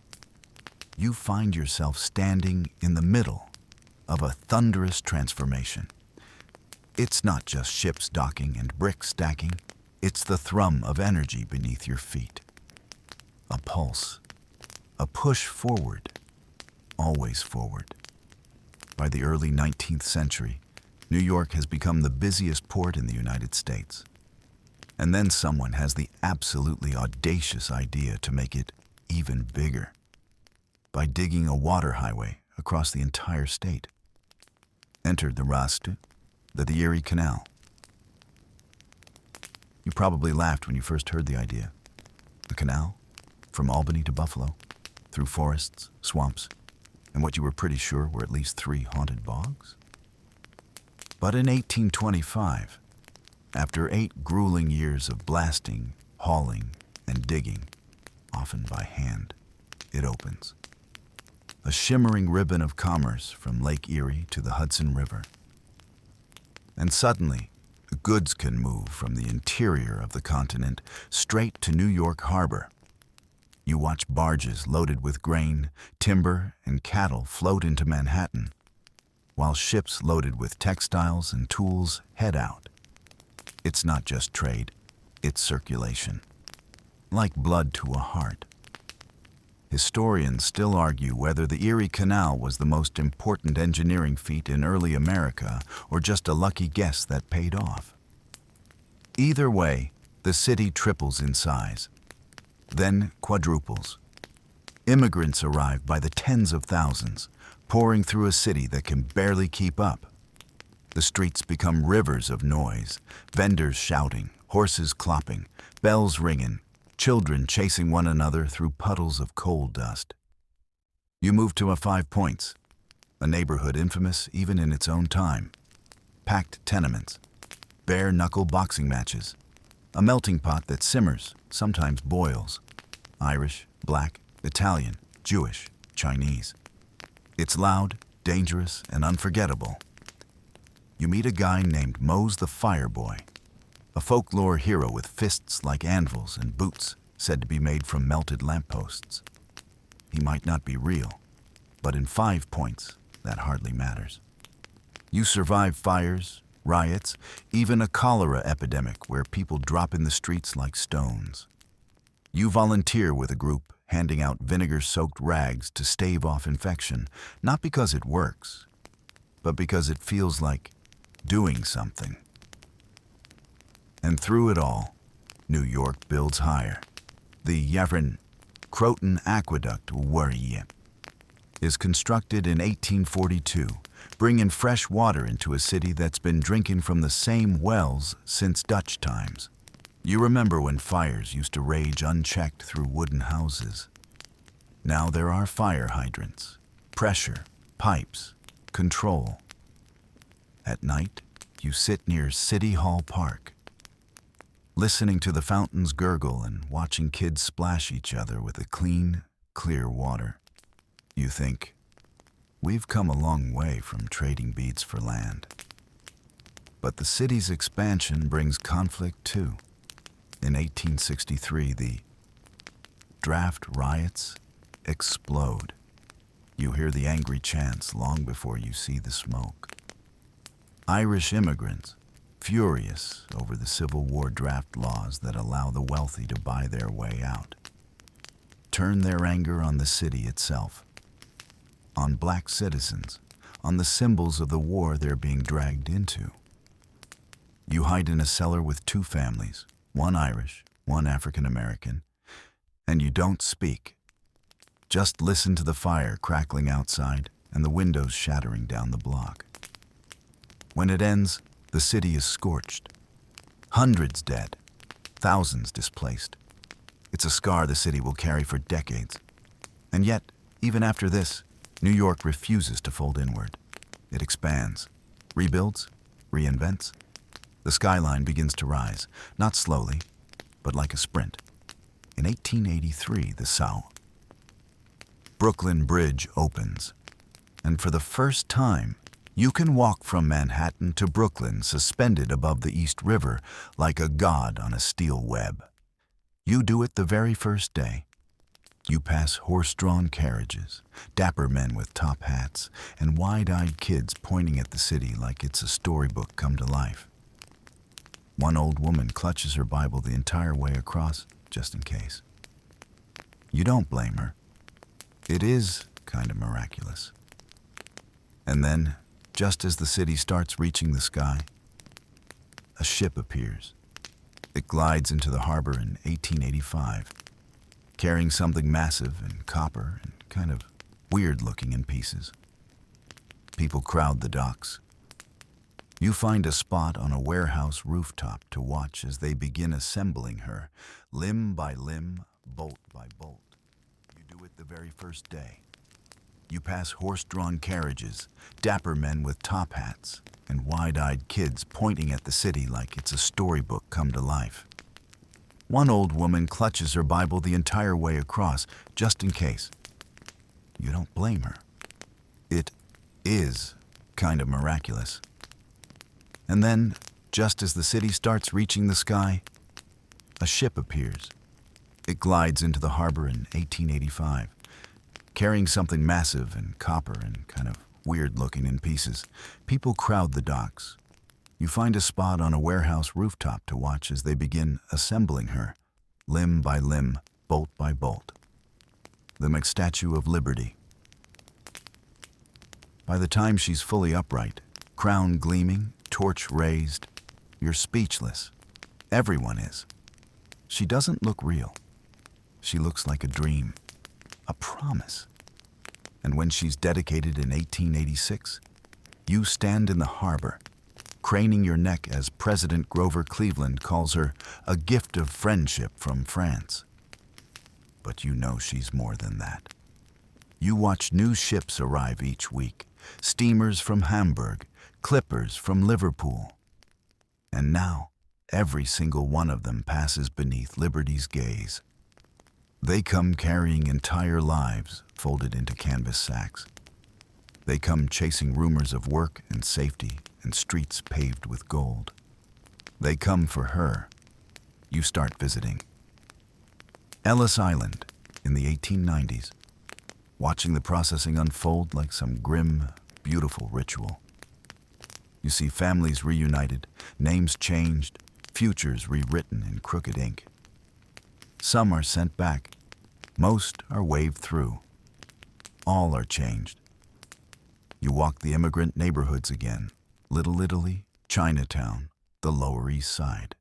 you find yourself standing in the middle of a thunderous transformation. It's not just ships docking and bricks stacking. It's the thrum of energy beneath your feet. A pulse. A push forward. Always forward. By the early 19th century, New York has become the busiest port in the United States. And then someone has the absolutely audacious idea to make it even bigger by digging a water highway across the entire state. Enter the Raste, the Erie Canal. You probably laughed when you first heard the idea. A canal, from Albany to Buffalo, through forests, swamps, and what you were pretty sure were at least 3 haunted bogs? But in 1825, after 8 grueling years of blasting, hauling, and digging, often by hand, it opens. A shimmering ribbon of commerce from Lake Erie to the Hudson River. And suddenly, goods can move from the interior of the continent straight to New York Harbor. You watch barges loaded with grain, timber, and cattle float into Manhattan, while ships loaded with textiles and tools head out. It's not just trade, it's circulation. Like blood to a heart. Historians still argue whether the Erie Canal was the most important engineering feat in early America or just a lucky guess that paid off. Either way, the city triples in size, then quadruples. Immigrants arrive by the tens of thousands, pouring through a city that can barely keep up. The streets become rivers of noise, vendors shouting, horses clopping, bells ringing, children chasing one another through puddles of coal dust. You move to a 5 Points, a neighborhood infamous even in its own time. Packed tenements, bare-knuckle boxing matches, a melting pot that simmers, sometimes boils. Irish, Black, Italian, Jewish, Chinese. It's loud, dangerous, and unforgettable. You meet a guy named Mose the Fireboy, a folklore hero with fists like anvils and boots said to be made from melted lampposts. He might not be real, but in 5 Points, that hardly matters. You survive fires, riots, even a cholera epidemic where people drop in the streets like stones. You volunteer with a group handing out vinegar-soaked rags to stave off infection, not because it works, but because it feels like doing something. And through it all, New York builds higher. The Yavrin Croton Aqueduct is constructed in 1842, bringing fresh water into a city that's been drinking from the same wells since Dutch times. You remember when fires used to rage unchecked through wooden houses. Now there are fire hydrants, pressure, pipes, control. At night, you sit near City Hall Park, listening to the fountains gurgle and watching kids splash each other with the clean, clear water. You think, we've come a long way from trading beads for land. But the city's expansion brings conflict too. In 1863, the draft riots explode. You hear the angry chants long before you see the smoke. Irish immigrants, furious over the Civil War draft laws that allow the wealthy to buy their way out, turn their anger on the city itself, on black citizens, on the symbols of the war they're being dragged into. You hide in a cellar with two families, one Irish, one African American, and you don't speak. Just listen to the fire crackling outside and the windows shattering down the block. When it ends, the city is scorched. Hundreds dead, thousands displaced. It's a scar the city will carry for decades. And yet, even after this, New York refuses to fold inward. It expands, rebuilds, reinvents. The skyline begins to rise, not slowly, but like a sprint. In 1883, the Brooklyn Bridge opens, and for the first time, you can walk from Manhattan to Brooklyn suspended above the East River like a god on a steel web. You do it the very first day. You pass horse-drawn carriages, dapper men with top hats, and wide-eyed kids pointing at the city like it's a storybook come to life. One old woman clutches her Bible the entire way across, just in case. You don't blame her. It is kind of miraculous. And then, just as the city starts reaching the sky, a ship appears. It glides into the harbor in 1885, carrying something massive and copper and kind of weird-looking in pieces. People crowd the docks. You find a spot on a warehouse rooftop to watch as they begin assembling her, limb by limb, bolt by bolt. You do it the very first day. You pass horse-drawn carriages, dapper men with top hats, and wide-eyed kids pointing at the city like it's a storybook come to life. One old woman clutches her Bible the entire way across, just in case. You don't blame her. It is kind of miraculous. And then, just as the city starts reaching the sky, a ship appears. It glides into the harbor in 1885, carrying something massive and copper and kind of weird-looking in pieces. People crowd the docks. You find a spot on a warehouse rooftop to watch as they begin assembling her, limb by limb, bolt by bolt. The McStatue of Liberty. By the time she's fully upright, crown gleaming, torch raised, you're speechless. Everyone is. She doesn't look real. She looks like a dream, a promise. And when she's dedicated in 1886, you stand in the harbor, craning your neck as President Grover Cleveland calls her a gift of friendship from France. But you know she's more than that. You watch new ships arrive each week, steamers from Hamburg, clippers from Liverpool. And now, every single one of them passes beneath Liberty's gaze. They come carrying entire lives folded into canvas sacks. They come chasing rumors of work and safety and streets paved with gold. They come for her. You start visiting. Ellis Island in the 1890s, watching the processing unfold like some grim, beautiful ritual. You see families reunited, names changed, futures rewritten in crooked ink. Some are sent back. Most are waved through. All are changed. You walk the immigrant neighborhoods again, Little Italy, Chinatown, the Lower East Side.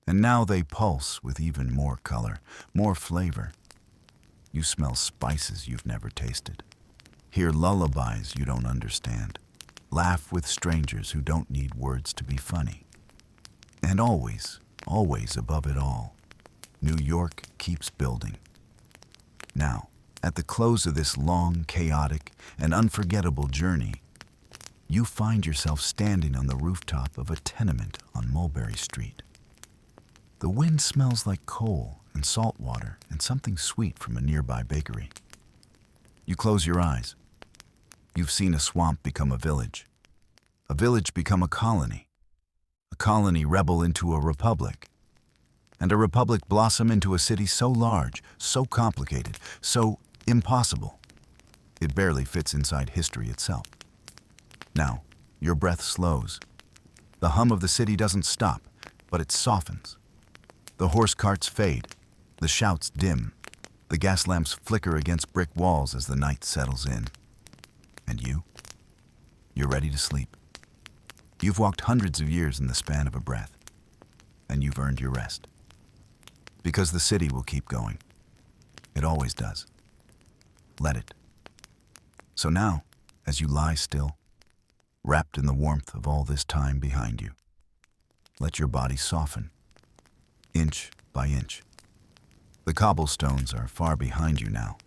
And now they pulse with even more color, more flavor. You smell spices you've never tasted, hear lullabies you don't understand, laugh with strangers who don't need words to be funny. And always, always above it all, New York keeps building. Now, at the close of this long, chaotic, and unforgettable journey, you find yourself standing on the rooftop of a tenement on Mulberry Street. The wind smells like coal and salt water and something sweet from a nearby bakery. You close your eyes. You've seen a swamp become a village become a colony rebel into a republic, and a republic blossom into a city so large, so complicated, so impossible, it barely fits inside history itself. Now, your breath slows. The hum of the city doesn't stop, but it softens. The horse carts fade, the shouts dim, the gas lamps flicker against brick walls as the night settles in. And you? You're ready to sleep. You've walked hundreds of years in the span of a breath, and you've earned your rest. Because the city will keep going. It always does. Let it. So now, as you lie still, wrapped in the warmth of all this time behind you, let your body soften, inch by inch. The cobblestones are far behind you now.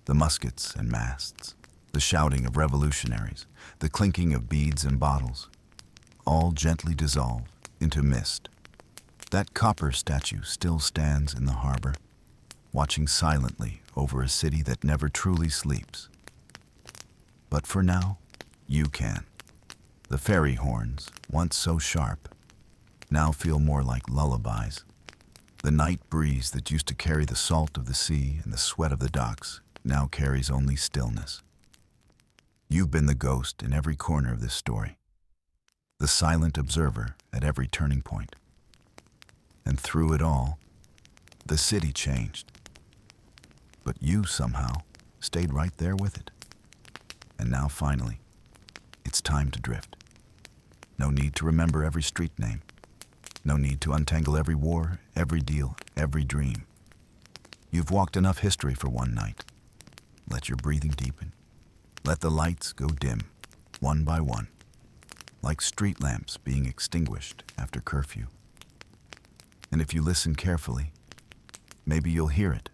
The muskets and masts, the shouting of revolutionaries, the clinking of beads and bottles, all gently dissolve into mist. That copper statue still stands in the harbor, watching silently over a city that never truly sleeps. But for now, you can. The ferry horns, once so sharp, now feel more like lullabies. The night breeze that used to carry the salt of the sea and the sweat of the docks now carries only stillness. You've been the ghost in every corner of this story, the silent observer at every turning point. And through it all, the city changed. But you somehow stayed right there with it. And now finally, it's time to drift. No need to remember every street name. No need to untangle every war, every deal, every dream. You've walked enough history for one night. Let your breathing deepen. Let the lights go dim, one by one, like street lamps being extinguished after curfew. And if you listen carefully, maybe you'll hear it.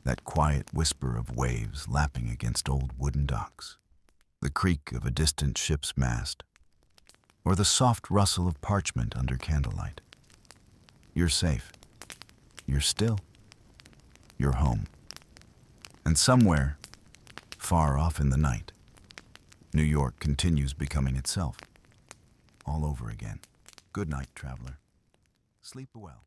That quiet whisper of waves lapping against old wooden docks, the creak of a distant ship's mast, or the soft rustle of parchment under candlelight. You're safe. You're still. You're home. And somewhere, far off in the night, New York continues becoming itself, all over again. Good night, traveler. Sleep well.